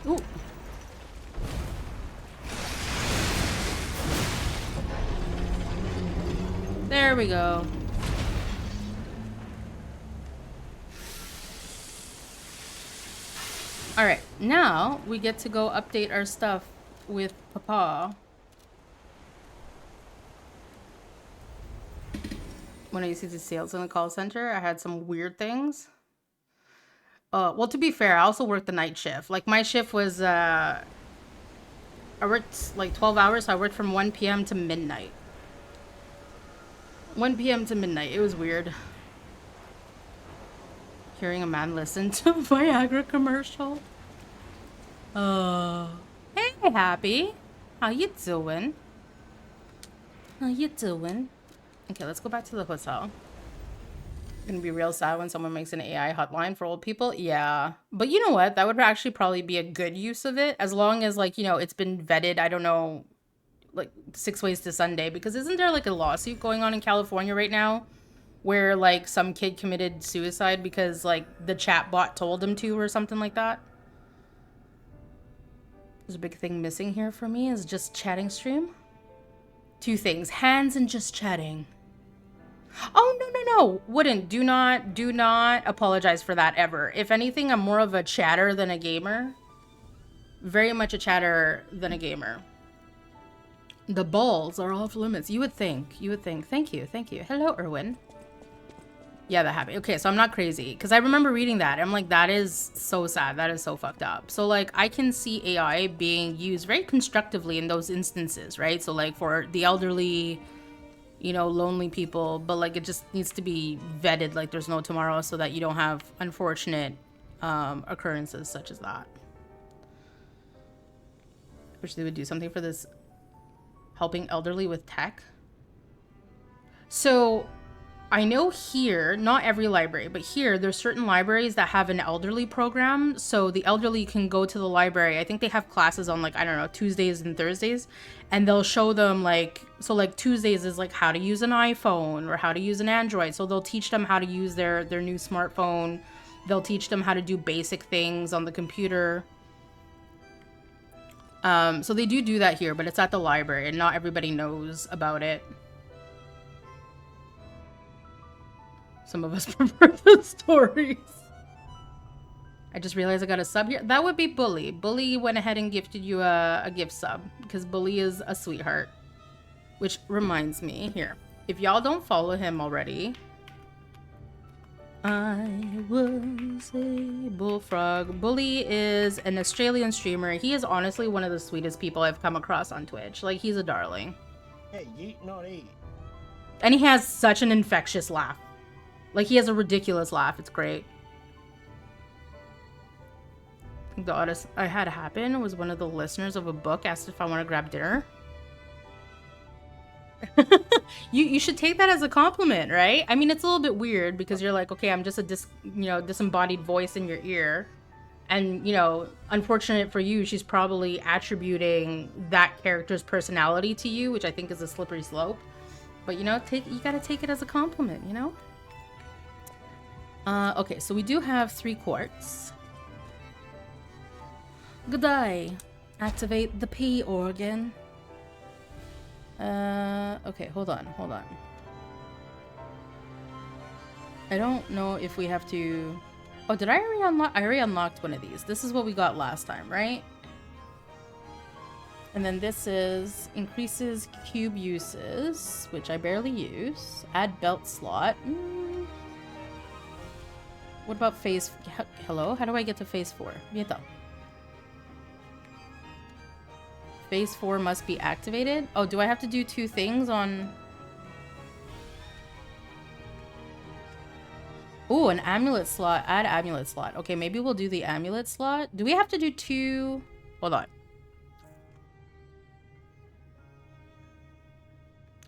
Ooh. There we go. Alright, now we get to go update our stuff with Papa. When I used to do sales in the call center, I had some weird things. Well, to be fair, I also worked the night shift. Like, my shift was, I worked like 12 hours, so I worked from 1 p.m. to midnight. 1 p.m. to midnight. It was weird. Hearing a man listen to Viagra commercial. Hey, Happy. How you doing? How you doing? Okay, let's go back to the hotel. Gonna be real sad when someone makes an AI hotline for old people. Yeah, but you know what? That would actually probably be a good use of it, as long as, like, you know, it's been vetted. I don't know, like 6 ways to Sunday, because isn't there like a lawsuit going on in California right now where like some kid committed suicide because like the chat bot told him to or something like that? There's a big thing missing here for me is just chatting stream. 2 things: hands and just chatting. Oh, no. Wouldn't. Do not apologize for that ever. If anything, I'm more of a chatter than a gamer. Very much a chatter than a gamer. The balls are off limits. You would think. Thank you. Hello, Erwin. Yeah, that happened. Okay, so I'm not crazy. Because I remember reading that. I'm like, that is so sad. That is so fucked up. So, like, I can see AI being used very constructively in those instances, right? So, like, for the elderly, you know, lonely people. But, like, it just needs to be vetted like there's no tomorrow so that you don't have unfortunate occurrences such as that. Wish they would do something for this helping elderly with tech. So I know here, not every library, but here there's certain libraries that have an elderly program. So the elderly can go to the library. I think they have classes on, like, I don't know, Tuesdays and Thursdays, and they'll show them, like, so like Tuesdays is like how to use an iPhone or how to use an Android. So they'll teach them how to use their new smartphone. They'll teach them how to do basic things on the computer. So they do that here, but it's at the library and not everybody knows about it. Some of us prefer the stories. I just realized I got a sub here. That would be Bully. Bully went ahead and gifted you a gift sub because Bully is a sweetheart. Which reminds me, here, if y'all don't follow him already, I was a bullfrog. Bully is an Australian streamer. He is honestly one of the sweetest people I've come across on Twitch. Like, he's a darling. Hey, yeet, not eat. And he has such an infectious laugh. Like, he has a ridiculous laugh. It's great. The oddest I had happen was one of the listeners of a book asked if I want to grab dinner. You should take that as a compliment, right? I mean, it's a little bit weird because you're like, okay, I'm just a disembodied voice in your ear. And, you know, unfortunate for you, she's probably attributing that character's personality to you, which I think is a slippery slope. But, you know, you gotta take it as a compliment, you know? Okay, so we do have 3 quartz. Good day. Activate the P organ. Okay, hold on. I don't know if we have to... Oh, did I already unlock? I already unlocked one of these. This is what we got last time, right? And then this is increases cube uses, which I barely use. Add belt slot. What about phase... Hello? How do I get to phase 4? Vieto. Phase 4 must be activated. Oh, do I have to do 2 things on... Ooh, an amulet slot. Add amulet slot. Okay, maybe we'll do the amulet slot. Do we have to do 2... Hold on.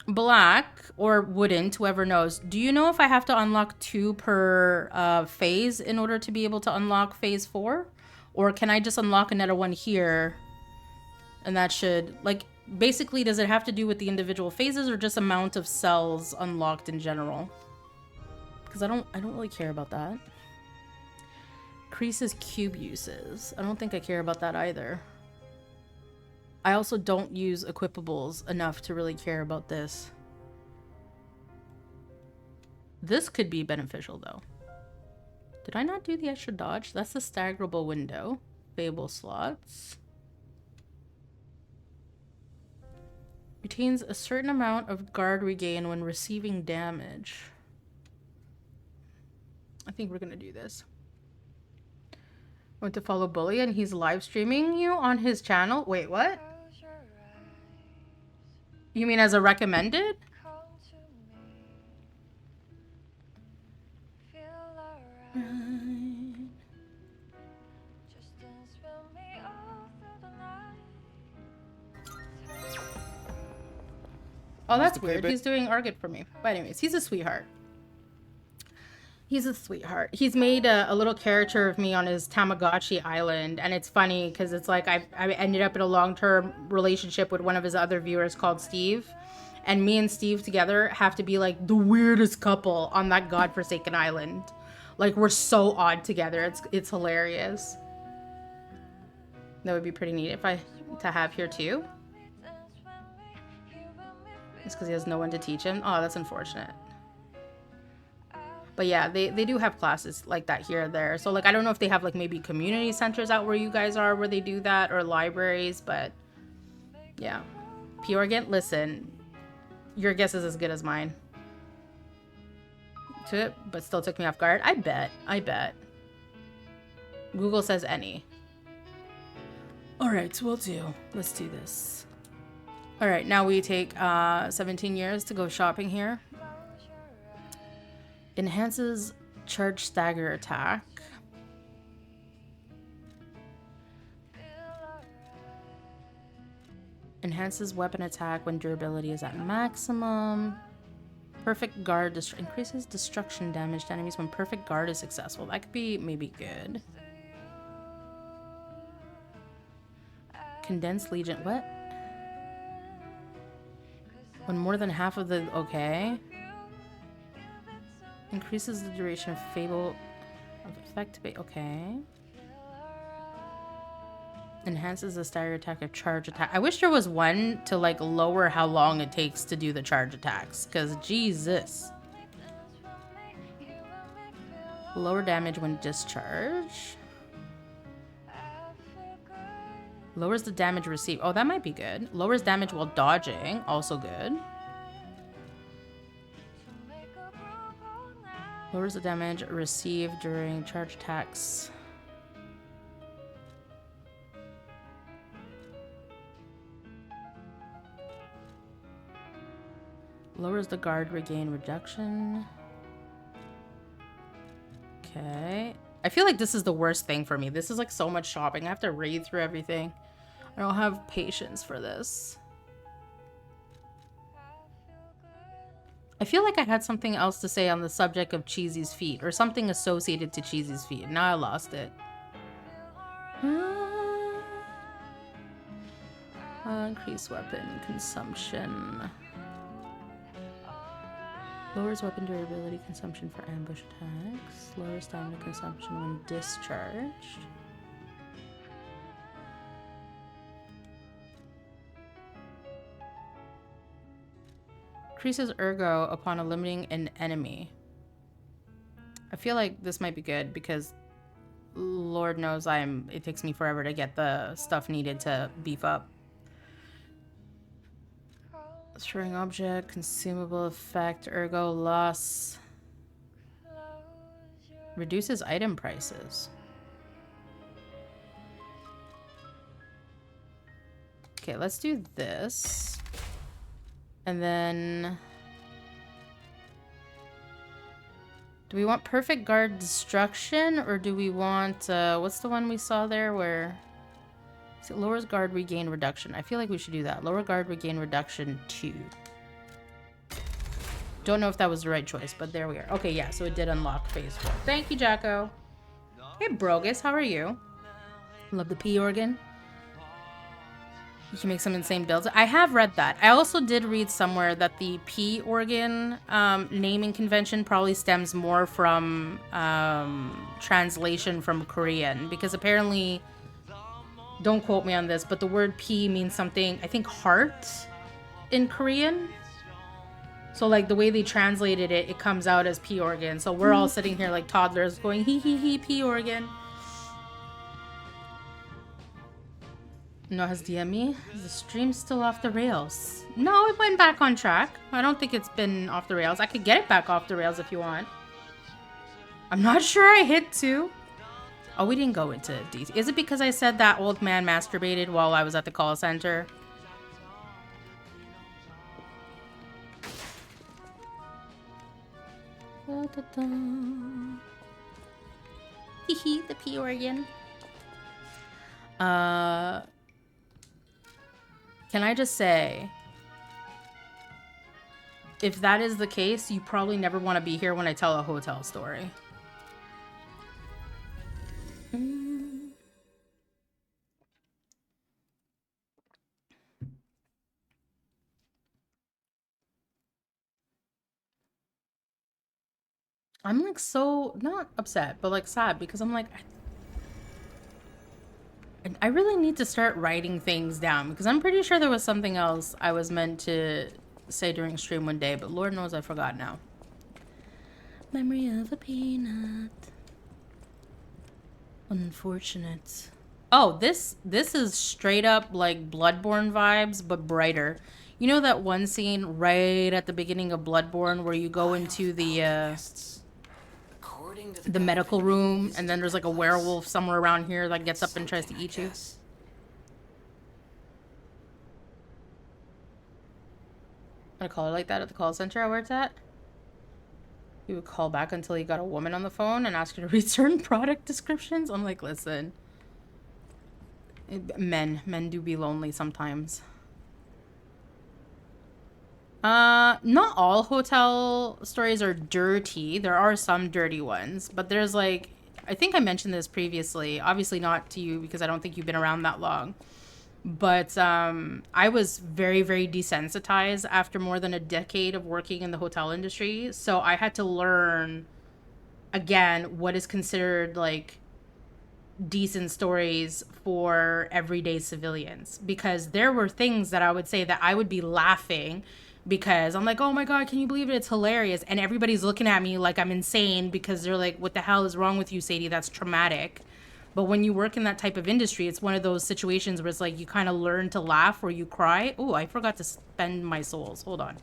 Black or wouldn't, whoever knows. Do you know if I have to unlock 2 per phase in order to be able to unlock phase 4? Or can I just unlock another one here? And that should, like, basically, does it have to do with the individual phases or just amount of cells unlocked in general? Because I don't really care about that. Increases cube uses. I don't think I care about that either. I also don't use equipables enough to really care about this. This could be beneficial, though. Did I not do the extra dodge? That's the staggerable window. Fable slots. Retains a certain amount of guard regain when receiving damage. I think we're gonna do this. Went to follow Bully and he's live streaming you on his channel. Wait, what? You mean as a recommended? Oh, that's weird. He's doing Argot for me. But anyways, he's a sweetheart. He's a sweetheart. He's made a little character of me on his Tamagotchi island. And it's funny because it's like I ended up in a long-term relationship with one of his other viewers called Steve. And me and Steve together have to be like the weirdest couple on that godforsaken island. Like, we're so odd together. It's hilarious. That would be pretty neat if to have here too. It's because he has no one to teach him. Oh, that's unfortunate. But yeah, they do have classes like that here or there. So like, I don't know if they have like maybe community centers out where you guys are where they do that, or libraries, but yeah. P-Organ, listen, your guess is as good as mine. To it, but still took me off guard. I bet. Google says any. Alright, we'll do. Let's do this. Alright, now we take 17 years to go shopping here. Enhances charge stagger attack. Enhances weapon attack when durability is at maximum. Perfect guard increases destruction damage to enemies when perfect guard is successful. That could be maybe good. Condensed Legion. What? When more than half of the... Okay. Increases the duration of Fable of effect. Okay. Enhances the stagger attack of charge attack. I wish there was one to like lower how long it takes to do the charge attacks. Because Jesus. Lower damage when discharged. Lowers the damage received. Oh, that might be good. Lowers damage while dodging. Also good. Lowers the damage received during charge attacks. Lowers the guard regain reduction. Okay. I feel like this is the worst thing for me. This is like so much shopping. I have to read through everything. I don't have patience for this. I feel like I had something else to say on the subject of Cheesy's feet, or something associated to Cheesy's feet. Now I lost it. Increase weapon consumption. Lowers weapon durability consumption for ambush attacks. Lowers stamina consumption when discharged. Increases ergo upon eliminating an enemy. I feel like this might be good because Lord knows it takes me forever to get the stuff needed to beef up. Destroying object, consumable effect, ergo loss. Reduces item prices. Okay, let's do this. And then... Do we want perfect guard destruction, or do we want... what's the one we saw there where... It lowers guard regain reduction. I feel like we should do that. Lower guard regain reduction 2. Don't know if that was the right choice, but there we are. Okay, yeah, so it did unlock phase 4. Thank you, Jacko. Hey, Brogus, how are you? Love the P-Organ. You can make some insane builds. I have read that. I also did read somewhere that the P-Organ naming convention probably stems more from translation from Korean, because apparently... Don't quote me on this, but the word P means something, I think heart in Korean. So like the way they translated it, it comes out as P-Organ. So we're all sitting here like toddlers going hee hee hee P-Organ. No, has DM me? Is the stream still off the rails? No, it went back on track. I don't think it's been off the rails. I could get it back off the rails if you want. I'm not sure I hit 2. Oh, we didn't go into detail. Is it because I said that old man masturbated while I was at the call center? Hee the P organ. Can I just say, if that is the case, you probably never want to be here when I tell a hotel story. I'm like so not upset, but like sad because I'm like, I really need to start writing things down because I'm pretty sure there was something else I was meant to say during stream one day, but Lord knows I forgot now. Memory of a peanut. Unfortunate. Oh, this is straight up like Bloodborne vibes, but brighter. You know that one scene right at the beginning of Bloodborne where you go into the medical room and then there's like a werewolf somewhere around here that gets up and tries to eat you? I call it like that at the call center I worked at. He would call back until he got a woman on the phone and ask her to read certain product descriptions. I'm like, listen, men do be lonely sometimes. Not all hotel stories are dirty. There are some dirty ones, but there's like, I think I mentioned this previously, obviously not to you because I don't think you've been around that long. But I was very, very desensitized after more than a decade of working in the hotel industry. So I had to learn, again, what is considered like decent stories for everyday civilians. Because there were things that I would say that I would be laughing because I'm like, oh my God, can you believe it? It's hilarious. And everybody's looking at me like I'm insane because they're like, what the hell is wrong with you, Sadie? That's traumatic. But when you work in that type of industry, it's one of those situations where it's like you kind of learn to laugh or you cry. Oh, I forgot to spend my souls. Hold on.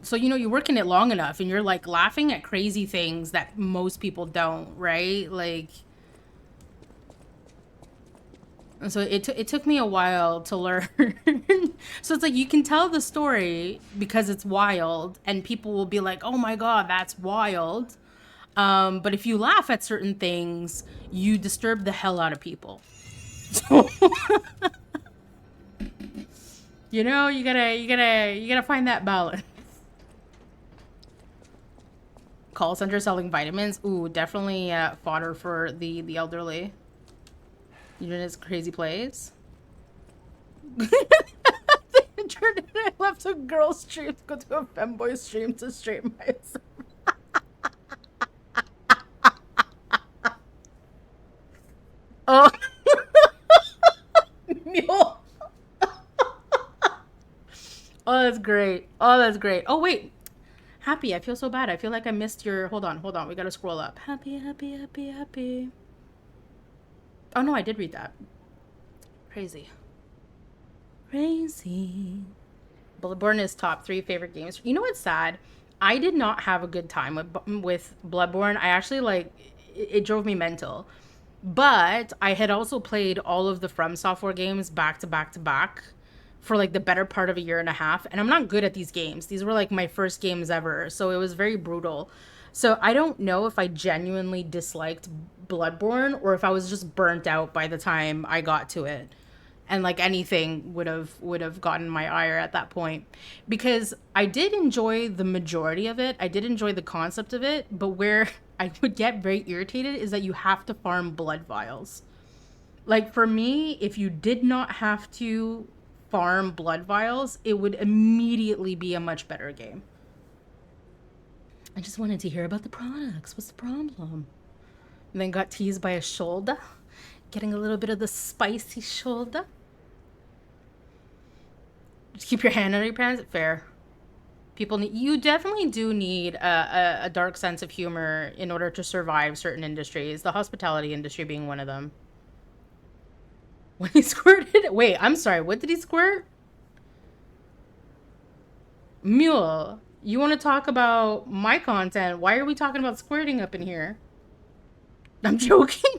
So, you know, you work in it long enough and you're like laughing at crazy things that most people don't, right? Like, so it took me a while to learn. So it's like you can tell the story because it's wild and people will be like, oh my God, that's wild. But if you laugh at certain things, you disturb the hell out of people. So, you know, you gotta find that balance. Call center selling vitamins. Ooh, definitely fodder for the elderly. You know, this crazy place. I left a girl stream to go to a femboy stream to straighten myself. Oh, mule. Oh, that's great. Oh, that's great. Oh, wait. Happy. I feel so bad. I feel like I missed your... Hold on. We gotta scroll up. Happy, happy, happy, happy. Oh, no, I did read that. Crazy. Crazy. Bloodborne is top 3 favorite games. You know what's sad? I did not have a good time with Bloodborne. I actually, like... It drove me mental. But I had also played all of the From Software games back to back to back for like the better part of a year and a half. And I'm not good at these games. These were like my first games ever. So it was very brutal. So I don't know if I genuinely disliked Bloodborne or if I was just burnt out by the time I got to it. And like anything would have gotten my ire at that point. Because I did enjoy the majority of it. I did enjoy the concept of it. But where I would get very irritated is that you have to farm blood vials. Like for me, if you did not have to farm blood vials, it would immediately be a much better game. I just wanted to hear about the products. What's the problem? And then got teased by a shoulder. Getting a little bit of the spicy shoulder. Just keep your hand under your pants. Fair. People need, you definitely do need a dark sense of humor in order to survive certain industries. The hospitality industry being one of them. When he squirted? Wait, I'm sorry. What did he squirt? Mule, you want to talk about my content? Why are we talking about squirting up in here? I'm joking.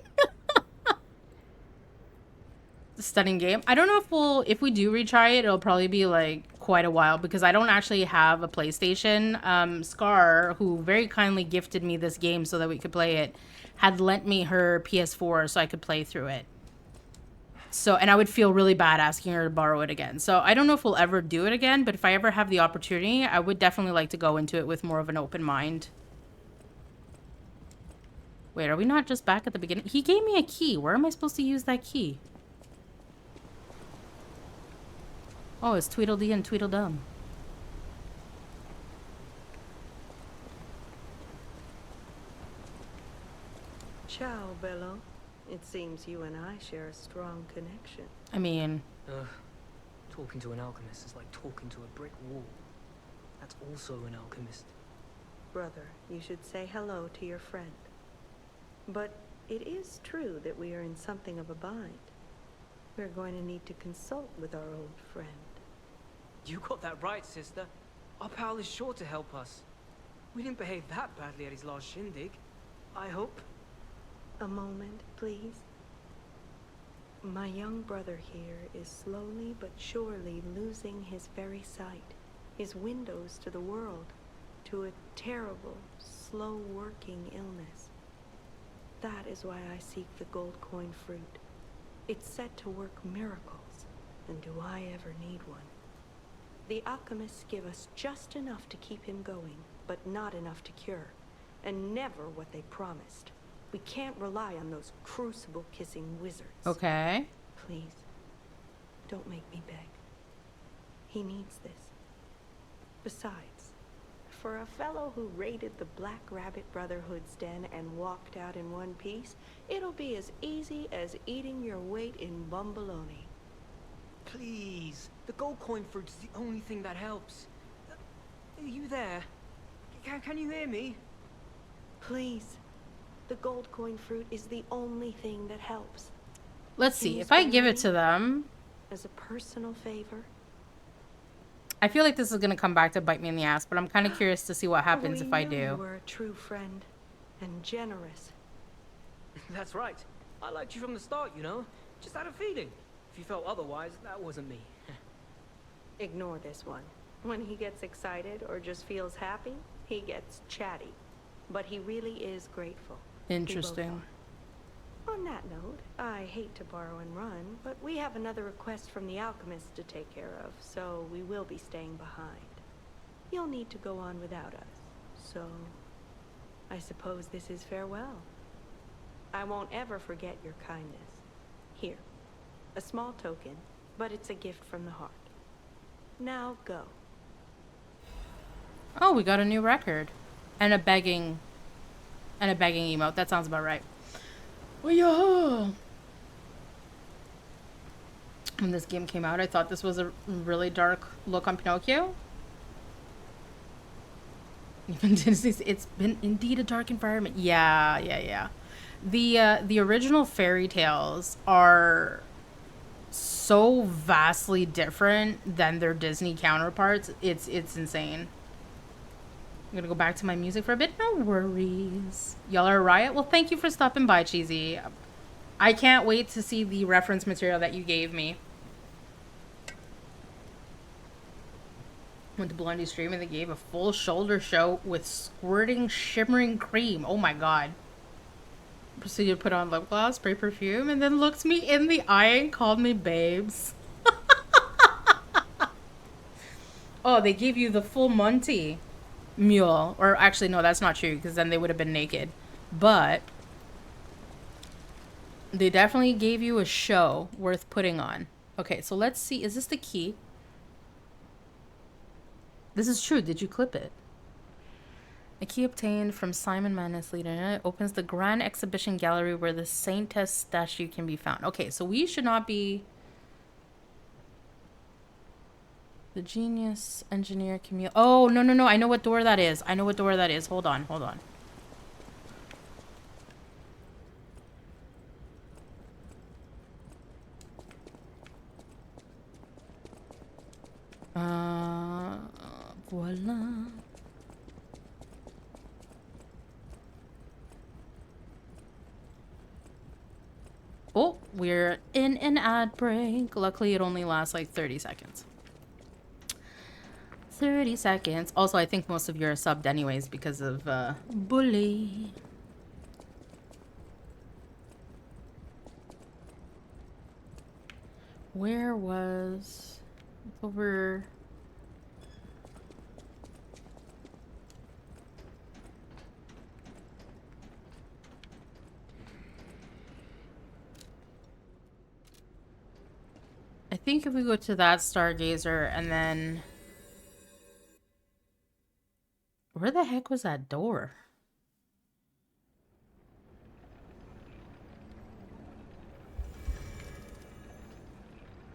Stunning game. I don't know if we do retry it, it'll probably be like quite a while because I don't actually have a PlayStation. Scar, who very kindly gifted me this game so that we could play it, had lent me her PS4 so I could play through it. So, and I would feel really bad asking her to borrow it again. So I don't know if we'll ever do it again, but if I ever have the opportunity, I would definitely like to go into it with more of an open mind. Wait, are we not just back at the beginning? He gave me a key. Where am I supposed to use that key? Oh, it's Tweedledee and Tweedledum. Ciao, Bello. It seems you and I share a strong connection. I mean... Talking to an alchemist is like talking to a brick wall. That's also an alchemist. Brother, you should say hello to your friend. But it is true that we are in something of a bind. We're going to need to consult with our old friend. You got that right, sister. Our pal is sure to help us. We didn't behave that badly at his last shindig. I hope. A moment, please. My young brother here is slowly but surely losing his very sight, his windows to the world, to a terrible, slow-working illness. That is why I seek the gold coin fruit. It's set to work miracles, and do I ever need one? The alchemists give us just enough to keep him going, but not enough to cure, and never what they promised. We can't rely on those crucible-kissing wizards. Okay. Please, don't make me beg. He needs this. Besides, for a fellow who raided the Black Rabbit Brotherhood's den and walked out in one piece, it'll be as easy as eating your weight in bumbaloni. Please. The gold coin fruit is the only thing that helps. Are you there? Can you hear me? Please. The gold coin fruit is the only thing that helps. Let's see. If I give it to them... As a personal favor? I feel like this is going to come back to bite me in the ass, but I'm kind of curious to see what happens if I do. You were a true friend. And generous. That's right. I liked you from the start, you know. Just had a feeling. If you felt otherwise, that wasn't me. Ignore this one. When he gets excited or just feels happy, he gets chatty. But he really is grateful. Interesting. On that note, I hate to borrow and run, but we have another request from the alchemist to take care of, so we will be staying behind. You'll need to go on without us, so I suppose this is farewell. I won't ever forget your kindness. Here, a small token, but it's a gift from the heart. Now go. Oh, we got a new record. And a begging emote. That sounds about right. Oh, yeah. When this game came out, I thought this was a really dark look on Pinocchio. Even it's been indeed a dark environment. Yeah. The original fairy tales are so vastly different than their Disney counterparts. It's insane. I'm gonna go back to my music for a bit. No worries. Y'all are a riot? Well, thank you for stopping by, Cheesy. I can't wait to see the reference material that you gave me. Went to Blondie's stream and they gave a full shoulder show with squirting, shimmering cream. Oh my god. Proceeded to put on lip gloss, spray perfume, and then looked me in the eye and called me babes. Oh, they gave you the full Monty. Mule. Or actually, no, that's not true, because then they would have been naked. But they definitely gave you a show worth putting on. Okay, so let's see. Is this the key? This is true. Did you clip it? A key obtained from Simon Manus leader. It opens the Grand Exhibition Gallery where the Saintess statue can be found. Okay, so we should not be... The genius engineer Camille. Oh, no. I know what door that is. Hold on. voila. Oh, we're in an ad break. Luckily, it only lasts like 30 seconds. 30 seconds. Also, I think most of you are subbed anyways because of Bully. Where was... It's over... I think if we go to that Stargazer and then... Where the heck was that door?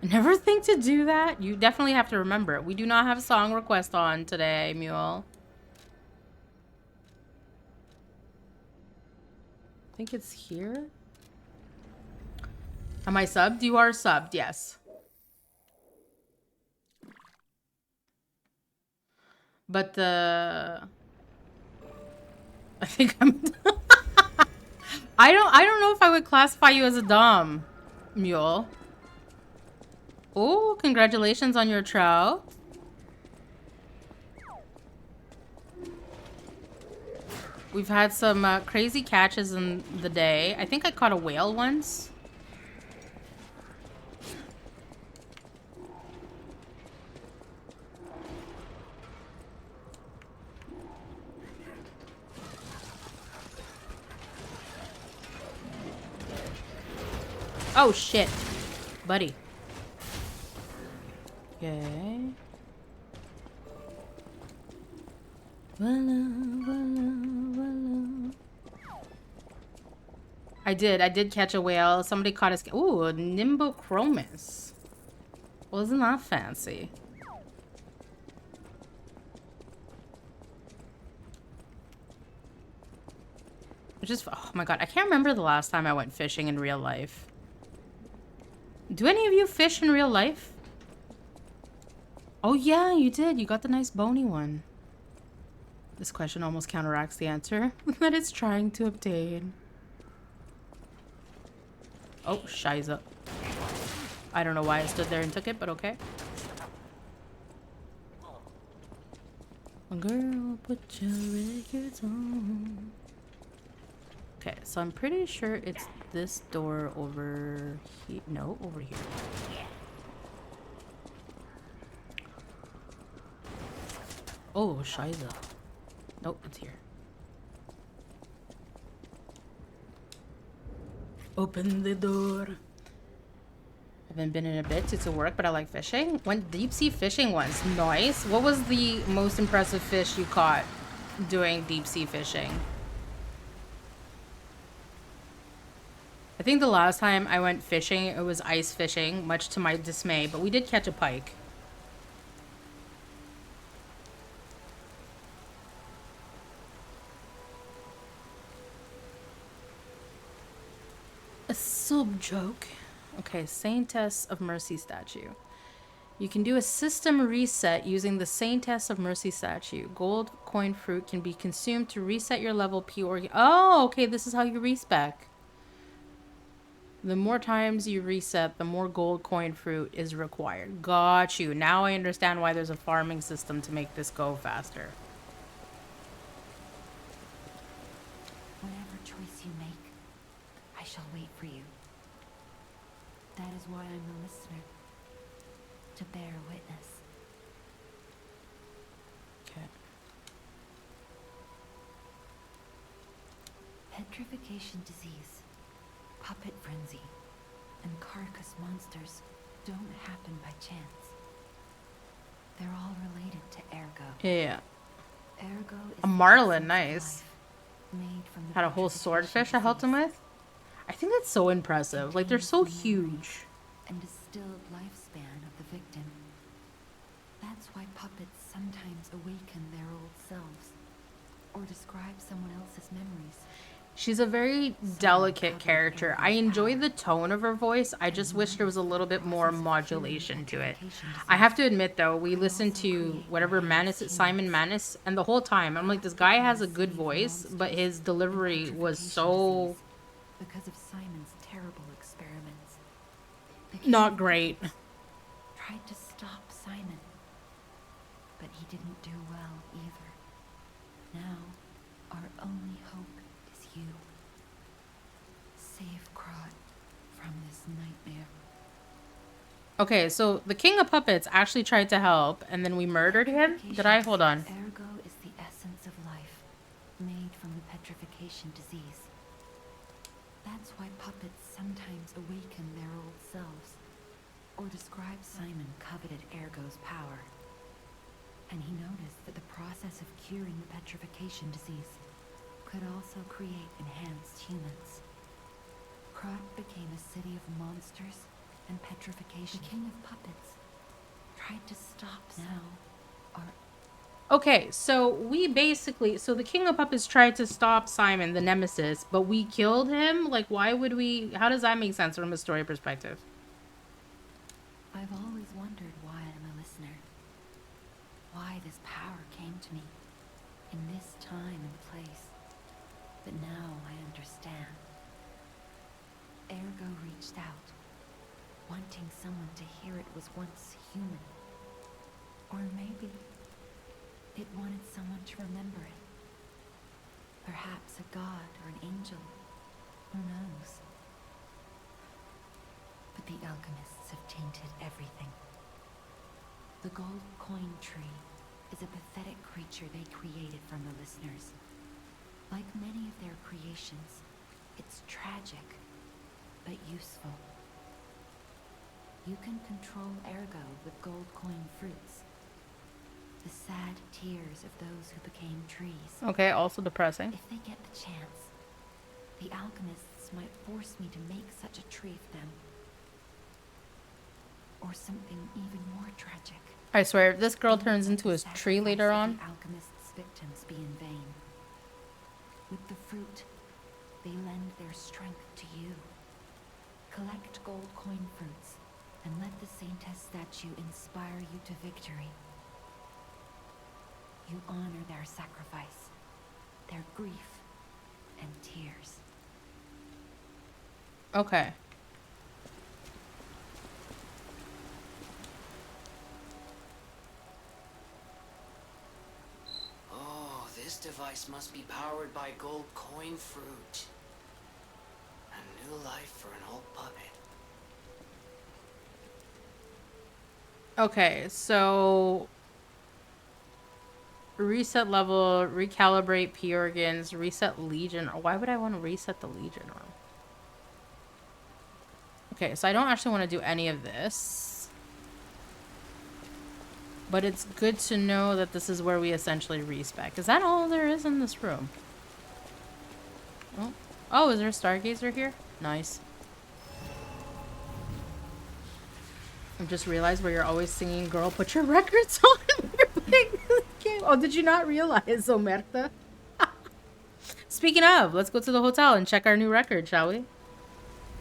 Never think to do that. You definitely have to remember it. We do not have a song request on today, Mule. I think it's here. Am I subbed? You are subbed, yes. But the... I think I'm... I don't know if I would classify you as a dom, Mule. Oh, congratulations on your trout. We've had some crazy catches in the day. I think I caught a whale once. Oh, shit. Buddy. Okay. I did catch a whale. Somebody caught a... Ooh, a Nimbochromis. Wasn't that fancy? Which is... Oh my god, I can't remember the last time I went fishing in real life. Do any of you fish in real life? Oh yeah, you did. You got the nice bony one. This question almost counteracts the answer that it's trying to obtain. Oh, shiza. I don't know why I stood there and took it, but okay. Girl, put your records on. Okay, so I'm pretty sure it's this door over here. No, over here. Oh, shiza. Nope, it's here. Open the door. Haven't been in a bit to work, but I like fishing. Went deep sea fishing once. Nice. What was the most impressive fish you caught doing deep sea fishing? I think the last time I went fishing, it was ice fishing, much to my dismay, but we did catch a pike. A sub-joke. Okay, Saintess of Mercy statue. You can do a system reset using the Saintess of Mercy statue. Gold coin fruit can be consumed to reset your level P or... Oh, okay, this is how you respec. The more times you reset, the more gold coin fruit is required. Got you. Now I understand why there's a farming system to make this go faster. Whatever choice you make, I shall wait for you. That is why I'm a listener. To bear witness. Okay. Petrification disease, puppet frenzy, and carcass monsters don't happen by chance. They're all related to Ergo. Yeah. Ergo is a marlin, nice. Had a whole swordfish I helped him with. I think that's so impressive. Like, they're so huge. And distilled lifespan of the victim. That's why puppets sometimes awaken their old selves, or describe someone else's memories. She's a very delicate character. I enjoy the tone of her voice. I just wish there was a little bit more modulation to it. I have to admit, though, we listened to whatever Simon Manus, and the whole time I'm like, this guy has a good voice, but his delivery was so because of Simon's terrible experiments. not great. Tried to stop Simon, but he didn't do well either. Now, our only hope is you. Save Krat from this nightmare. Okay, so the King of Puppets actually tried to help, and then we murdered him? Did I? Hold on. Ergo is the essence of life, made from the petrification disease. That's why puppets sometimes awaken their old selves, or describe Simon coveted Ergo's power. And he noticed that the process of curing the petrification disease could also create enhanced humans. Krat became a city of monsters and petrification. The King of Puppets tried to stop now. Okay, so the King of Puppets tried to stop Simon, the nemesis, but we killed him? Like, why would we? How does that make sense from a story perspective? I've always wondered why I'm a listener. Why this power came to me, in this time and place. But now I understand. Ergo reached out, wanting someone to hear it was once human. Or maybe it wanted someone to remember it. Perhaps a god or an angel. Who knows? But the alchemists have tainted everything. The gold coin tree is a pathetic creature they created from the listeners. Like many of their creations, it's tragic, but useful. You can control Ergo with gold coin fruits. The sad tears of those who became trees. Okay, also depressing. If they get the chance, the alchemists might force me to make such a tree for them. Or something even more tragic. I swear, if this girl turns into a tree later on. The alchemists' victims be in vain. With the fruit, they lend their strength to you. Collect gold coin fruits, and let the Saintess statue inspire you to victory. You honor their sacrifice, their grief, and tears. Okay. Oh, this device must be powered by gold coin fruit. A new life for an old puppet. Okay, so reset level, recalibrate P organs, reset Legion. Why would I want to reset the Legion arm? Okay, so I don't actually want to do any of this. But it's good to know that this is where we essentially respec. Is that all there is in this room? Oh, is there a Stargazer here? Nice. I just realized where you're always singing, girl, put your records on when you're playing this game. Oh, did you not realize, Omerta? Speaking of, let's go to the hotel and check our new record, shall we?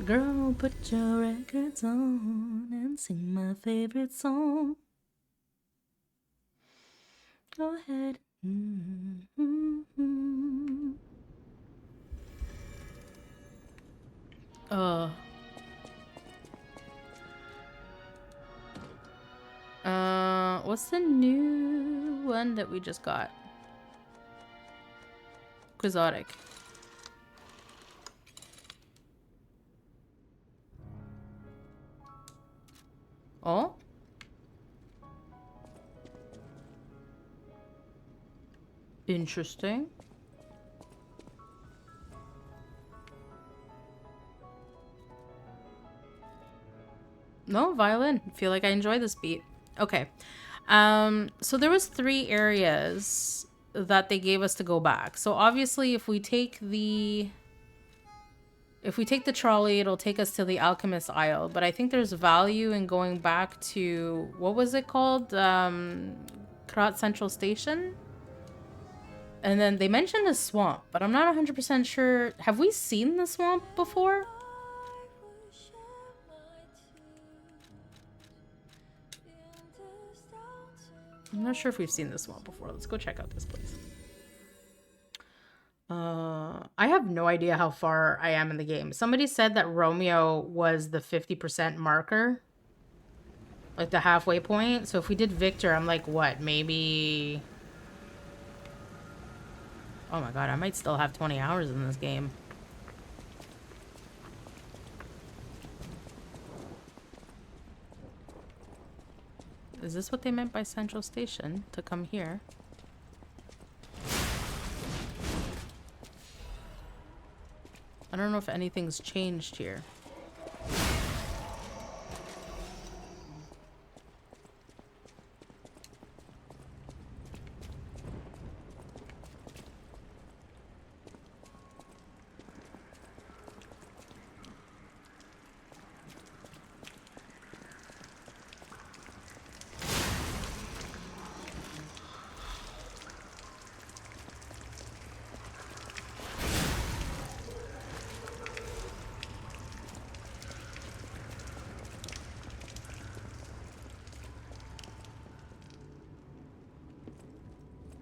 Girl, put your records on and sing my favorite song. Go ahead. What's the new one that we just got? Quixotic. Oh? Interesting. No, violin. Feel like I enjoy this beat. Okay. So there was 3 areas that they gave us to go back. So obviously if we take the trolley, it'll take us to the Alchemist Isle. But I think there's value in going back to, what was it called? Krat Central Station? And then they mentioned a swamp, but I'm not 100% sure. Have we seen the swamp before? I'm not sure if we've seen this swamp before. Let's go check out this place. I have no idea how far I am in the game. Somebody said that Romeo was the 50% marker. Like the halfway point. So if we did Victor, I'm like, what? Maybe... Oh my god, I might still have 20 hours in this game. Is this what they meant by Central Station? To come here? I don't know if anything's changed here.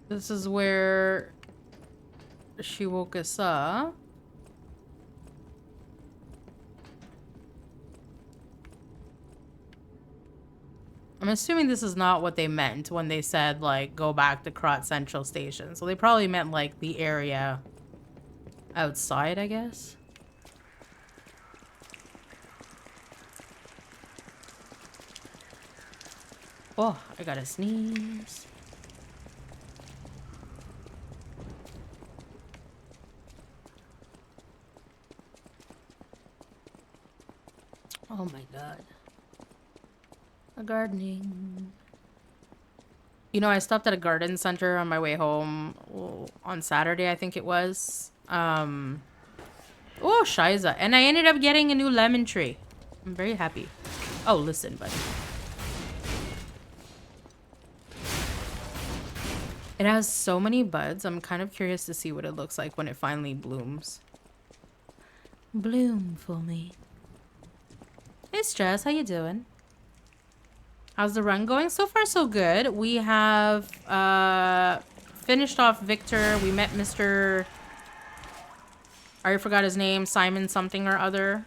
This is where she woke us up. I'm assuming this is not what they meant when they said, like, go back to Krot Central Station. So they probably meant, like, the area outside, I guess. Oh, I gotta sneeze. Oh my god. A gardening. You know, I stopped at a garden center on my way home on Saturday, I think it was. Oh, Shiza. And I ended up getting a new lemon tree. I'm very happy. Oh, listen, buddy. It has so many buds. I'm kind of curious to see what it looks like when it finally blooms. Bloom for me. Hey Stress, how you doing? How's the run going? So far so good. We have finished off Victor. We met Mr. I already forgot his name, Simon something or other.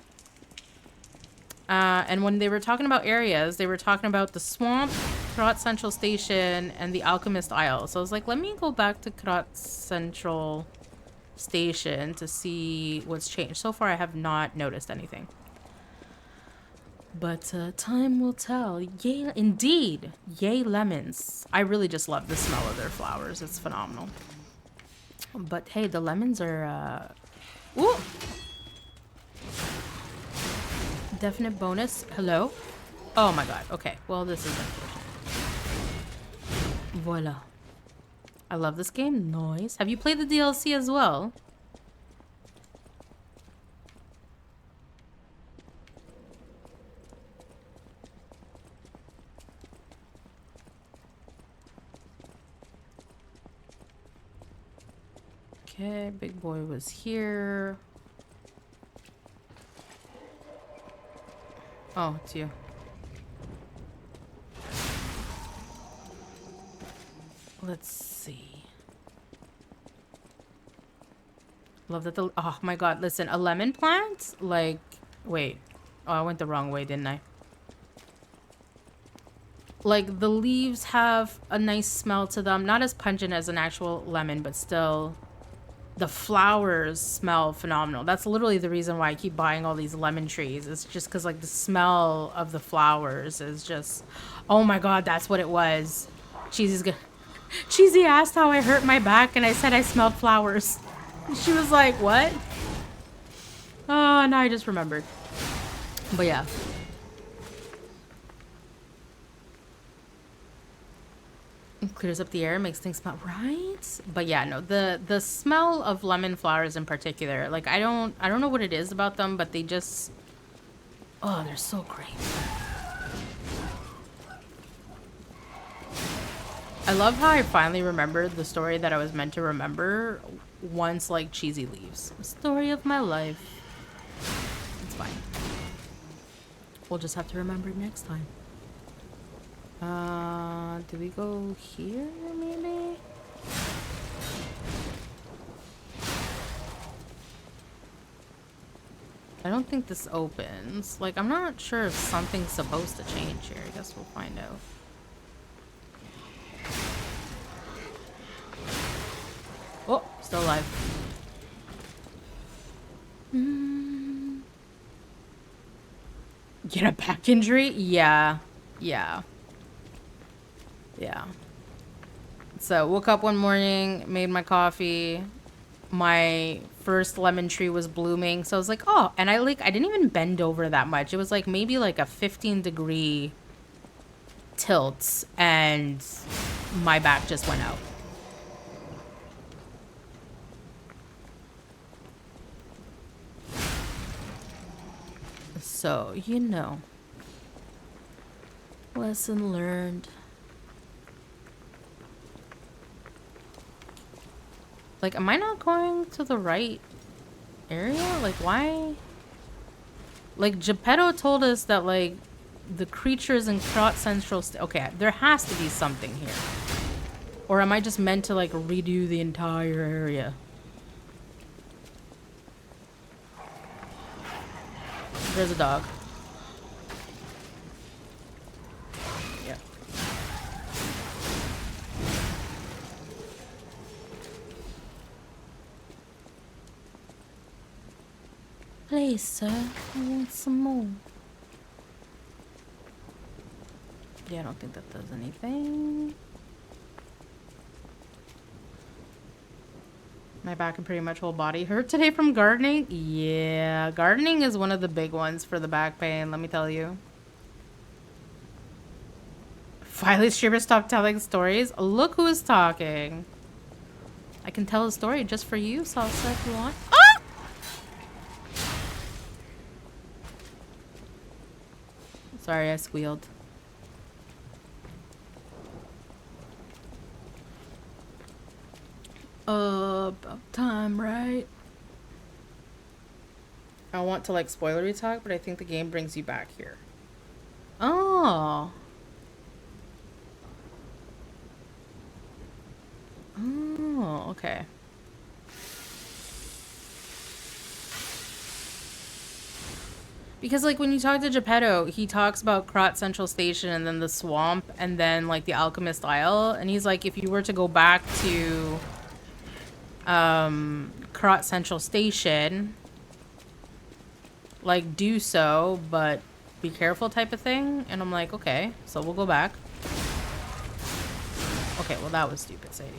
And when they were talking about areas, they were talking about the swamp, Krot Central Station, and the Alchemist Isle. So I was like, let me go back to Krot Central Station to see what's changed. So far I have not noticed anything. But time will tell. Yay, indeed. Yay, lemons. I really just love the smell of their flowers. It's phenomenal. But hey, the lemons are... Ooh! Definite bonus. Hello? Oh my god. Okay. Well, this is unfortunate. Voila. I love this game. Nice. Have you played the DLC as well? Okay, big boy was here. Oh, it's you. Let's see. Love that the... Oh my god, listen. A lemon plant? Like... Wait. Oh, I went the wrong way, didn't I? Like, the leaves have a nice smell to them. Not as pungent as an actual lemon, but still... The flowers smell phenomenal. That's literally the reason why I keep buying all these lemon trees. It's just because, like, the smell of the flowers is just... Oh my god, that's what it was. Cheesy's good. Cheesy asked how I hurt my back, and I said I smelled flowers. She was like, what? Oh, now I just remembered. But yeah. It clears up the air, makes things smell right. But yeah, no, the smell of lemon flowers in particular, like I don't know what it is about them, but they just, oh, they're so great. I love how I finally remembered the story that I was meant to remember once, like, Cheesy leaves. The story of my life. It's fine. We'll just have to remember it next time. Do we go here, maybe? I don't think this opens. Like, I'm not sure if something's supposed to change here. I guess we'll find out. Oh, still alive. Get a back injury? Yeah. Yeah. Yeah. So, woke up one morning, made my coffee. My first lemon tree was blooming. So I was like, oh, and I didn't even bend over that much. It was like maybe like a 15-degree tilt and my back just went out. So, you know. Lesson learned. Like, am I not going to the right area? Like, why? Like, Geppetto told us that, like, the creatures in Krot Central... Okay, there has to be something here. Or am I just meant to, like, redo the entire area? There's a dog. Yeah. Please, sir, I want some more. Yeah, I don't think that does anything. My back and pretty much whole body hurt today from gardening. Yeah, gardening is one of the big ones for the back pain, let me tell you. Finally, streamer stopped telling stories. Look who is talking. I can tell a story just for you, Salsa, if you want. Ah! Sorry, I squealed. About time, right? I want to, like, spoilery talk, but I think the game brings you back here. Oh. Oh, okay. Because, like, when you talk to Geppetto, he talks about Krot Central Station and then the swamp and then, like, the Alchemist Isle. And he's like, if you were to go back to Krot Central Station, like, do so, but be careful type of thing. And I'm like, okay, so we'll go back. Okay, well, that was stupid, Sadie.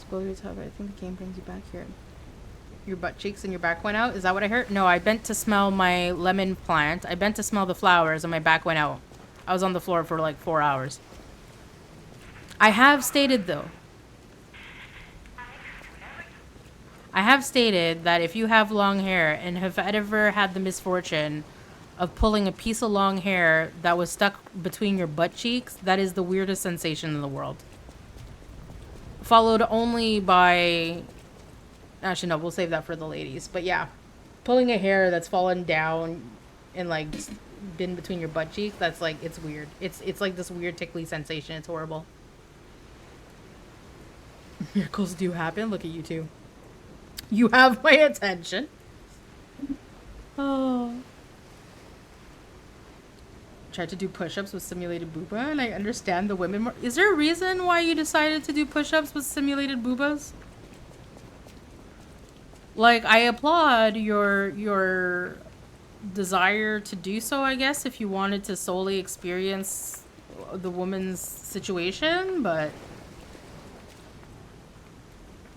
Spoilers, however, I think the game brings you back here. Your butt cheeks and your back went out? Is that what I heard? No, I bent to smell my lemon plant. I bent to smell the flowers and my back went out. I was on the floor for like 4 hours. I have stated, though. I have stated that if you have long hair and have ever had the misfortune of pulling a piece of long hair that was stuck between your butt cheeks, that is the weirdest sensation in the world. Followed only by... Actually, no, we'll save that for the ladies. But yeah, pulling a hair that's fallen down and like just been between your butt cheeks, that's like, it's weird. It's like this weird tickly sensation. It's horrible. Miracles do happen. Look at you two. You have my attention. Oh. Tried to do push-ups with simulated booba, and I understand the women more. Is there a reason why you decided to do push-ups with simulated boobas? Like, I applaud your desire to do so, I guess, if you wanted to solely experience the woman's situation, but...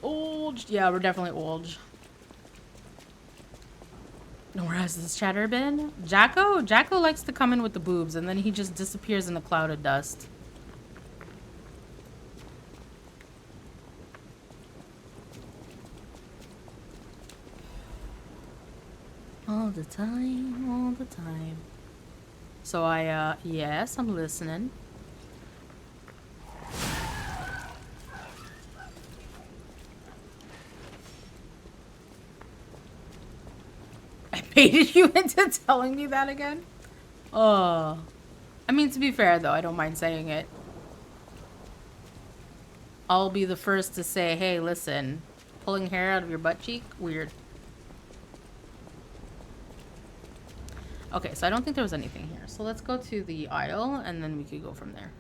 Old. Yeah, we're definitely old. Where has this chatter been? Jacko? Jacko likes to come in with the boobs, and then he just disappears in a cloud of dust. All the time, all the time. So yes, I'm listening. I baited you into telling me that again? Oh. I mean, to be fair, though, I don't mind saying it. I'll be the first to say, hey, listen, pulling hair out of your butt cheek? Weird. Okay, so I don't think there was anything here. So let's go to the aisle, and then we could go from there.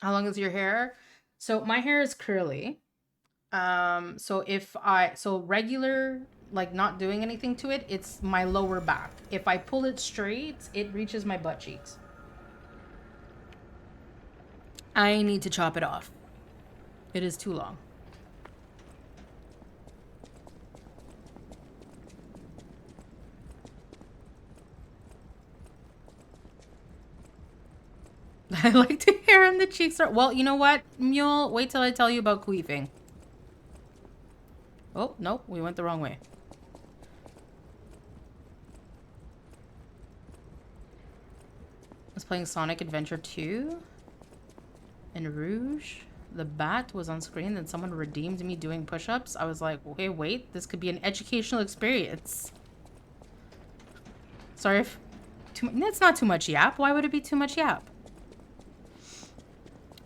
How long is your hair? So my hair is curly. So regular, like not doing anything to it, it's my lower back. If I pull it straight, it reaches my butt cheeks. I need to chop it off. It is too long. I like to hair on the cheeks. Well, you know what, Mule? Wait till I tell you about queefing. Oh, no, we went the wrong way. I was playing Sonic Adventure 2 in Rouge. The bat was on screen, then someone redeemed me doing push-ups. I was like, okay, wait, this could be an educational experience. Sorry if... That's not too much yap. Why would it be too much yap?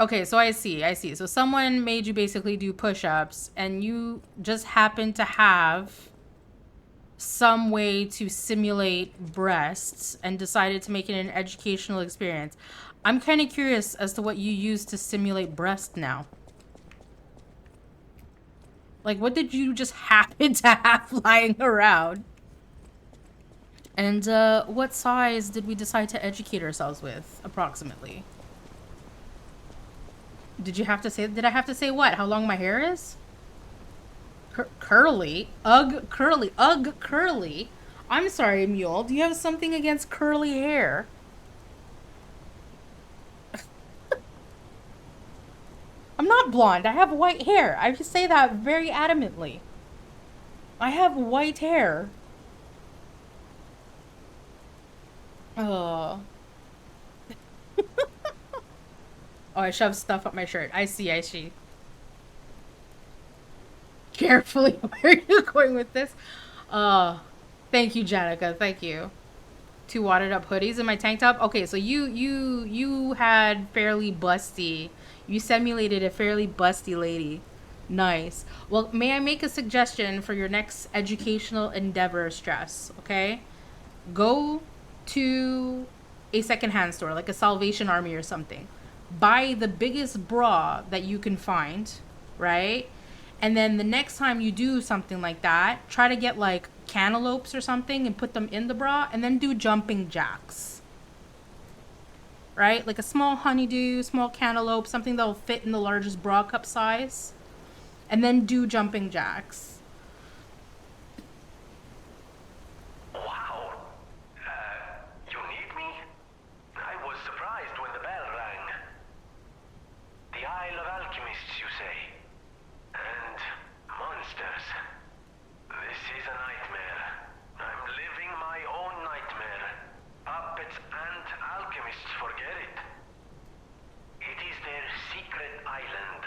Okay, so I see. So someone made you basically do push-ups, and you just happen to have some way to simulate breasts and decided to make it an educational experience. I'm kind of curious as to what you use to simulate breast now. Like, what did you just happen to have lying around? And what size did we decide to educate ourselves with, approximately? Did I have to say what? How long my hair is? Curly? Ugh, curly. Ugh, curly. I'm sorry, Mule. Do you have something against curly hair? I'm not blonde. I have white hair. I just say that very adamantly. I have white hair. Oh. Oh, I shoved stuff up my shirt. I see. Carefully, where are you going with this? Thank you, Janica. Thank you. 2 wadded up hoodies in my tank top. Okay, so you had fairly busty. You simulated a fairly busty lady. Nice. Well, may I make a suggestion for your next educational endeavor, Stress? Okay, go to a secondhand store like a Salvation Army or something. Buy the biggest bra that you can find, right? And then the next time you do something like that, try to get like cantaloupes or something and put them in the bra, and then do jumping jacks. Right? Like a small honeydew, small cantaloupe, something that'll fit in the largest bra cup size. And then do jumping jacks. Wow. You need me? I was surprised when the bell rang. The Isle of Alchemists, you say? And monsters. This is a nightmare. I'm living my own nightmare. Puppets and alchemists forget it. It is their secret island.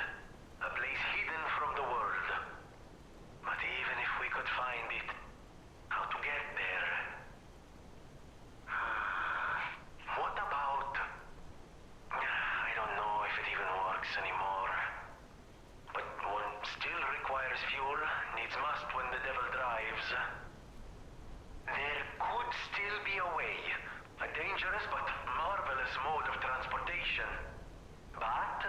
A place hidden from the world. But even if we could find it, how to get there? What about... I don't know if it even works anymore. But one still requires fuel, needs must when the devil drives. There could still be a way. A dangerous but marvelous mode of transportation. But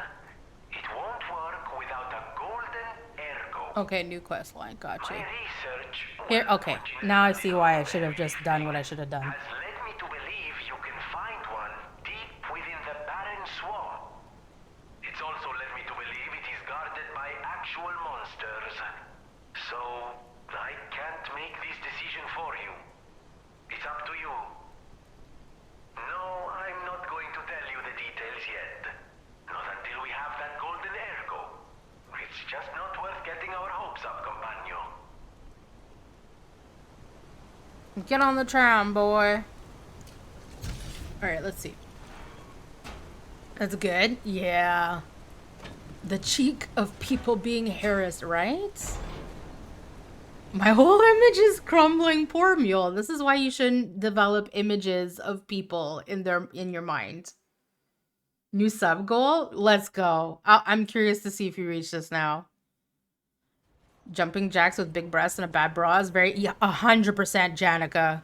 it won't work without a golden ergo. Okay, new quest line. Got you. My research Here, okay. Now I see why I should have just done what I should have done. has led me to believe you can find one deep within the barren swamp. It's also led me to believe it is guarded by actual monsters. So, I can't make this decision for you. It's Get on the tram, boy. Alright, let's see. That's good. Yeah. The cheek of people being harassed, right? My whole image is crumbling. Poor mule. This is why you shouldn't develop images of people in your mind. New sub goal? Let's go. I'm curious to see if you reach this now. Jumping jacks with big breasts and a bad bra is very... Yeah, 100% Janica.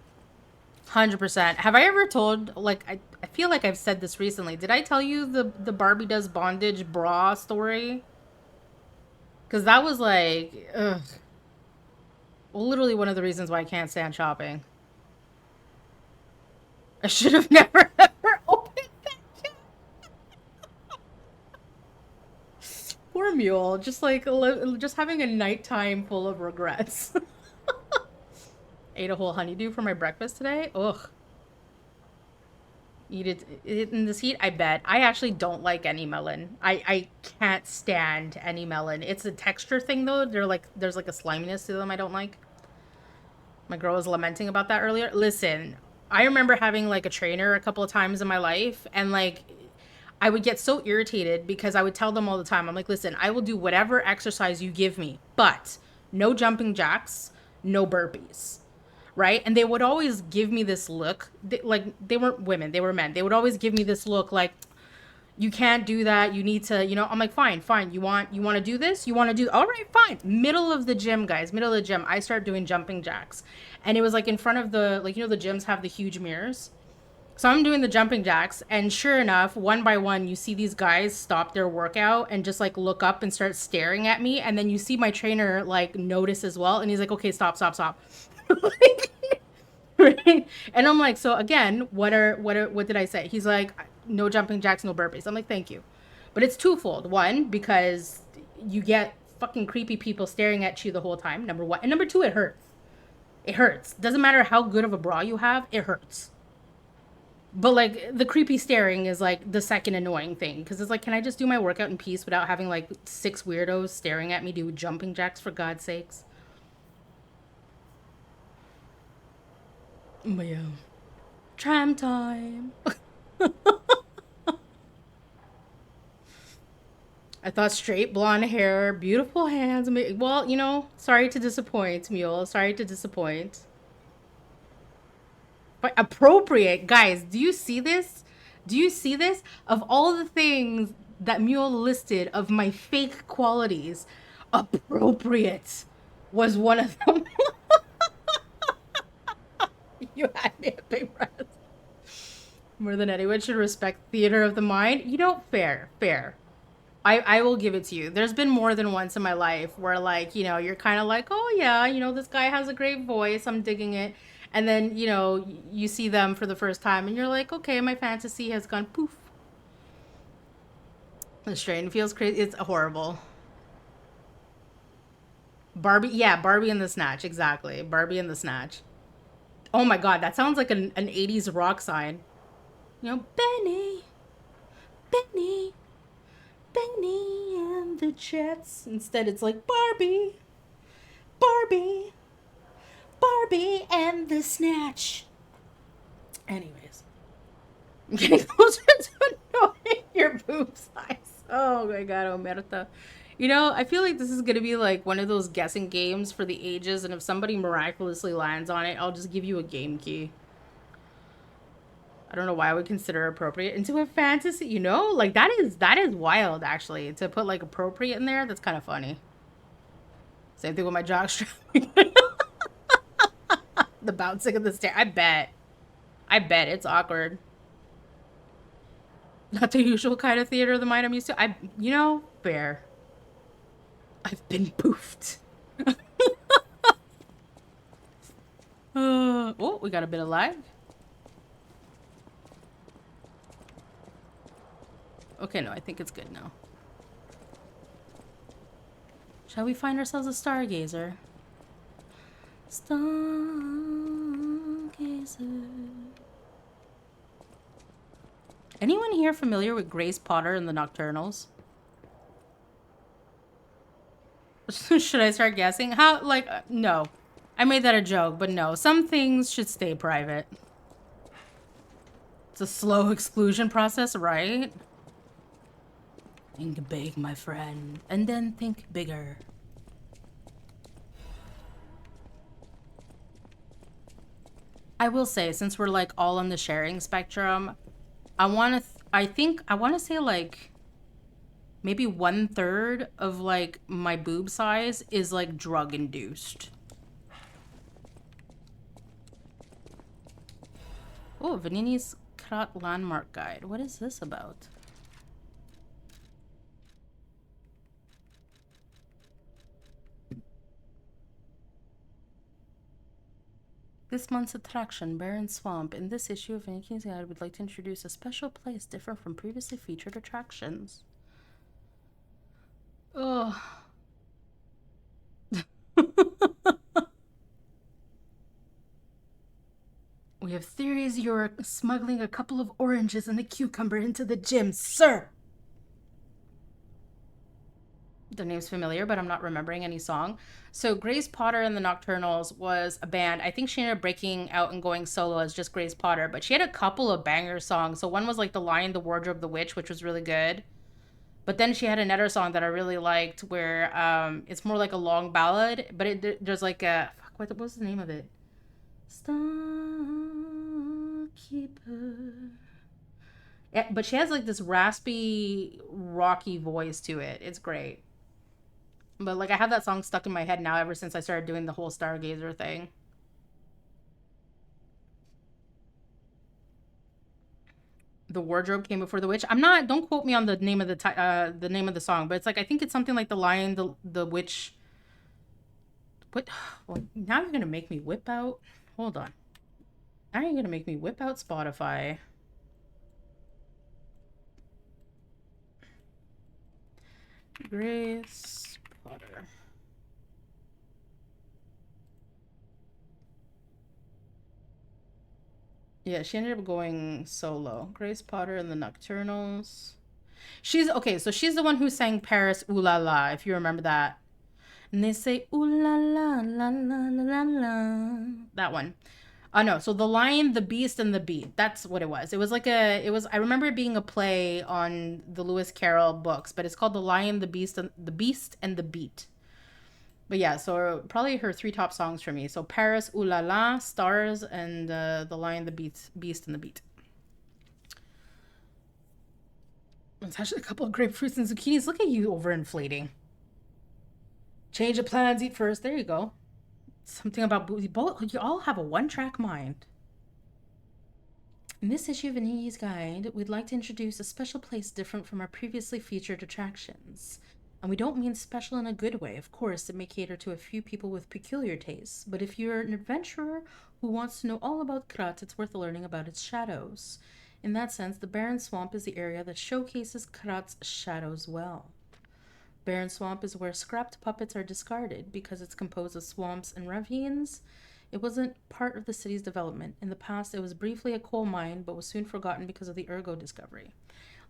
100%. Have I ever told... Like, I feel like I've said this recently. Did I tell you the Barbie Does Bondage bra story? Because that was like... Ugh. Literally one of the reasons why I can't stand shopping. I should have never ever opened that shop. Poor mule. Just like, just having a nighttime full of regrets. Ate a whole honeydew for my breakfast today. Ugh. Eat it in this heat? I bet. I actually don't like any melon. I can't stand any melon. It's a texture thing though. There's like a sliminess to them I don't like. My girl was lamenting about that earlier. Listen, I remember having like a trainer a couple of times in my life, and like I would get so irritated because I would tell them all the time, I'm like, listen, I will do whatever exercise you give me, but no jumping jacks, no burpees. Right? And they would always give me this look. They weren't women, they were men. They would always give me this look like, you can't do that. You need to, I'm like, fine. You want to do this? You want to do, all right, fine. Middle of the gym, guys, middle of the gym. I start doing jumping jacks. And it was like in front of the, like, the gyms have the huge mirrors. So I'm doing the jumping jacks. And sure enough, one by one, you see these guys stop their workout and just like look up and start staring at me. And then you see my trainer like notice as well. And he's like, okay, stop. Right? And I'm like, so again, what did I say? He's like, no jumping jacks, no burpees. I'm like, thank you. But it's twofold. One, because you get fucking creepy people staring at you the whole time, number one. And number two, it hurts. It hurts. Doesn't matter how good of a bra you have, it hurts. But like the creepy staring is like the second annoying thing. Because it's like, can I just do my workout in peace without having like 6 weirdos staring at me do jumping jacks, for God's sakes? But yeah. Tram time. I thought straight blonde hair, beautiful hands. Well, sorry to disappoint, Mule. Sorry to disappoint. But appropriate. Guys, do you see this? Do you see this? Of all the things that Mule listed of my fake qualities, appropriate was one of them. You had me a big breath. More than anyone should respect theater of the mind. Fair. I will give it to you. There's been more than once in my life where like, you're kind of like, oh yeah, this guy has a great voice. I'm digging it. And then, you see them for the first time and you're like, okay, my fantasy has gone poof. The strain feels crazy. It's horrible. Barbie and the Snatch. Exactly. Barbie and the Snatch. Oh my God, that sounds like an 80s rock sign. Benny and the Jets. Instead, it's like Barbie and the Snatch. Anyways, I'm getting closer to knowing your boob size. Oh my God, Omerta. I feel like this is going to be like one of those guessing games for the ages, and if somebody miraculously lands on it, I'll just give you a game key. I don't know why I would consider appropriate into a fantasy, like that is wild actually, to put like appropriate in there. That's kind of funny. Same thing with my jockstrap. The bouncing of the stair. I bet it's awkward. Not the usual kind of theater of the mind I'm used to. Fair. I've been poofed. Oh, we got a bit of lag. Okay, no, I think it's good now. Shall we find ourselves a stargazer? Stargazer. Anyone here familiar with Grace Potter and the Nocturnals? Should I start guessing? No. I made that a joke, but no. Some things should stay private. It's a slow exclusion process, right? Think big, my friend. And then think bigger. I will say, since we're like all on the sharing spectrum, I want to say like maybe 1/3 of like my boob size is like drug induced. Oh, Vanini's Krat Landmark Guide. What is this about? This month's attraction, Barren Swamp. In this issue of Vanini's Guide, we'd like to introduce a special place different from previously featured attractions. Ugh. We have theories you're smuggling a couple of oranges and a cucumber into the gym, sir! The name's familiar, but I'm not remembering any song. So Grace Potter and the Nocturnals was a band. I think she ended up breaking out and going solo as just Grace Potter, but she had a couple of banger songs. So one was like The Lion, the Wardrobe, the Witch, which was really good. But then she had another song that I really liked where it's more like a long ballad, but there's like a... Fuck, what was the name of it? Starkeeper. Yeah, but she has like this raspy, rocky voice to it. It's great. But like I have that song stuck in my head now ever since I started doing the whole Stargazer thing. The Wardrobe came before the Witch. I'm not. Don't quote me on the name of the name of the song, but it's like I think it's something like the Lion, the Witch. What? Well, now you're gonna make me whip out. Hold on. Now you're gonna make me whip out Spotify. Grace Potter. Yeah, she ended up going solo. Grace Potter and the Nocturnals. She's okay, so she's the one who sang Paris Ooh La La, if you remember that. And they say ooh la la la la la la. That one. Oh no, so The Lion, the Beast, and the Beat. That's what it was. It was like I remember it being a play on the Lewis Carroll books, but it's called The Lion, the Beast, and the Beat. But yeah, so probably her 3 top songs for me. So Paris, Ooh La La, Stars, and The Lion, the Beast, and the Beat. It's actually a couple of grapefruits and zucchinis. Look at you overinflating. Change of plans, eat first. There you go. Something about both. You all have a one-track mind. In this issue of Vanini's Guide, we'd like to introduce a special place different from our previously featured attractions. And we don't mean special in a good way. Of course, it may cater to a few people with peculiar tastes. But if you're an adventurer who wants to know all about Krat, it's worth learning about its shadows. In that sense, the Barren Swamp is the area that showcases Krat's shadows well. Barren Swamp is where scrapped puppets are discarded because it's composed of swamps and ravines. It wasn't part of the city's development. In the past, it was briefly a coal mine, but was soon forgotten because of the ergo discovery.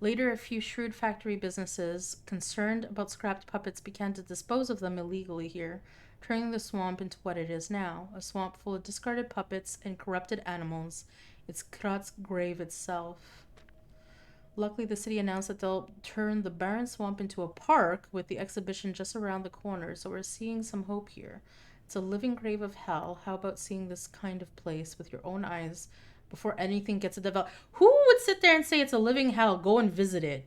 Later, a few shrewd factory businesses concerned about scrapped puppets began to dispose of them illegally here, turning the swamp into what it is now, a swamp full of discarded puppets and corrupted animals. It's Krat's grave itself. Luckily, the city announced that they'll turn the barren swamp into a park with the exhibition just around the corner, so we're seeing some hope here. It's a living grave of hell. How about seeing this kind of place with your own eyes before anything gets developed? Who would sit there and say it's a living hell? Go and visit it.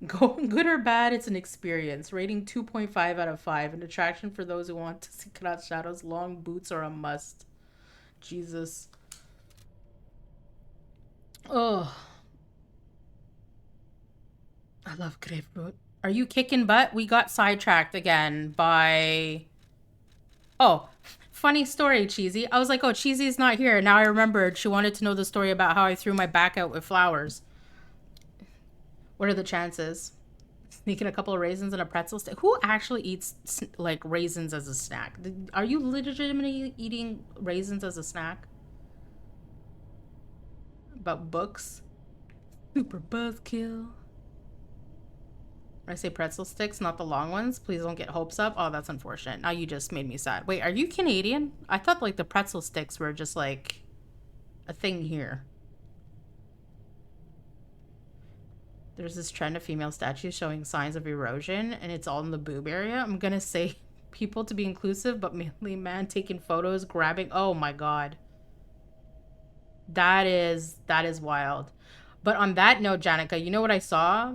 Go, good or bad, it's an experience. Rating 2.5 out of 5. An attraction for those who want to see Krat's shadows. Long boots are a must. Jesus. Oh. I love grapefruit. Are you kicking butt? We got sidetracked again by... Oh, funny story, Cheesy. I was like, oh, Cheesy's not here. Now I remembered she wanted to know the story about how I threw my back out with flowers. What are the chances? Sneaking a couple of raisins and a pretzel stick. Who actually eats, like, raisins as a snack? Are you legitimately eating raisins as a snack? About books? Super buzzkill. When I say pretzel sticks, not the long ones. Please don't get hopes up. Oh, that's unfortunate. Now you just made me sad. Wait, are you Canadian? I thought like the pretzel sticks were just like a thing here. There's this trend of female statues showing signs of erosion, and it's all in the boob area. I'm gonna say people to be inclusive, but mainly man taking photos, grabbing. Oh my god. That is wild. But on that note, Janica, you know what I saw?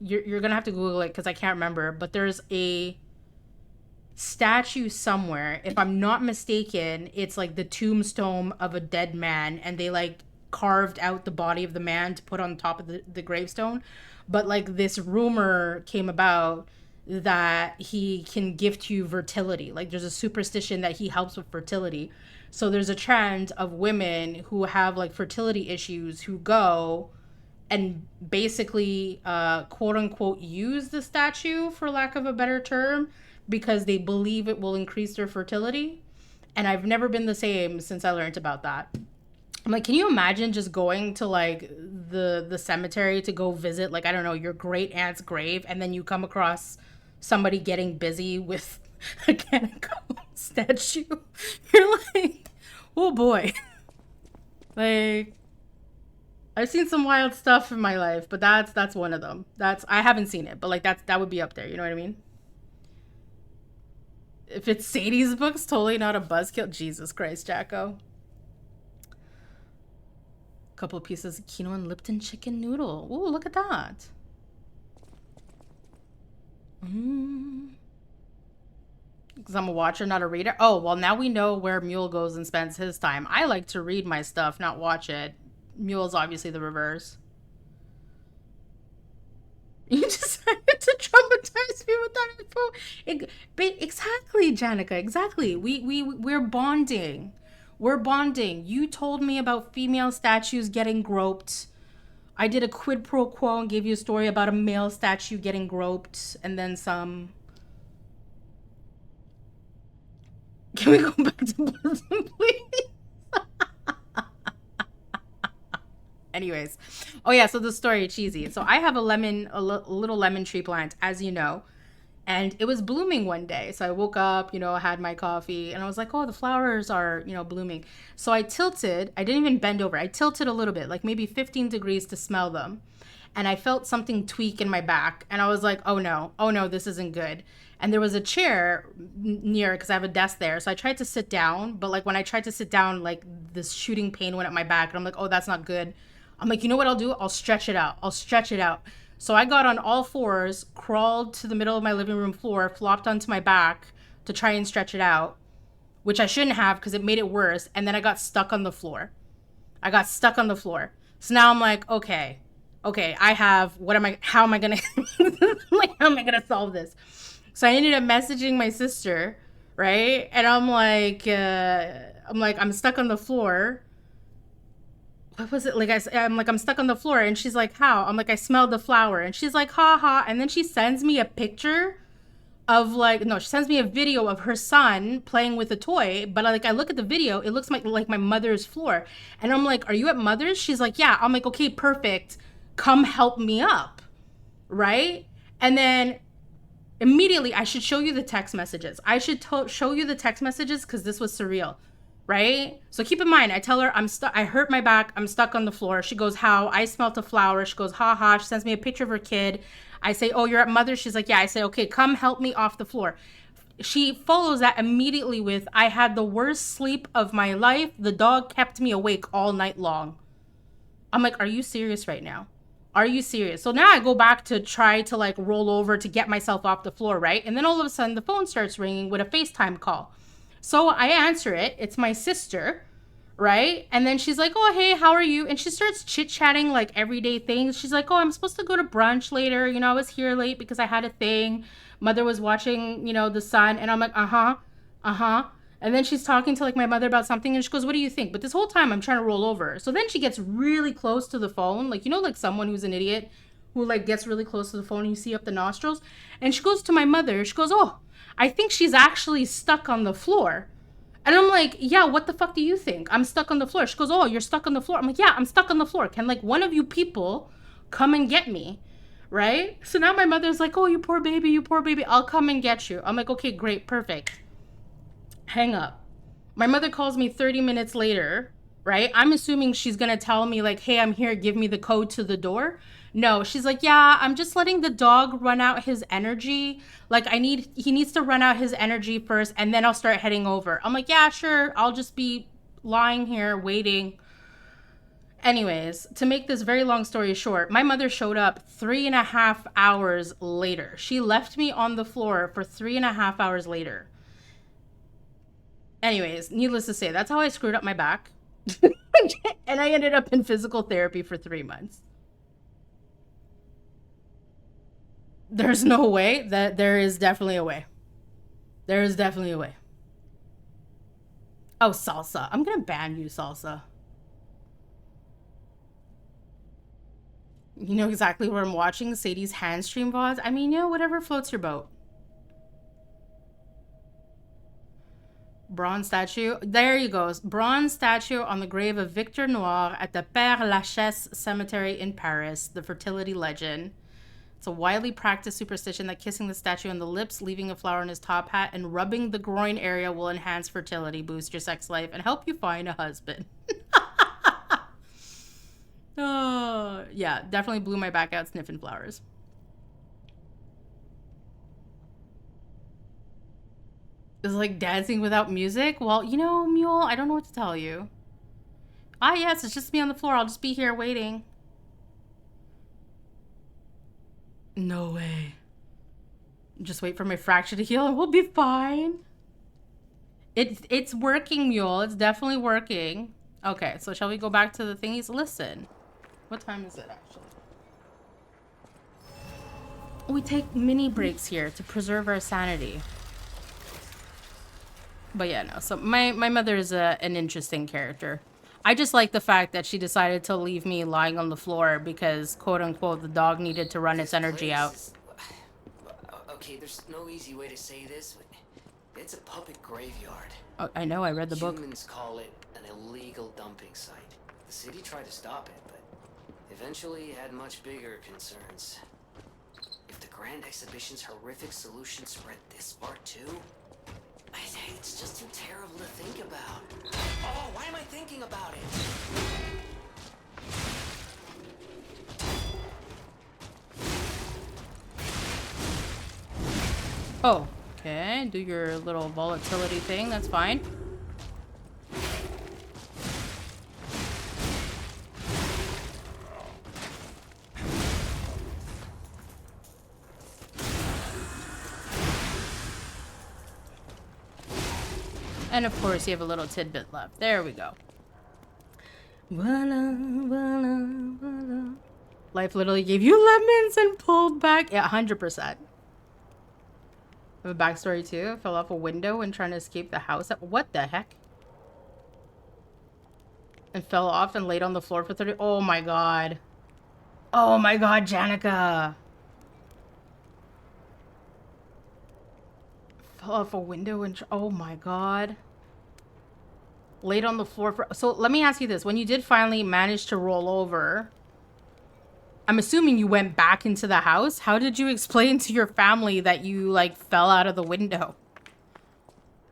You're gonna have to Google it because I can't remember, but there's a statue somewhere. If I'm not mistaken, it's like the tombstone of a dead man, and they like carved out the body of the man to put on top of the gravestone. But like this rumor came about that he can gift you fertility. Like there's a superstition that he helps with fertility. So there's a trend of women who have like fertility issues who go and basically quote unquote use the statue, for lack of a better term, because they believe it will increase their fertility. And I've never been the same since I learned about that. I'm like, can you imagine just going to like the cemetery to go visit, like, I don't know, your great aunt's grave, and then you come across somebody getting busy with a Kaneko statue? You're like, oh boy. Like, I've seen some wild stuff in my life, but that's one of them. I haven't seen it, but like that would be up there, you know what I mean? If it's Sadie's books, totally not a buzzkill. Jesus Christ, Jacko. Couple of pieces of quinoa and Lipton chicken noodle. Ooh, look at that. Because I'm a watcher, not a reader. Oh, well, now we know where Mule goes and spends his time. I like to read my stuff, not watch it. Mule's obviously the reverse. You decided to traumatize me with that info. Exactly, Janica. Exactly. We're bonding. We're bonding. You told me about female statues getting groped. I did a quid pro quo and gave you a story about a male statue getting groped, and then some. Can we go back to Blossom, please? Anyways. Oh yeah, so the story, cheesy. So I have a little lemon tree plant, as you know. And it was blooming one day. So I woke up, you know, had my coffee, and I was like, oh, the flowers are, you know, blooming. So I tilted. I didn't even bend over. I tilted a little bit, like maybe 15 degrees to smell them. And I felt something tweak in my back. And I was like, oh no, this isn't good. And there was a chair near, because I have a desk there. So I tried to sit down. But like when I tried to sit down, like this shooting pain went up my back. And I'm like, oh, that's not good. I'm like, you know what I'll do? I'll stretch it out. So I got on all fours, crawled to the middle of my living room floor, flopped onto my back to try and stretch it out, which I shouldn't have because it made it worse. And then I got stuck on the floor. So now I'm like, okay, how am I going to solve this? So I ended up messaging my sister, right? And I'm like, I'm stuck on the floor. What was it? Like, I'm stuck on the floor. And she's like, how? I'm like, I smelled the flower. And she's like, ha ha. And then she sends me a picture of she sends me a video of her son playing with a toy. But like, I look at the video, it looks like my mother's floor. And I'm like, are you at mother's? She's like, yeah. I'm like, okay, perfect. Come help me up. Right? And then immediately I should show you the text messages. Show you the text messages because this was surreal. Right? So keep in mind, I tell her I hurt my back. I'm stuck on the floor. She goes, how? I smelt a flower. She goes, ha ha. She sends me a picture of her kid. I say, oh, you're at mother's? She's like, yeah. I say, okay, come help me off the floor. She follows that immediately with, I had the worst sleep of my life. The dog kept me awake all night long. I'm like, are you serious right now? Are you serious? So now I go back to try to like roll over to get myself off the floor, right? And then all of a sudden the phone starts ringing with a FaceTime call. So I answer it. It's my sister, right? And then she's like, oh, hey, how are you? And she starts chit-chatting like everyday things. She's like, oh, I'm supposed to go to brunch later. You know, I was here late because I had a thing. Mother was watching, you know, the sun. And I'm like, uh-huh. And then she's talking to like my mother about something. And she goes, what do you think? But this whole time I'm trying to roll over. So then she gets really close to the phone. Like, you know, like someone who's an idiot who like gets really close to the phone and you see up the nostrils. And she goes to my mother. She goes, oh, I think she's actually stuck on the floor. And I'm like, yeah, what the fuck do you think? I'm stuck on the floor. She goes, oh, you're stuck on the floor. I'm like, yeah, I'm stuck on the floor. Can like one of you people come and get me? Right? So now my mother's like, oh, you poor baby, you poor baby. I'll come and get you. I'm like, okay, great, perfect. Hang up. My mother calls me 30 minutes later, right? I'm assuming she's going to tell me like, hey, I'm here. Give me the code to the door. No, she's like, yeah, I'm just letting the dog run out his energy. Like he needs to run out his energy first and then I'll start heading over. I'm like, yeah, sure. I'll just be lying here waiting. Anyways, to make this very long story short, my mother showed up 3.5 hours later. She left me on the floor for 3.5 hours later. Anyways, needless to say, that's how I screwed up my back. And I ended up in physical therapy for 3 months. There's no way. That there is definitely a way. There is definitely a way. Oh, salsa. I'm gonna ban you, salsa. You know exactly what I'm watching? Sadie's hand stream VODs? I mean, you know, whatever floats your boat. Bronze statue. There you go. Bronze statue on the grave of Victor Noir at the Père Lachaise Cemetery in Paris. The fertility legend. It's a widely practiced superstition that kissing the statue on the lips, leaving a flower in his top hat, and rubbing the groin area will enhance fertility, boost your sex life, and help you find a husband. Oh, yeah, definitely blew my back out sniffing flowers. It's like dancing without music? Well, you know, Mule, I don't know what to tell you. Ah, yes, it's just me on the floor. I'll just be here waiting. No way. Just wait for my fracture to heal and we'll be fine. It's working, Mule. It's definitely working. Okay, so shall we go back to the thingies? Listen. What time is it, actually? We take mini breaks here to preserve our sanity. But yeah, no. So my mother is an interesting character. I just like the fact that she decided to leave me lying on the floor because, quote unquote, the dog needed to run its energy out. Okay, there's no easy way to say this, but it's a public graveyard. Oh, I know, I read the book. Humans call it an illegal dumping site. The city tried to stop it, but eventually had much bigger concerns. If the Grand Exhibition's horrific solution spread this far too, it's just too terrible to think about. Oh, why am I thinking about it? Oh, okay. Do your little volatility thing. That's fine. And of course, you have a little tidbit left. There we go. Voila, voila, voila. Life literally gave you lemons and pulled back. Yeah, 100%. I have a backstory too. Fell off a window when trying to escape the house. What the heck? And fell off and laid on the floor for 30. Oh my god. Oh my god, Janica. Fell off a window and oh my god. Laid on the floor for... So let me ask you this. When you did finally manage to roll over, I'm assuming you went back into the house. How did you explain to your family that you like fell out of the window?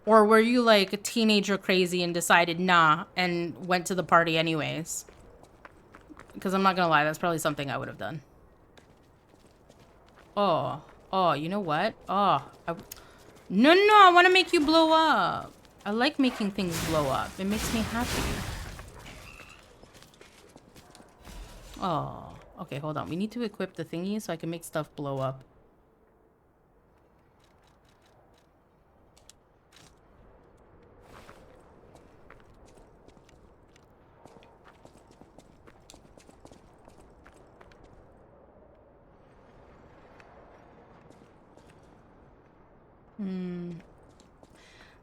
Or were you like a teenager crazy and decided nah and went to the party anyways? Because I'm not gonna lie, that's probably something I would have done. Oh, you know what? No, I want to make you blow up. I like making things blow up. It makes me happy. Oh, okay, hold on. We need to equip the thingy so I can make stuff blow up.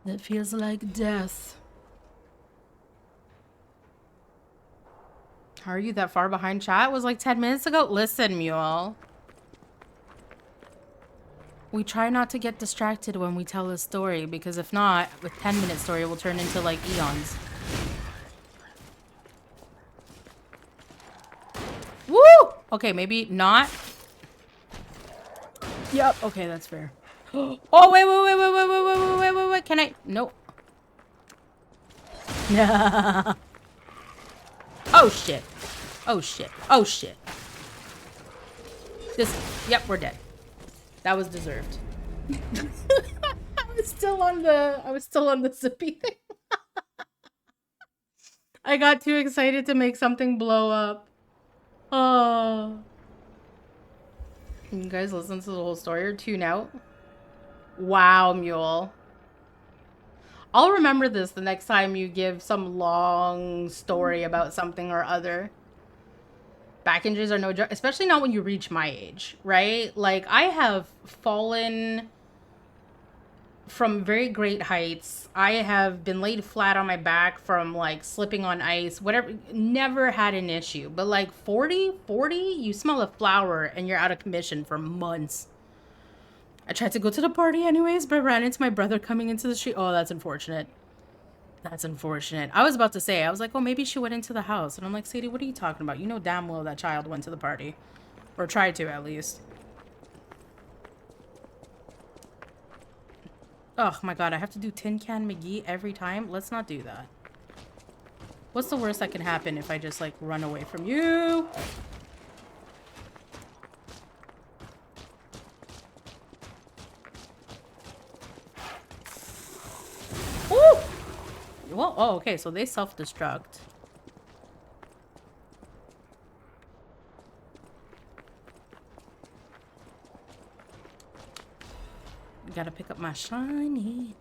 That feels like death. How are you that far behind chat? It was like 10 minutes ago? Listen, Mule. We try not to get distracted when we tell a story, because if not, a 10-minute story will turn into like eons. Woo! Okay, maybe not. Yep. Okay, that's fair. Oh, wait. Can I? Nope. Oh, shit. Oh, shit. Oh, shit. Yep, we're dead. That was deserved. I was still on the zippy thing. I got too excited to make something blow up. Oh. Can you guys listen to the whole story or tune out? Wow, Mule. I'll remember this the next time you give some long story about something or other. Back injuries are no joke, especially not when you reach my age, right? Like, I have fallen from very great heights. I have been laid flat on my back from, like, slipping on ice, whatever. Never had an issue. But, like, 40, you smell a flower and you're out of commission for months. I tried to go to the party anyways, but ran into my brother coming into the street. Oh, that's unfortunate. That's unfortunate. I was about to say, I was like, oh, maybe she went into the house. And I'm like, Sadie, what are you talking about? You know damn well that child went to the party. Or tried to, at least. Oh, my God. I have to do Tin Can McGee every time? Let's not do that. What's the worst that can happen if I just, like, run away from you? Ooh! Well, oh, okay, so they self-destruct. Gotta pick up my shiny.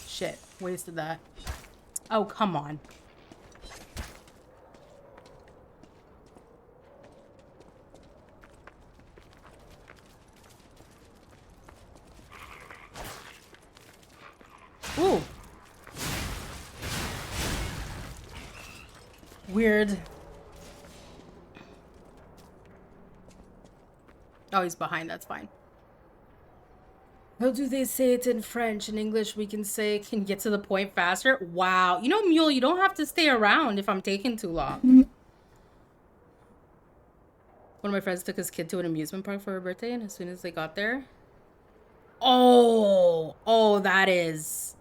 Shit, wasted that. Oh, come on. Ooh. Weird. Oh, he's behind. That's fine. How do they say it in French? In English, we can say, can get to the point faster. Wow. You know, Mule, you don't have to stay around if I'm taking too long. One of my friends took his kid to an amusement park for her birthday, and as soon as they got there... Oh, that is...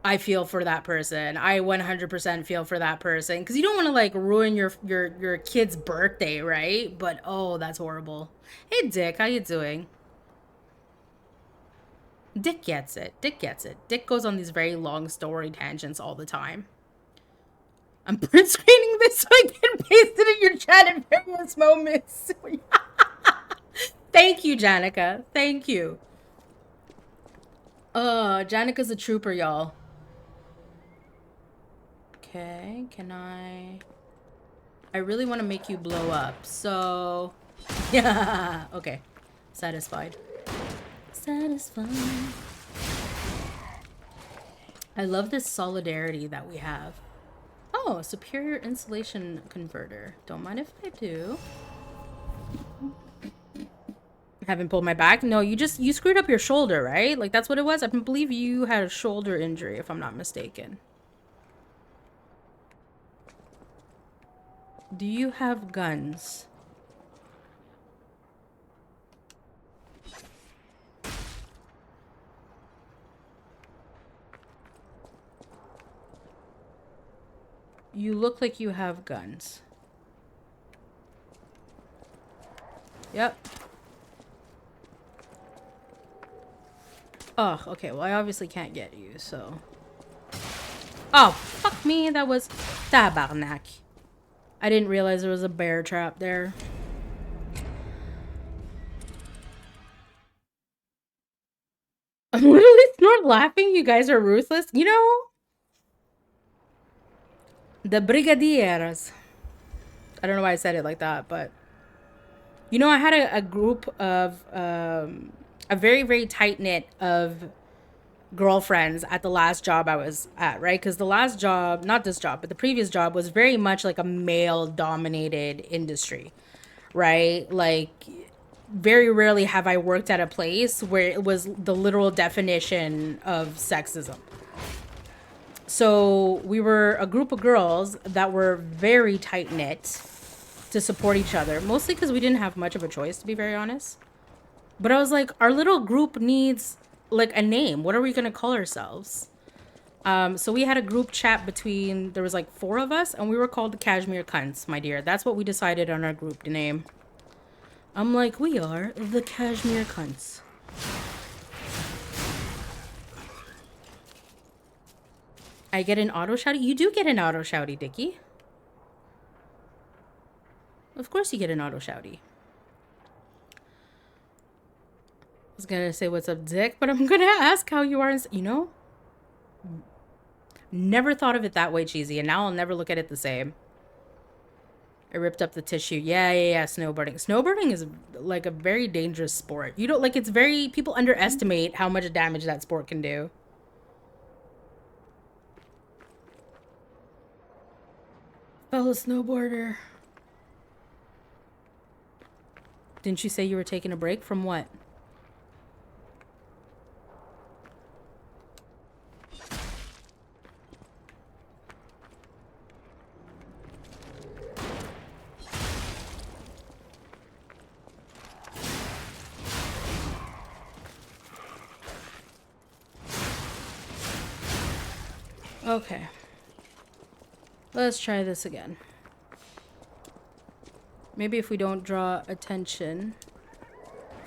I feel for that person. I 100% feel for that person. Because you don't want to, like, ruin your kid's birthday, right? But, oh, that's horrible. Hey, Dick, how you doing? Dick gets it. Dick gets it. Dick goes on these very long story tangents all the time. I'm print screening this so I can paste it in your chat at various moments. Thank you, Janica. Thank you. Janica's a trooper, y'all. Okay, can I really want to make you blow up, so... Yeah, okay. Satisfied. Satisfied. I love this solidarity that we have. Oh, superior insulation converter. Don't mind if I do. Haven't pulled my back? No, you screwed up your shoulder, right? Like, that's what it was? I believe you had a shoulder injury, if I'm not mistaken. Do you have guns? You look like you have guns. Yep. Oh, okay. Well, I obviously can't get you, so... Oh, fuck me. That was... Tabarnak. I didn't realize there was a bear trap there. I'm literally not laughing. You guys are ruthless. You know... The Brigadiers. I don't know why I said it like that, but... You know, I had a group of... a very, very tight-knit of girlfriends at the last job I was at, right? Because the last job, not this job, but the previous job was very much like a male dominated industry, right? Like, very rarely have I worked at a place where it was the literal definition of sexism. So we were a group of girls that were very tight knit to support each other, mostly because we didn't have much of a choice, to be very honest. But I was like, our little group needs like a name. What are we gonna call ourselves? So we had a group chat between, there was like 4 of us, and we were called the Cashmere Cunts, my dear. That's what we decided on our group name. I'm like, we are the Cashmere Cunts. I get an auto shouty? You do get an auto shouty, Dickie. Of course you get an auto shouty. I was gonna say what's up, Dick, but I'm gonna ask how you are. You know? Never thought of it that way, Cheesy, and now I'll never look at it the same. I ripped up the tissue. Yeah, snowboarding. Snowboarding is like a very dangerous sport. You don't, like, it's very, people underestimate how much damage that sport can do. Fellow snowboarder. Didn't you say you were taking a break from what? Okay. Let's try this again. Maybe if we don't draw attention.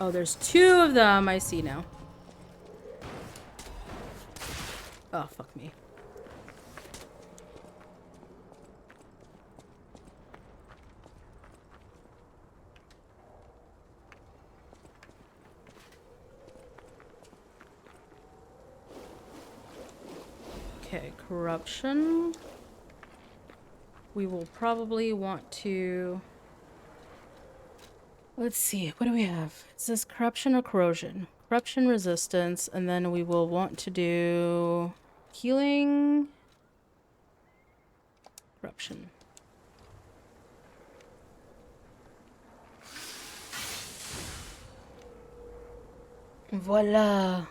Oh, there's 2 of them. I see now. Oh, fuck me. Okay, corruption. We will probably want to... Let's see, what do we have? Is this corruption or corrosion? Corruption resistance, and then we will want to do healing. Corruption. Voila.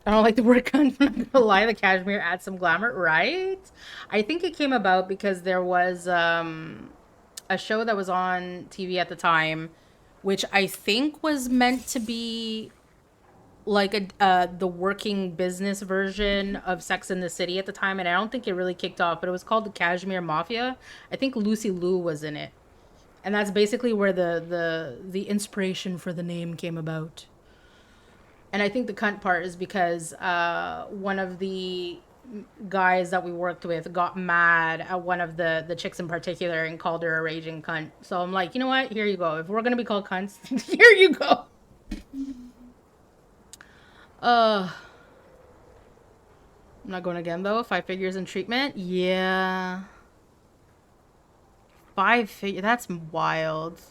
I don't like the word cunt, I'm not gonna lie. The cashmere adds some glamour, right? I think it came about because there was a show that was on TV at the time, which I think was meant to be like the working business version of Sex in the City at the time, and I don't think it really kicked off, but it was called the Cashmere Mafia. I think Lucy Liu was in it. And that's basically where the inspiration for the name came about. And I think the cunt part is because one of the guys that we worked with got mad at one of the chicks in particular and called her a raging cunt. So I'm like, you know what? Here you go. If we're going to be called cunts, here you go. I'm not going again, though. 5 figures in treatment. Yeah. 5 figures. That's wild.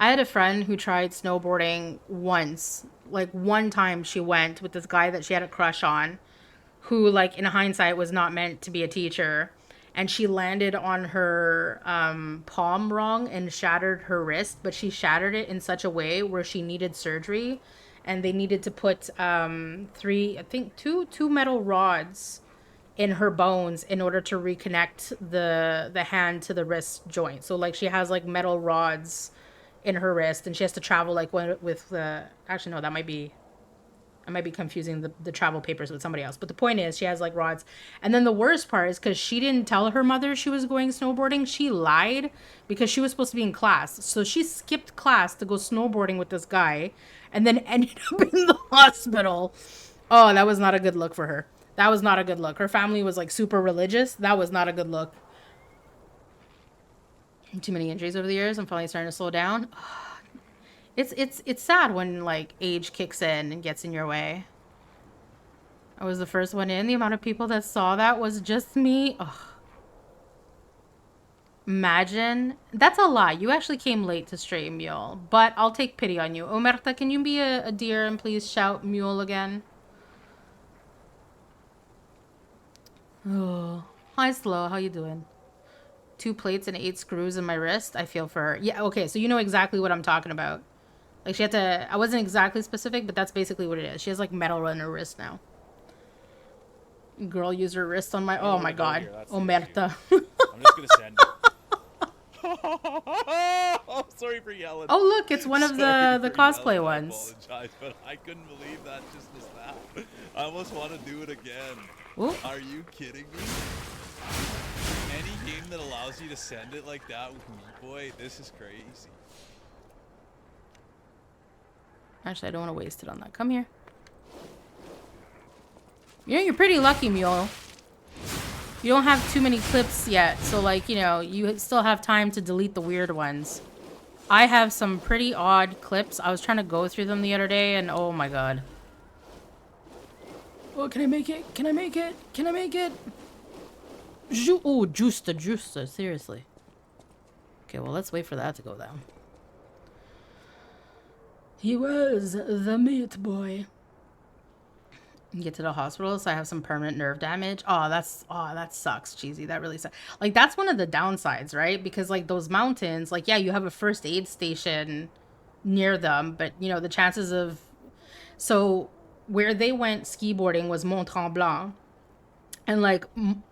I had a friend who tried snowboarding once. Like, one time she went with this guy that she had a crush on, who, like, in hindsight was not meant to be a teacher. And she landed on her palm wrong and shattered her wrist. But she shattered it in such a way where she needed surgery. And they needed to put two metal rods in her bones in order to reconnect the hand to the wrist joint. So, like, she has, like, metal rods in her wrist, and she has to travel, like, with actually, no, I might be confusing the travel papers with somebody else. But the point is, she has, like, rods. And then the worst part is because she didn't tell her mother she was going snowboarding. She lied because she was supposed to be in class. So she skipped class to go snowboarding with this guy and then ended up in the hospital. Oh, that was not a good look for her. That was not a good look. Her family was, like, super religious. That was not a good look. Too many injuries over the years. I'm finally starting to slow down. It's sad when, like, age kicks in and gets in your way. I was the first one in. The amount of people that saw that was just me. Ugh. Imagine. That's a lie. You actually came late to stream, Mule. But I'll take pity on you. Omerta, can you be a dear and please shout Mule again? Oh. Hi, Slow. How you doing? 2 plates and 8 screws in my wrist. I feel for her. Yeah, okay, so you know exactly what I'm talking about. Like, she had to... I wasn't exactly specific, but that's basically what it is. She has, like, metal on her wrist now. Girl used her wrist on my... Oh, my God. Omerta. I'm just gonna send it. I'm sorry for yelling. Oh, look, it's one of the cosplay ones. I apologize, but I couldn't believe that just was that. I almost want to do it again. Ooh. Are you kidding me? Any game that allows you to send it like that with Meat Boy, this is crazy. Actually, I don't want to waste it on that. Come here. You know, you're pretty lucky, Mule. You don't have too many clips yet, so, like, you know, you still have time to delete the weird ones. I have some pretty odd clips. I was trying to go through them the other day, and oh my god. Oh, can I make it? Can I make it? Can I make it? Oh, juicer, seriously. Okay, well, let's wait for that to go down. He was the meat boy. Get to the hospital, so I have some permanent nerve damage. Oh, that sucks, cheesy. That really sucks. Like, that's one of the downsides, right? Because, like, those mountains, like, yeah, you have a first aid station near them, but, you know, the chances of... So, where they went ski boarding was Mont Tremblant. And, like,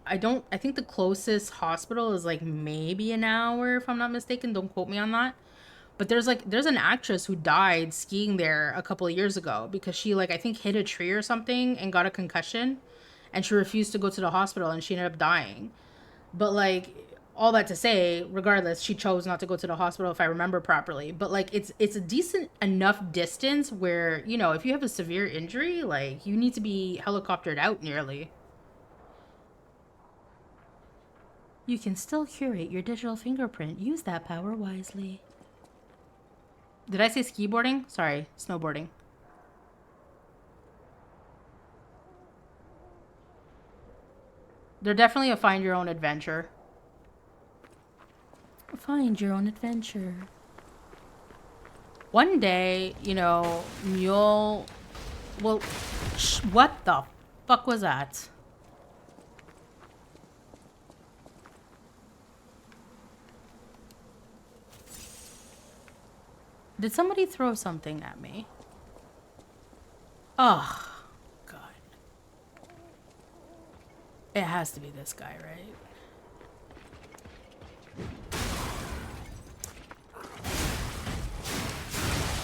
I think the closest hospital is, like, maybe an hour, if I'm not mistaken. Don't quote me on that. But there's an actress who died skiing there a couple of years ago because she, like, I think hit a tree or something and got a concussion, and she refused to go to the hospital and she ended up dying. But, like, all that to say, regardless, she chose not to go to the hospital if I remember properly. But, like, it's a decent enough distance where, you know, if you have a severe injury, like, you need to be helicoptered out nearly. You can still curate your digital fingerprint. Use that power wisely. Did I say ski boarding? Sorry, snowboarding. They're definitely a find your own adventure. Find your own adventure. One day, you know, Mule... Well, what the fuck was that? Did somebody throw something at me? Oh, God. It has to be this guy, right?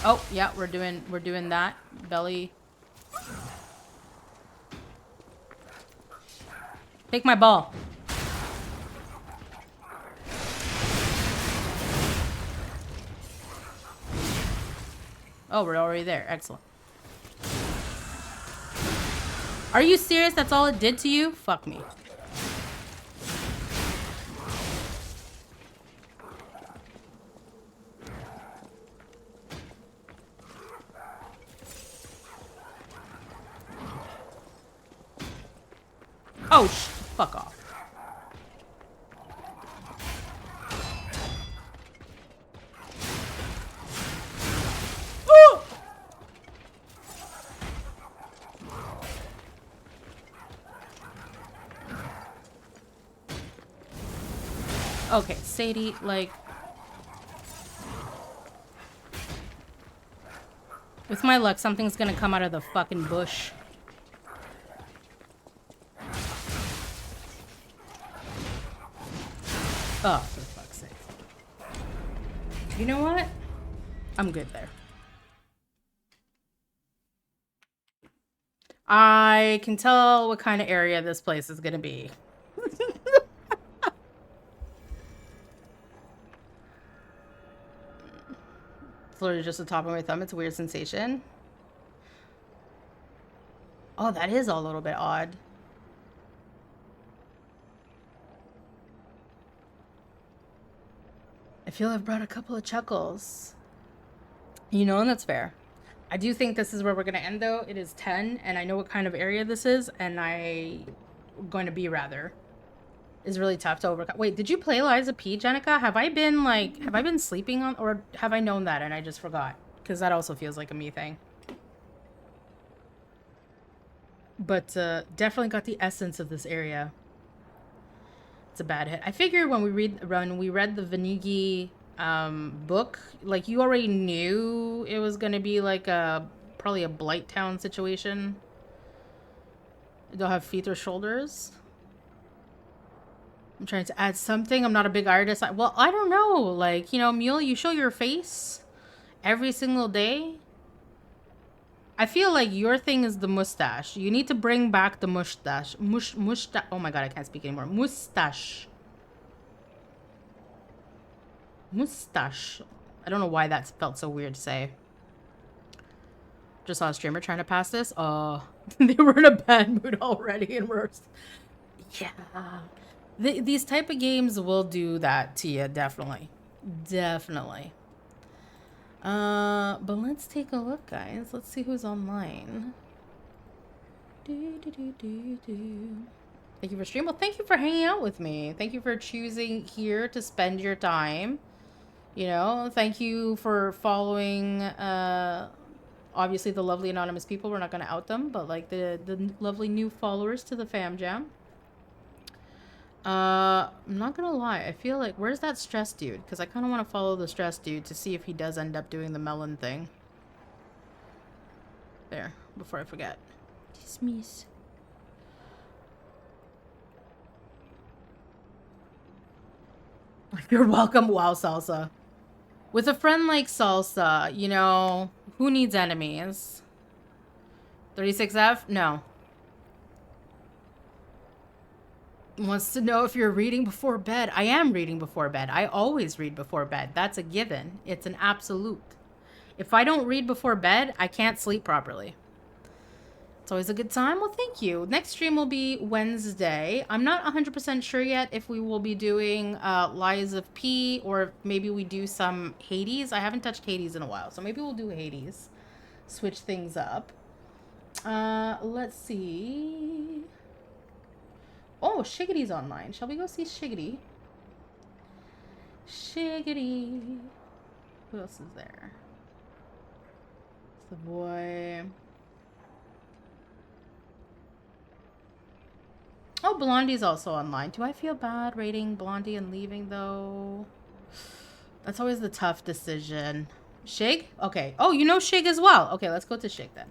Oh, yeah, we're doing that. Belly. Take my ball. Oh, we're already there. Excellent. Are you serious? That's all it did to you? Fuck me. Oh, fuck off. Okay, Sadie, like... With my luck, something's gonna come out of the fucking bush. Oh, for fuck's sake. You know what? I'm good there. I can tell what kind of area this place is gonna be. It's literally just the top of my thumb. It's a weird sensation. Oh, that is a little bit odd. I feel I've brought a couple of chuckles. You know, and that's fair. I do think this is where we're going to end, though. It is 10, and I know what kind of area this is, and I'm going to be rather. is really tough to overcome. Wait, did you play Liza P, Jenica? Have I been sleeping on, or have I known that and I just forgot? Because that also feels like a me thing. But definitely got the essence of this area. It's a bad hit. I figured when we read the Venigi book, like you already knew it was gonna be like probably a Blight Town situation. Don't have feet or shoulders. I'm trying to add something. I'm not a big artist. Well, I don't know. Like, you know, Mule, you show your face every single day. I feel like your thing is the mustache. You need to bring back the mustache. Mustache. Oh my god, I can't speak anymore. Mustache. Mustache. I don't know why that felt so weird to say. Just saw a streamer trying to pass this. They were in a bad mood already and we're... Yeah. These type of games will do that to you, definitely. Definitely. But let's take a look, guys. Let's see who's online. Thank you for streaming. Well, thank you for hanging out with me. Thank you for choosing here to spend your time. You know, thank you for following, obviously the lovely anonymous people. We're not going to out them, but like the lovely new followers to the fam jam. I'm not gonna lie, I feel like, where's that stress dude? Because I kind of want to follow the stress dude to see if he does end up doing the melon thing. There, before I forget. Dismiss. You're welcome. Wow, Salsa. With a friend like Salsa, you know, who needs enemies? 36F? No. Wants to know if you're reading before bed. I am reading before bed. I always read before bed. That's a given. It's an absolute. If I don't read before bed, I can't sleep properly. It's always a good time. Well, thank you. Next stream will be Wednesday. I'm not 100% sure yet if we will be doing Lies of P or maybe we do some Hades. I haven't touched Hades in a while, so maybe we'll do Hades. Switch things up. Let's see. Oh, Shiggity's online. Shall we go see Shiggity? Shiggity. Who else is there? It's the boy. Oh, Blondie's also online. Do I feel bad rating Blondie and leaving, though? That's always the tough decision. Shig? Okay. Oh, you know Shig as well. Okay, let's go to Shig then.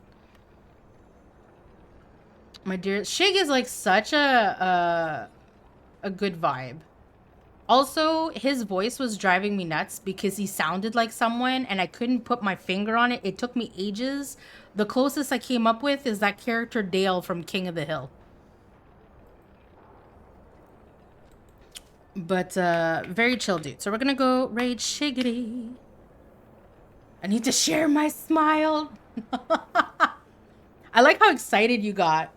My dear, Shig is like such a good vibe. Also, his voice was driving me nuts because he sounded like someone and I couldn't put my finger on it. It took me ages. The closest I came up with is that character Dale from King of the Hill. But very chill dude. So we're gonna go raid Shiggity. I need to share my smile. I like how excited you got.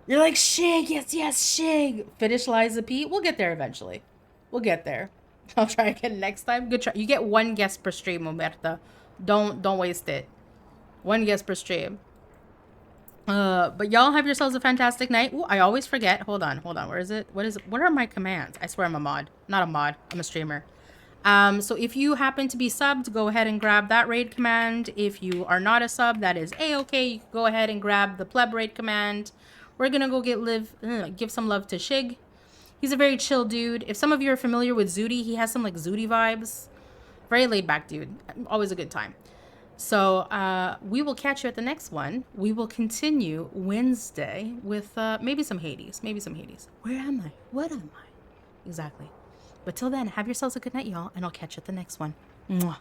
You're like, Shig, yes, yes, Shig. Finish Liza P. We'll get there eventually. We'll get there. I'll try again next time. Good try. You get one guest per stream, Omerta. Don't waste it. One guest per stream. But y'all have yourselves a fantastic night. Ooh, I always forget. Hold on. Where is it? What is it? What are my commands? I swear I'm a mod. Not a mod. I'm a streamer. So if you happen to be subbed, go ahead and grab that raid command. If you are not a sub, that is a-okay. You can go ahead and grab the pleb raid command. We're gonna go give some love to Shig. He's a very chill dude. If some of you are familiar with Zooty, he has some like Zooty vibes. Very laid back dude. Always a good time. So we will catch you at the next one. We will continue Wednesday with maybe some Hades. Where am I? What am I? Exactly. But till then, have yourselves a good night, y'all, and I'll catch you at the next one. Mwah.